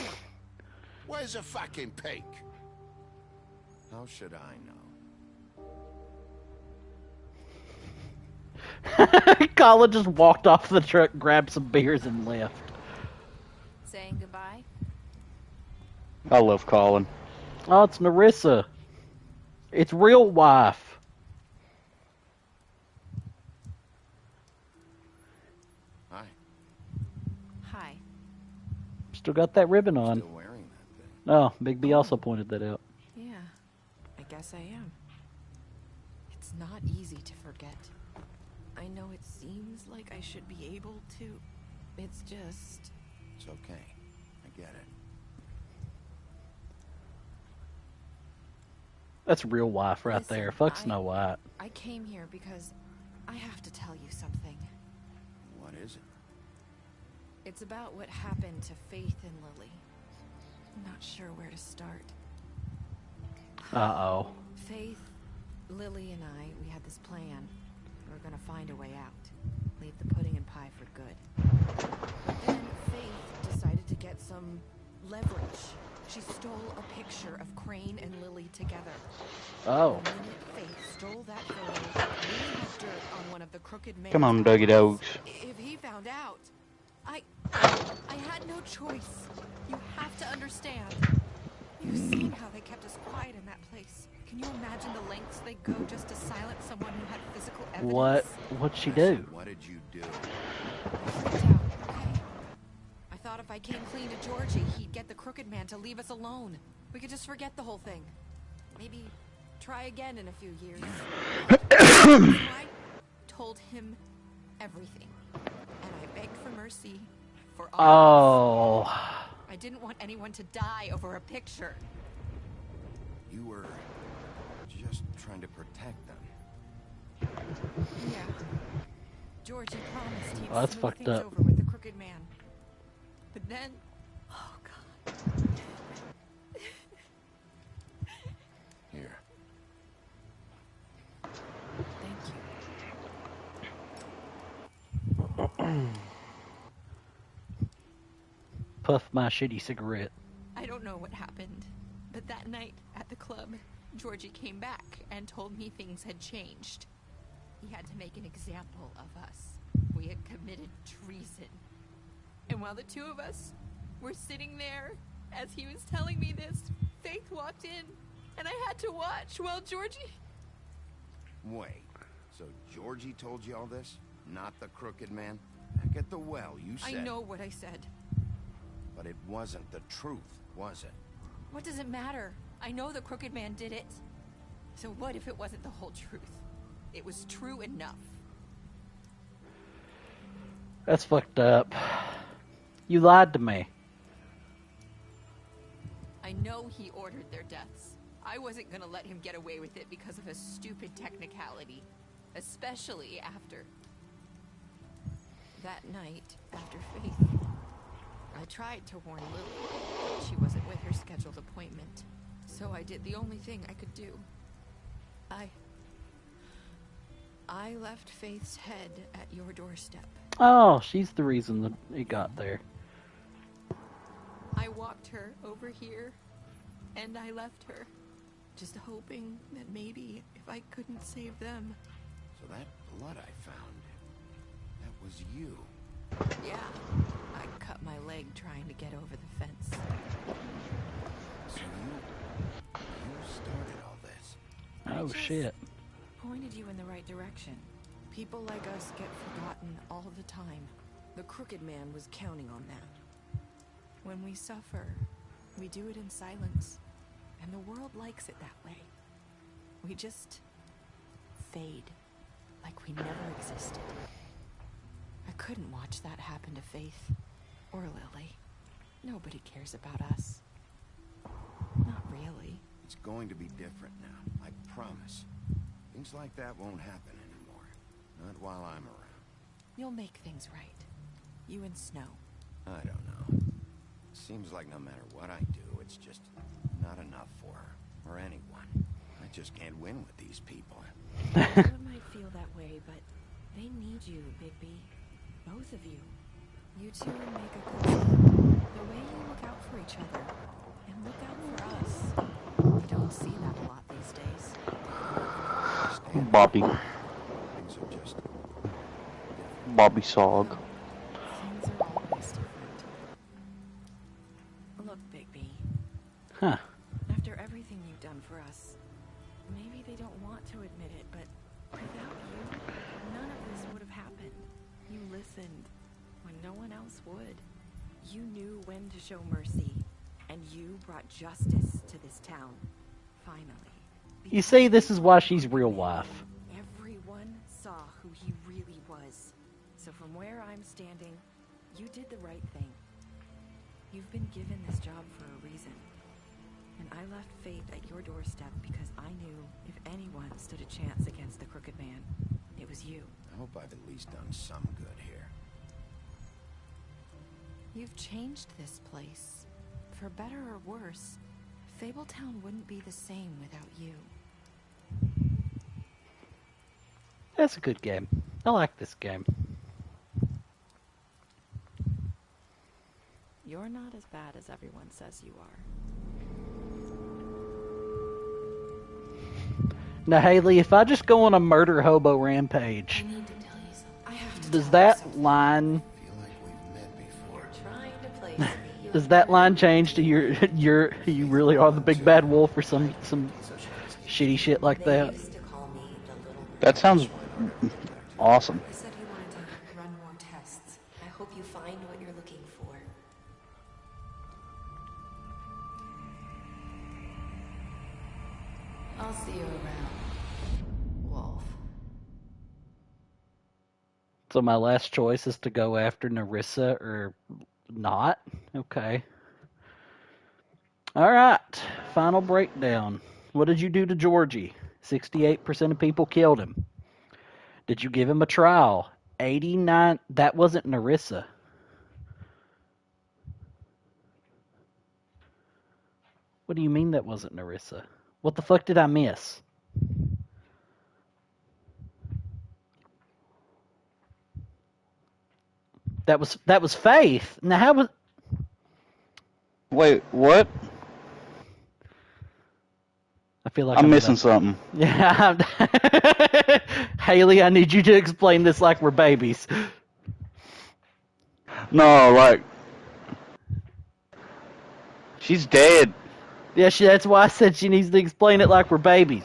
Where's the fucking pig? How should I know? Colin just walked off the truck, grabbed some beers, and left. Saying goodbye? I love Colin. Oh, it's Narissa. It's real wife. Hi. Hi. Still got that ribbon on. Still wearing that thing. Oh, Big B also pointed that out. Yeah, I guess I am. It's not easy to forget. I know it seems like I should be able to. It's just... It's okay. I get it. That's real wife right Listen, there. Fuck Snow White. I came here because I have to tell you something. What is it? It's about what happened to Faith and Lily. I'm not sure where to start. Uh-oh. Faith, Lily, and I, we had this plan. We were gonna find a way out. Leave the pudding and pie for good. Then Faith decided to get some leverage. She stole a picture of Crane and Lily together. Oh. The minute Faith stole that photo, Lily had dirt on one of the crooked man's Come on, Dougie Dogs. If he found out, I had no choice. You have to understand. You've seen how they kept us quiet in that place. Can you imagine the lengths they go just to silence someone who had physical evidence? What'd she do? What did you do? I freaked out, okay? I thought if I came clean to Georgie, he'd get the crooked man to leave us alone. We could just forget the whole thing. Maybe try again in a few years. I told him everything. And I begged for mercy for all of us. I didn't want anyone to die over a picture. You were just trying to protect them. Yeah. Georgie promised he'd that's smooth fucked things up. over with the crooked man. But then... Oh, God. Here. Thank you. Puff my shitty cigarette. I don't know what happened, but that night at the club, Georgie came back and told me things had changed. He had to make an example of us. We had committed treason. And while the two of us were sitting there, as he was telling me this, Faith walked in, and I had to watch while Georgie... Wait, so Georgie told you all this? Not the Crooked Man? Back at the well, you said... I know what I said. But it wasn't the truth, was it? What does it matter? I know the Crooked Man did it. So what if it wasn't the whole truth? It was true enough. That's fucked up. You lied to me. I know he ordered their deaths. I wasn't gonna let him get away with it because of a stupid technicality. Especially after... that night, after Faith. I tried to warn Lily, but she wasn't with her scheduled appointment. So I did the only thing I could do. I left Faith's head at your doorstep. Oh, she's the reason that it got there. I walked her over here, and I left her, just hoping that maybe if I couldn't save them... So that blood I found, that was you. Yeah, I cut my leg trying to get over the fence. So you started all this. Oh, shit. Pointed you in the right direction. People like us get forgotten all the time. The Crooked Man was counting on that. When we suffer, we do it in silence. And the world likes it that way. We just fade, like we never existed. I couldn't watch that happen to Faith, or Lily. Nobody cares about us. Not really. It's going to be different now, I promise. Things like that won't happen anymore. Not while I'm around. You'll make things right. You and Snow. I don't know. Seems like no matter what I do, it's just not enough for her, or anyone. I just can't win with these people. Everyone might feel that way, but they need you, Bigby. Both of you. You two make a good team. The way you look out for each other, and look out for us. You don't see that a lot these days. Bobby. Things are just... Bobby Sog. Things are always different. Look, Bigby. Huh. After everything you've done for us, maybe they don't want to admit it, but without you, none of this would have happened. You listened when no one else would. You knew when to show mercy, and you brought justice to this town. Finally. You see, this is why she's real wife. Everyone saw who he really was. So from where I'm standing, you did the right thing. You've been given this job for a reason. And I left Faith at your doorstep because I knew if anyone stood a chance against the Crooked Man, it was you. I hope I've at least done some good here. You've changed this place. For better or worse, Fabletown wouldn't be the same without you. That's a good game. I like this game. You're not as bad as everyone says you are. Now, Haley, if I just go on a murder hobo rampage, does that line... Does that line change to you really are the big bad wolf or some shitty shit like that? That sounds awesome. He said he wanted to run more tests. I hope you find what you're looking for. I'll see you around, Wolf. So my last choice is to go after Narissa or not? Okay. Alright. Final breakdown. What did you do to Georgie? 68% of people killed him. Did you give him a trial? 89... That wasn't Narissa. What do you mean that wasn't Narissa? What the fuck did I miss? That was Faith. Now how was... Wait, what? I feel like I'm missing something. Yeah. Haley, I need you to explain this like we're babies. No, like she's dead. Yeah, that's why I said she needs to explain it like we're babies.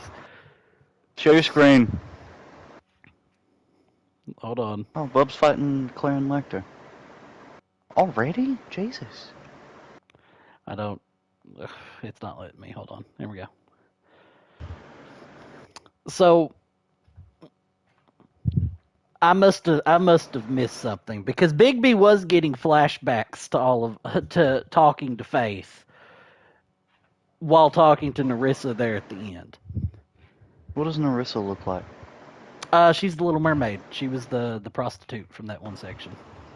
Show your screen. Hold on. Oh, Bub's fighting Claren Lecter. Already? Jesus. I don't. Ugh, it's not letting me. Hold on. There we go. So I must have missed something because Bigby was getting flashbacks to talking to Faith while talking to Narissa there at the end. What does Narissa look like? She's the Little Mermaid. She was the prostitute from that one section.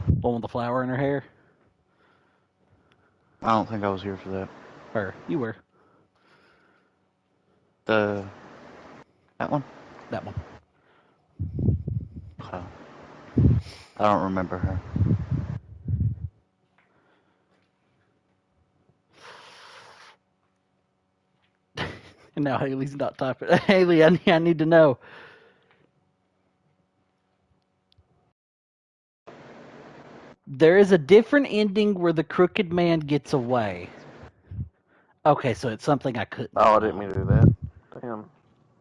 The one with the flower in her hair. I don't think I was here for that. Her. You were. That one? That one. Oh. I don't remember her. And now Haley's not typing. Haley, I need to know. There is a different ending where the crooked man gets away. Okay, so it's something I couldn't. Oh, I didn't mean to do that. Damn.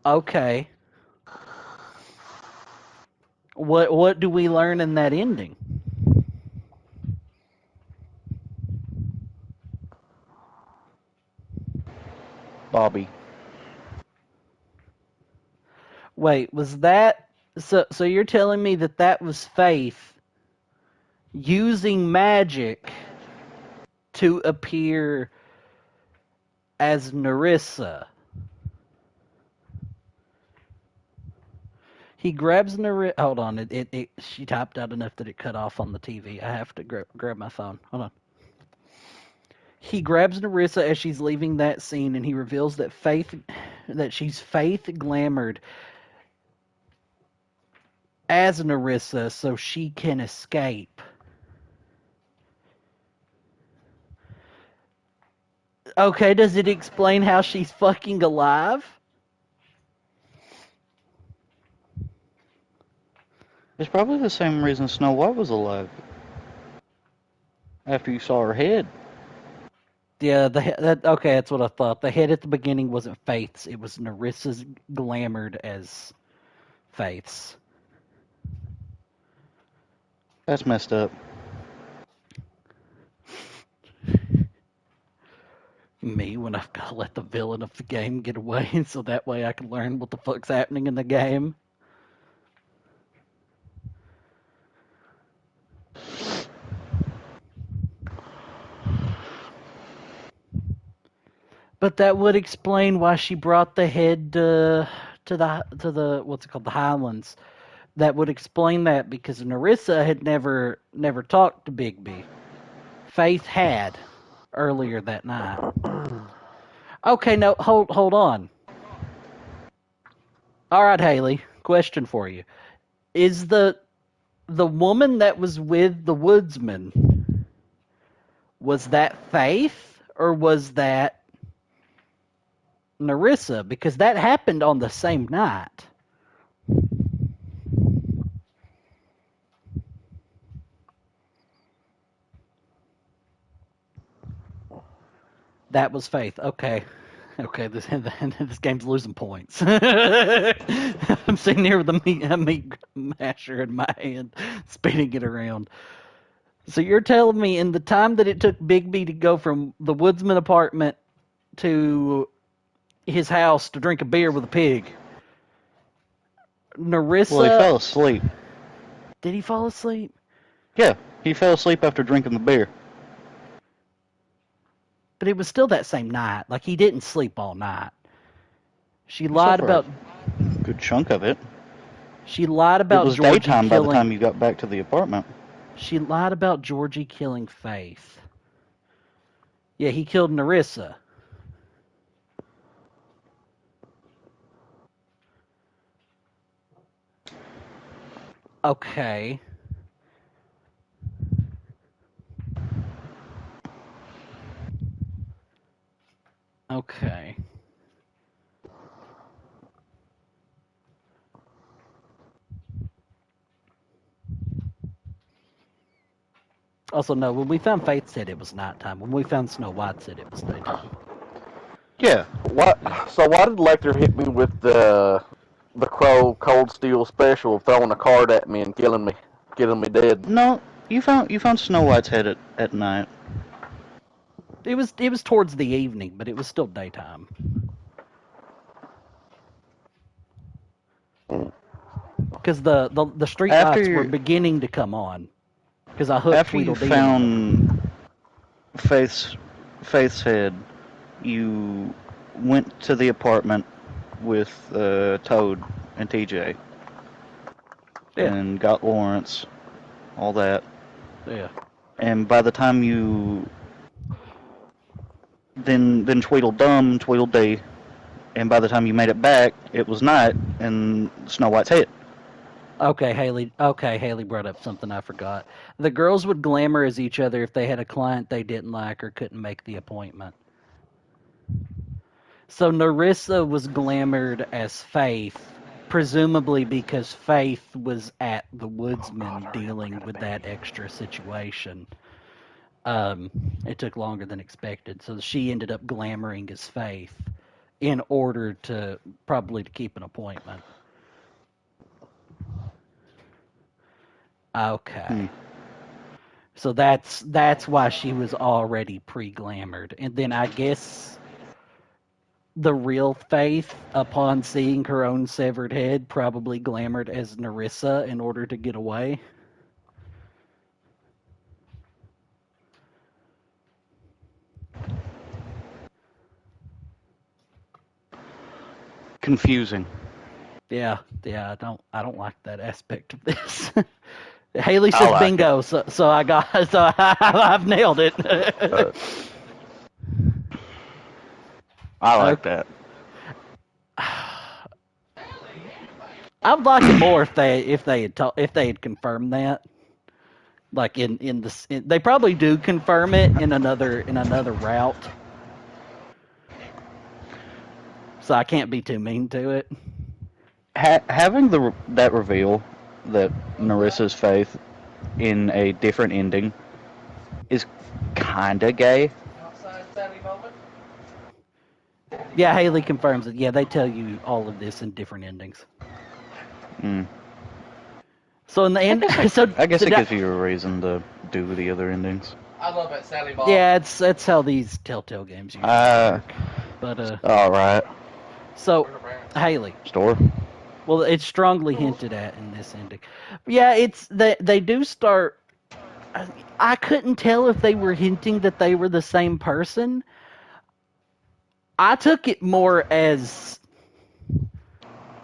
Okay. What do we learn in that ending? Bobby. Wait, was that so you're telling me that was Faith using magic to appear as Narissa? He grabs Narissa. Hold on, she typed out enough that it cut off on the TV. I have to grab my phone. Hold on. He grabs Narissa as she's leaving that scene, and he reveals that she's Faith glamored as Narissa so she can escape. Okay, does it explain how she's fucking alive? It's probably the same reason Snow White was alive. After you saw her head. Yeah, okay, that's what I thought. The head at the beginning wasn't Faith's. It was Narissa's glamored as Faith's. That's messed up. Me, when I've got to let the villain of the game get away so that way I can learn what the fuck's happening in the game. But that would explain why she brought the head to the what's it called, the Highlands. That would explain that because Narissa had never talked to Bigby. Faith had earlier that night. Okay, no, hold on. All right, Haley, question for you: is the woman that was with the woodsman, was that Faith or was that Narissa? Because that happened on the same night. That was Faith. Okay, this game's losing points. I'm sitting here with a meat masher in my hand, spinning it around. So you're telling me in the time that it took Bigby to go from the woodsman apartment to his house to drink a beer with a pig, Narissa... Well, he fell asleep. Did he fall asleep? Yeah, he fell asleep after drinking the beer. But it was still that same night. Like, he didn't sleep all night. She lied about... a good chunk of it. She lied about It was Georgie daytime killing... by the time you got back to the apartment. She lied about Georgie killing Faith. Yeah, he killed Narissa. Okay. Okay. Also, no, when we found Faith said it was nighttime. When we found Snow White said it was daytime. Yeah. What? So why did Lecter hit me with the Crow Cold Steel special, throwing a card at me and killing me dead? No, you found Snow White's head at night. It was towards the evening, but it was still daytime. Because the street lights were beginning to come on. Because I hooked After you Tweedledee. found Faith's head, you went to the apartment with Toad and TJ. Yeah. And got Lawrence, all that. Yeah. And by the time you then Tweedledum, Tweedledee, and by the time you made it back, it was night and Snow White's head. Okay, Haley brought up something I forgot. The girls would glamour as each other if they had a client they didn't like or couldn't make the appointment. So Nerissa was glamored as Faith, presumably because Faith was at the Woodsman dealing with that extra situation. It took longer than expected, so she ended up glamoring as Faith in order to keep an appointment. Okay. So that's why she was already pre-glamored. And then I guess the real Faith, upon seeing her own severed head, probably glamored as Nerissa in order to get away. Confusing. Yeah, I don't like that aspect of this. Haley says like bingo, so I've nailed it. I like that. I'd like it more if they had confirmed that. Like they probably do confirm it in another route. So I can't be too mean to it. Having that reveal that Nerissa's Faith in a different ending is kinda gay. Yeah, Haley confirms it. Yeah, they tell you all of this in different endings. So in the end, I guess it gives you a reason to do the other endings. I love that Sally Ball. Yeah, that's how these Telltale games usually work. But all right. So Haley. Store. Well, it's strongly hinted at in this ending. Yeah, they do start. I couldn't tell if they were hinting that they were the same person. I took it more as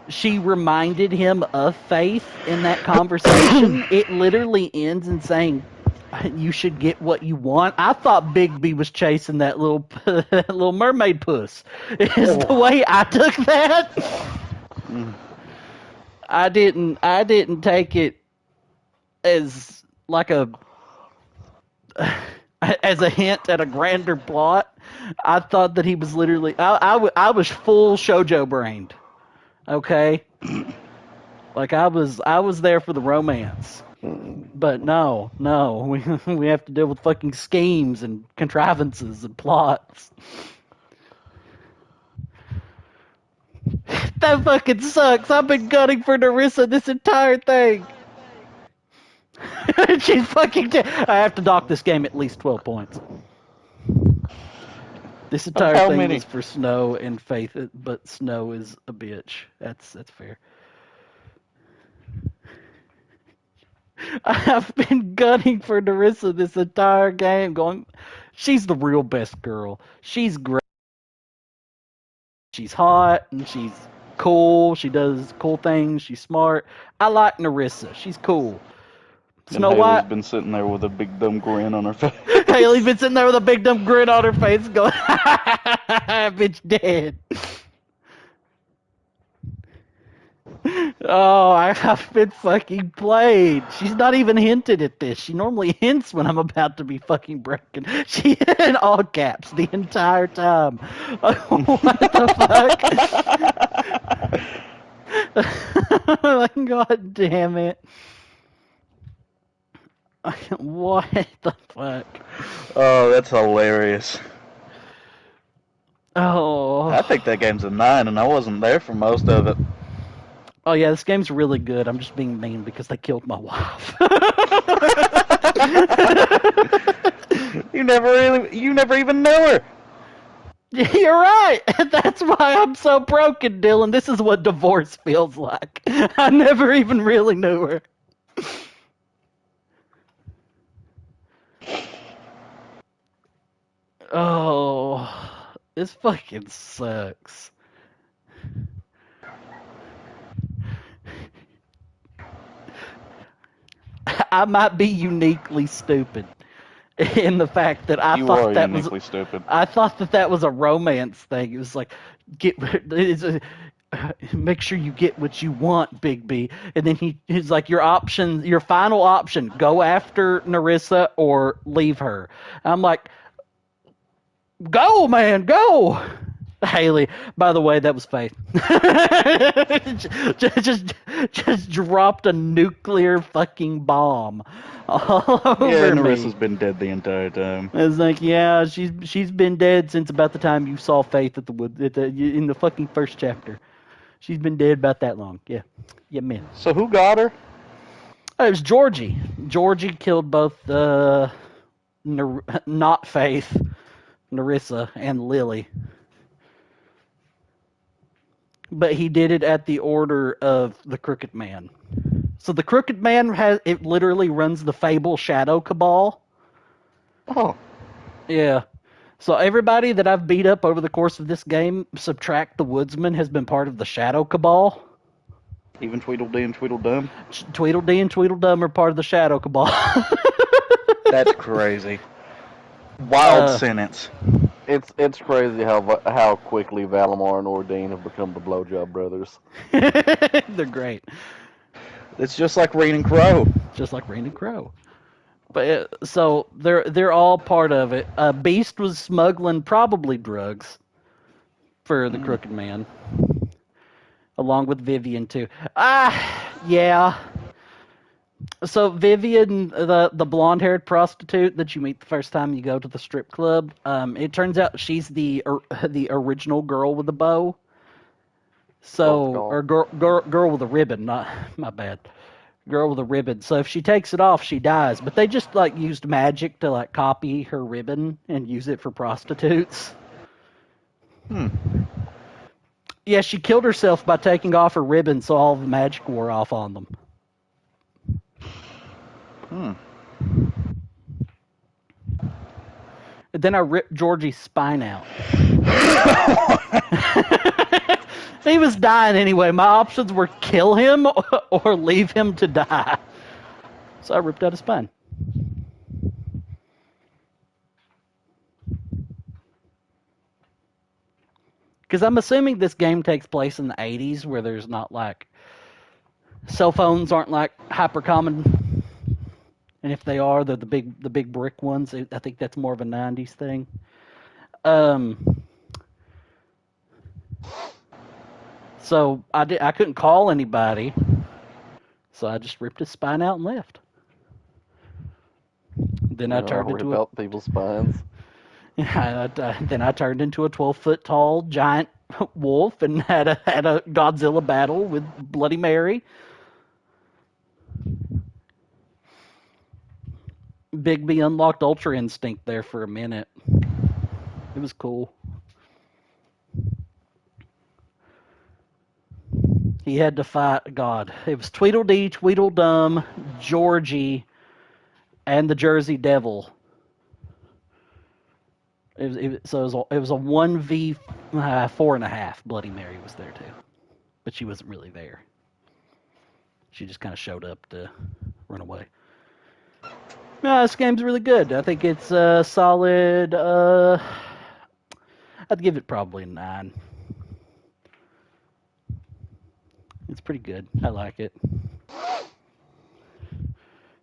she reminded him of Faith in that conversation. It literally ends in saying, "You should get what you want." I thought Bigby was chasing that little mermaid puss. Is the way I took that. I didn't take it as like as a hint at a grander plot. I thought that he was literally. I was full shoujo brained. Okay, like I was there for the romance, but no, we have to deal with fucking schemes and contrivances and plots. That fucking sucks. I've been gunning for Nerissa this entire thing. She's fucking. I have to dock this game at least 12 points. This entire thing was for Snow and Faith, but Snow is a bitch. That's fair. I've been gunning for Nerissa this entire game, going, she's the real best girl. She's great. She's hot and she's cool. She does cool things. She's smart. I like Nerissa. She's cool. Snow White's been sitting there with a big dumb grin on her face. Haley's been sitting there with a big dumb grin on her face, going, "Bitch dead." Oh, I've been fucking played. She's not even hinted at this. She normally hints when I'm about to be fucking broken. She in all caps the entire time. What the fuck? God damn it. What the fuck? Oh, that's hilarious. Oh. I think that game's a 9, and I wasn't there for most of it. Oh yeah, this game's really good. I'm just being mean because they killed my wife. You never even knew her. You're right. That's why I'm so broken, Dylan. This is what divorce feels like. I never even really knew her. Oh, this fucking sucks. I might be uniquely stupid in the fact that I thought that was stupid. I thought that was a romance thing. It was like make sure you get what you want, Big B. And then he's like, your final option, go after Nerissa or leave her. I'm like, go, man, go. Haley, by the way, that was Faith. just dropped a nuclear fucking bomb all over me. Yeah, Nerissa's been dead the entire time. I was like, yeah, she's been dead since about the time you saw Faith at in the fucking first chapter. She's been dead about that long. Yeah, man. So who got her? It was Georgie. Georgie killed both not Faith, Nerissa, and Lily. But he did it at the order of the Crooked Man. So the Crooked Man it literally runs the Fable Shadow Cabal. Oh. Yeah. So everybody that I've beat up over the course of this game, subtract the Woodsman, has been part of the Shadow Cabal. Even Tweedledee and Tweedledum? Tweedledee and Tweedledum are part of the Shadow Cabal. That's crazy. Wild sentence. It's crazy how quickly Valimar and Ordine have become the Blowjob Brothers. They're great. It's just like Rain and Crow. Just like Rain and Crow. But so they're all part of it. Beast was smuggling probably drugs for the Crooked Man, along with Vivian too. Yeah. So Vivian, the blonde-haired prostitute that you meet the first time you go to the strip club, it turns out she's the original girl with the bow. So, or girl with a ribbon, not my bad. Girl with a ribbon. So if she takes it off, she dies. But they just like used magic to like copy her ribbon and use it for prostitutes. Yeah, she killed herself by taking off her ribbon, so all the magic wore off on them. And then I ripped Georgie's spine out. He was dying anyway. My options were kill him or leave him to die. So I ripped out his spine. Because I'm assuming this game takes place in the 80s where there's not like... Cell phones aren't like hyper common. And if they are, they're the big brick ones. I think that's more of a 90s thing. So I couldn't call anybody. So I just ripped his spine out and left. Then I turned into people's spines. Then I turned into a 12-foot tall giant wolf and had a Godzilla battle with Bloody Mary. Bigby unlocked Ultra Instinct there for a minute. It was cool. He had to fight God. It was Tweedledee, Tweedledum, Georgie, and the Jersey Devil. It was a 1v 4.5. Bloody Mary was there too, but she wasn't really there. She just kind of showed up to run away. No, this game's really good. I think it's solid. I'd give it probably a 9. It's pretty good. I like it.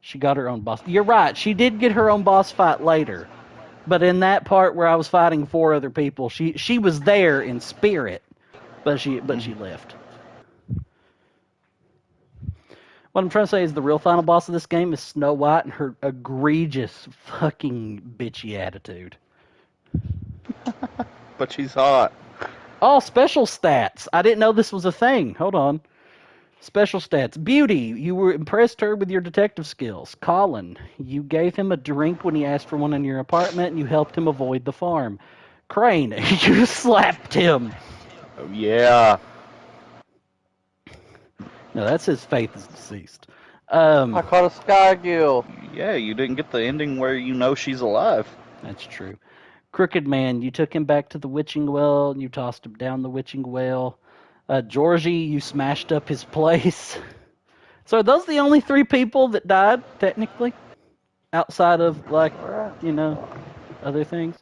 She got her own boss. You're right. She did get her own boss fight later. But in that part where I was fighting 4 other people, she was there in spirit, but she left. What I'm trying to say is the real final boss of this game is Snow White and her egregious fucking bitchy attitude. But she's hot. Oh, special stats. I didn't know this was a thing. Hold on. Special stats. Beauty. You were impressed her with your detective skills. Colin. You gave him a drink when he asked for one in your apartment and you helped him avoid the farm. Crane. You slapped him. Oh, yeah. No, that says Faith is deceased. I caught a sky gill. Yeah, you didn't get the ending where you know she's alive. That's true. Crooked Man, you took him back to the witching well, and you tossed him down the witching well. Georgie, you smashed up his place. So are those the only 3 people that died, technically? Outside of, like, you know, other things?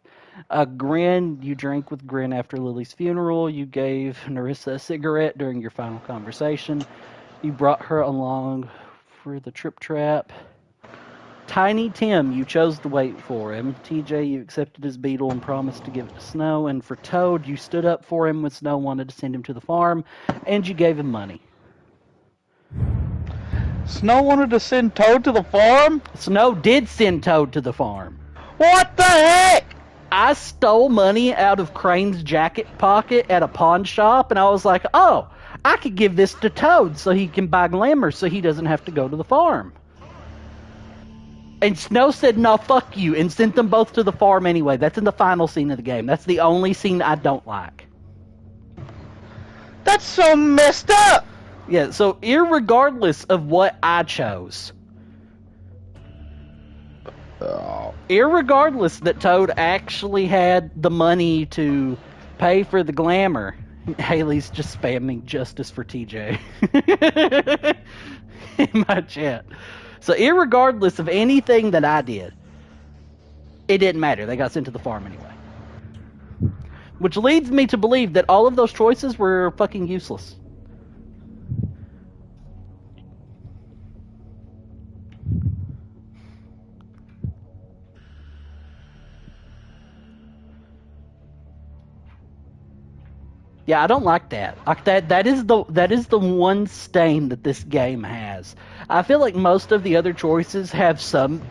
Grin, you drank with Grin after Lily's funeral. You gave Narissa a cigarette during your final conversation. You brought her along for the trip trap. Tiny Tim, you chose to wait for him. TJ, you accepted his beetle and promised to give it to Snow. And for Toad, you stood up for him when Snow wanted to send him to the farm, and you gave him money. Snow wanted to send Toad to the farm? Snow did send Toad to the farm. What the heck? I stole money out of Crane's jacket pocket at a pawn shop, and I was like, oh, I could give this to Toad so he can buy glamour so he doesn't have to go to the farm. And Snow said, no, fuck you, and sent them both to the farm anyway. That's in the final scene of the game. That's the only scene I don't like. That's so messed up! Yeah, so irregardless of what I chose, irregardless that Toad actually had the money to pay for the glamour, Haley's just spamming justice for TJ in my chat. So irregardless of anything that I did, it didn't matter. They got sent to the farm anyway. Which leads me to believe that all of those choices were fucking useless. Yeah, I don't like that. That is the one stain that this game has. I feel like most of the other choices have some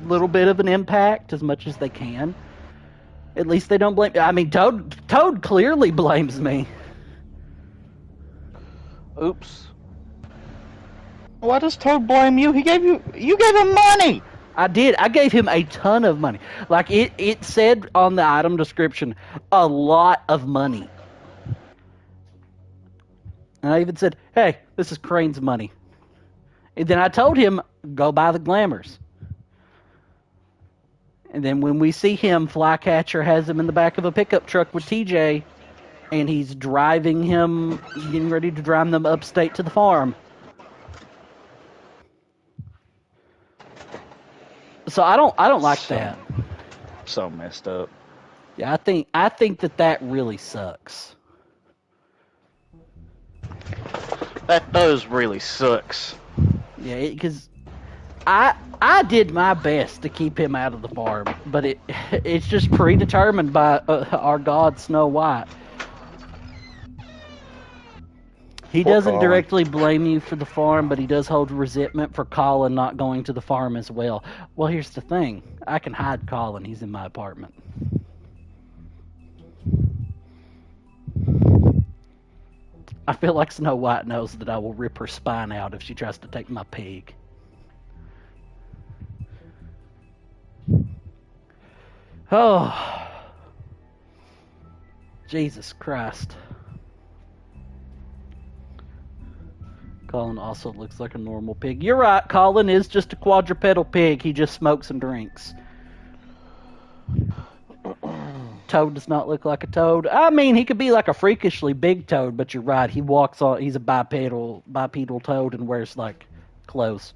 little bit of an impact, as much as they can. At least they don't blame. I mean, Toad clearly blames me. Oops. Why does Toad blame you? You gave him money. I did. I gave him a ton of money. Like it said on the item description, a lot of money. And I even said, hey, this is Crane's money. And then I told him, go buy the glamours. And then when we see him, Flycatcher has him in the back of a pickup truck with TJ, and he's driving him, getting ready to drive them upstate to the farm. So I don't like that. So messed up. Yeah, I think that really sucks. That does really sucks. Yeah, because I did my best to keep him out of the farm, but it's just predetermined by our god Snow White. He doesn't directly blame you for the farm, but he does hold resentment for Colin not going to the farm as well. Well, here's the thing. I can hide Colin. He's in my apartment. I feel like Snow White knows that I will rip her spine out if she tries to take my pig. Oh. Jesus Christ. Colin also looks like a normal pig. You're right, Colin is just a quadrupedal pig. He just smokes and drinks. Toad does not look like a toad. I mean, he could be like a freakishly big toad, but you're right. He walks on. He's a bipedal toad and wears like clothes.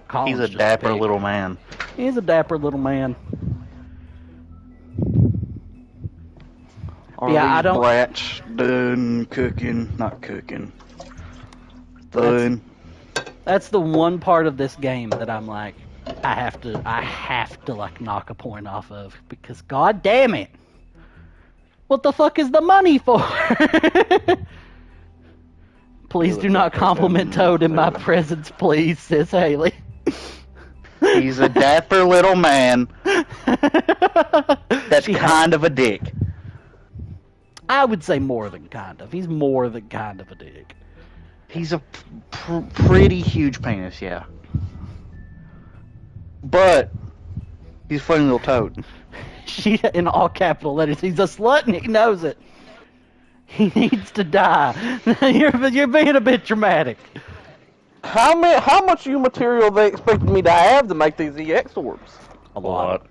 Colin's he's a dapper little man. He's a dapper little man. Are these brats done cooking? Not cooking. Done. That's the one part of this game that I'm like, I have to like knock a point off of, because god damn it, what the fuck is the money for? Please do not compliment Toad in my presence, please, says Haley. He's a dapper little man. That's kind of a dick. I would say more than kind of. He's more than kind of a dick. He's a pretty huge penis, yeah. But he's a funny little toad. She in all capital letters. He's a slut and he knows it. He needs to die. You're being a bit dramatic. How much you material they expected me to have to make these EX orbs? A lot.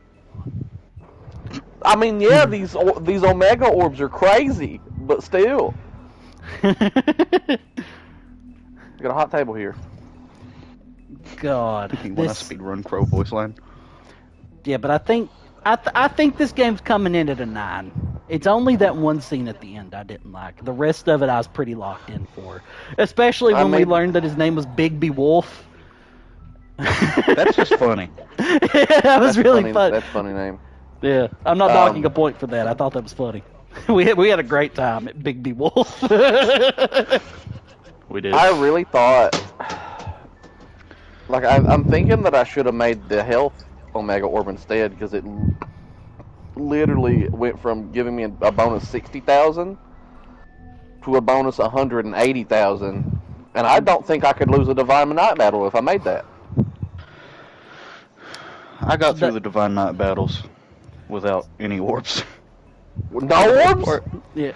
I mean, yeah, these Omega orbs are crazy, but still. Got a hot table here. God. You want a speedrun Crow voice line? Yeah, but I think this game's coming in at a 9. It's only that one scene at the end I didn't like. The rest of it I was pretty locked in for. Especially when we learned that his name was Bigby Wolf. That's just funny. That was really funny. That's a funny name. Yeah, I'm not knocking a point for that. I thought that was funny. We had a great time at Bigby Wolf. We did. I really thought... Like, I'm thinking that I should have made the health Omega Orb instead, because it literally went from giving me a bonus 60,000 to a bonus 180,000, and I don't think I could lose a Divine Night battle if I made that. I got through the Divine Night battles without any orbs. No orbs? Yeah.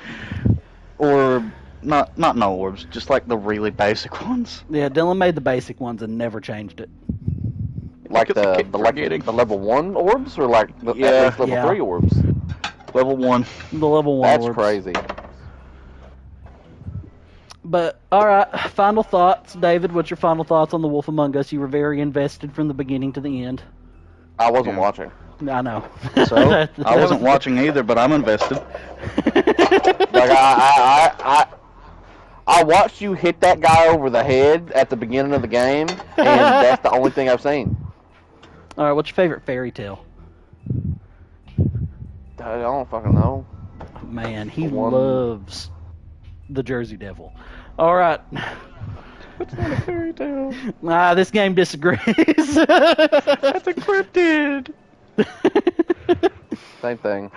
Or not no orbs, just like the really basic ones. Yeah, Dylan made the basic ones and never changed it. Like the level 1 orbs, or like at least level 3 orbs? Level 1. The level 1 That's orbs. crazy. But, alright, final thoughts. David, what's your final thoughts on The Wolf Among Us? You were very invested from the beginning to the end. I wasn't watching. I know. So, I wasn't watching either, but I'm invested. Like, I watched you hit that guy over the head at the beginning of the game, and that's the only thing I've seen. Alright, what's your favorite fairy tale? I don't fucking know. Man, he loves the Jersey Devil. Alright. It's not a fairy tale. Nah, this game disagrees. That's a cryptid. Same thing.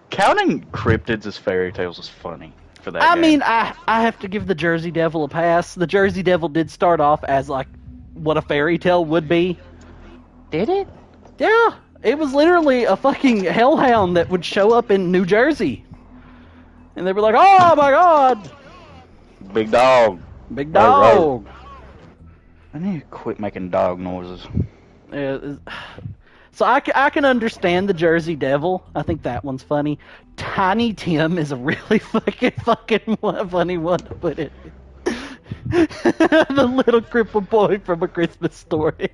Counting cryptids as fairy tales is funny for that I game. mean, I have to give the Jersey Devil a pass. The Jersey Devil did start off as, like, what a fairy tale would be. Did it? Yeah. It was literally a fucking hellhound that would show up in New Jersey. And they were like, oh my god! Big dog. Big dog. I need to quit making dog noises. Yeah, so I can understand the Jersey Devil. I think that one's funny. Tiny Tim is a really fucking funny one to put in. The little crippled boy from A Christmas Story.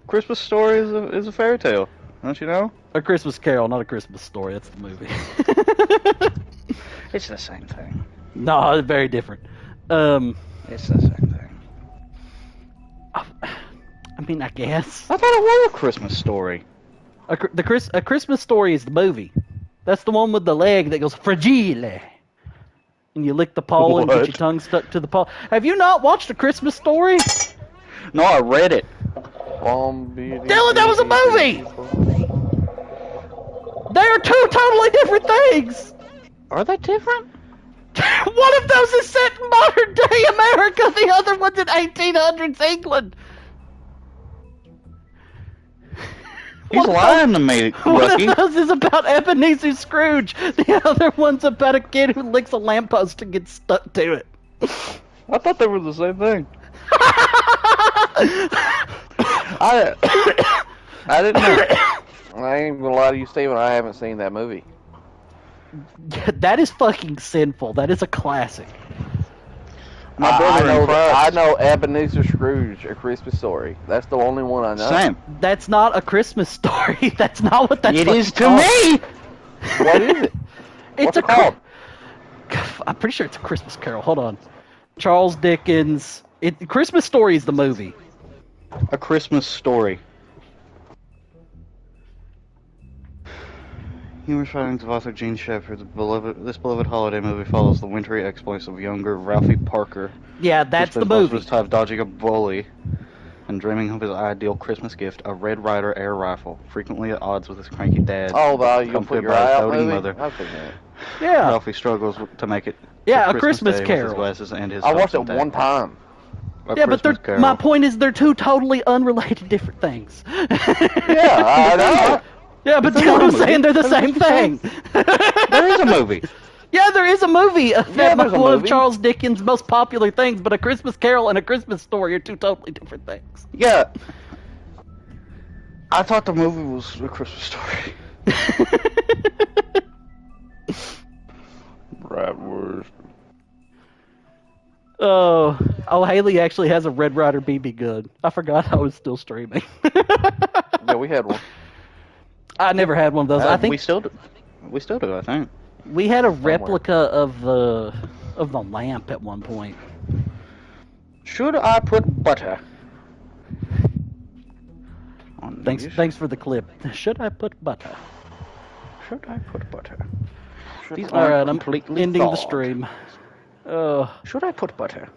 Christmas Story is a fairy tale, don't you know? A Christmas Carol, not A Christmas Story. That's the movie. It's the same thing. No, it's very different. It's the same thing. I mean, I guess. I thought it was A Christmas Story. A Christmas Story is the movie. That's the one with the leg that goes fragile. And you lick the pole and get your tongue stuck to the pole. Have you not watched A Christmas Story? No, I read it. Dylan, that was a movie! They are two totally different things! Are they different? One of those is set in modern day America, the other one's in 1800s England. He's lying to me, Lucky. One of those is about Ebenezer Scrooge. The other one's about a kid who licks a lamppost and gets stuck to it. I thought they were the same thing. I didn't know. I ain't gonna lie to you, Steven. I haven't seen that movie. That is fucking sinful. That is a classic. My brother I know Ebenezer Scrooge, A Christmas Story. That's the only one I know. Same. That's not A Christmas Story. That's not what that's It is to called. me! What is it? What's it called? I'm pretty sure it's A Christmas Carol. Hold on. Charles Dickens. Christmas Story is the movie. A Christmas Story. Humorous writings of author Gene Shepard, this beloved holiday movie follows the wintry exploits of younger Ralphie Parker. Yeah, that's the movie. Most of his time dodging a bully and dreaming of his ideal Christmas gift, a Red Ryder air rifle, frequently at odds with his cranky dad. Oh, you'll put your eye out movie? Mother. Okay, yeah. Ralphie struggles to make it. Yeah, A Christmas Day Carol. With his glasses and his I watched it one time. Yeah, but my point is they're two totally unrelated different things. Yeah, I know. Yeah, but you know what I'm saying? They're the same thing. There is a movie. Yeah, there is a movie. One of Charles Dickens' most popular things, but A Christmas Carol and A Christmas Story are two totally different things. Yeah. I thought the movie was A Christmas Story. Bratwurst. Oh, Haley actually has a Red Ryder BB gun. I forgot I was still streaming. Yeah, we had one. I never had one of those. I think we still do. We still do, I think. We had a replica of the lamp at one point. Should I put butter on these? Thanks for the clip. Should I put butter? Should I put butter? All right, I'm ending the stream. Should I put butter?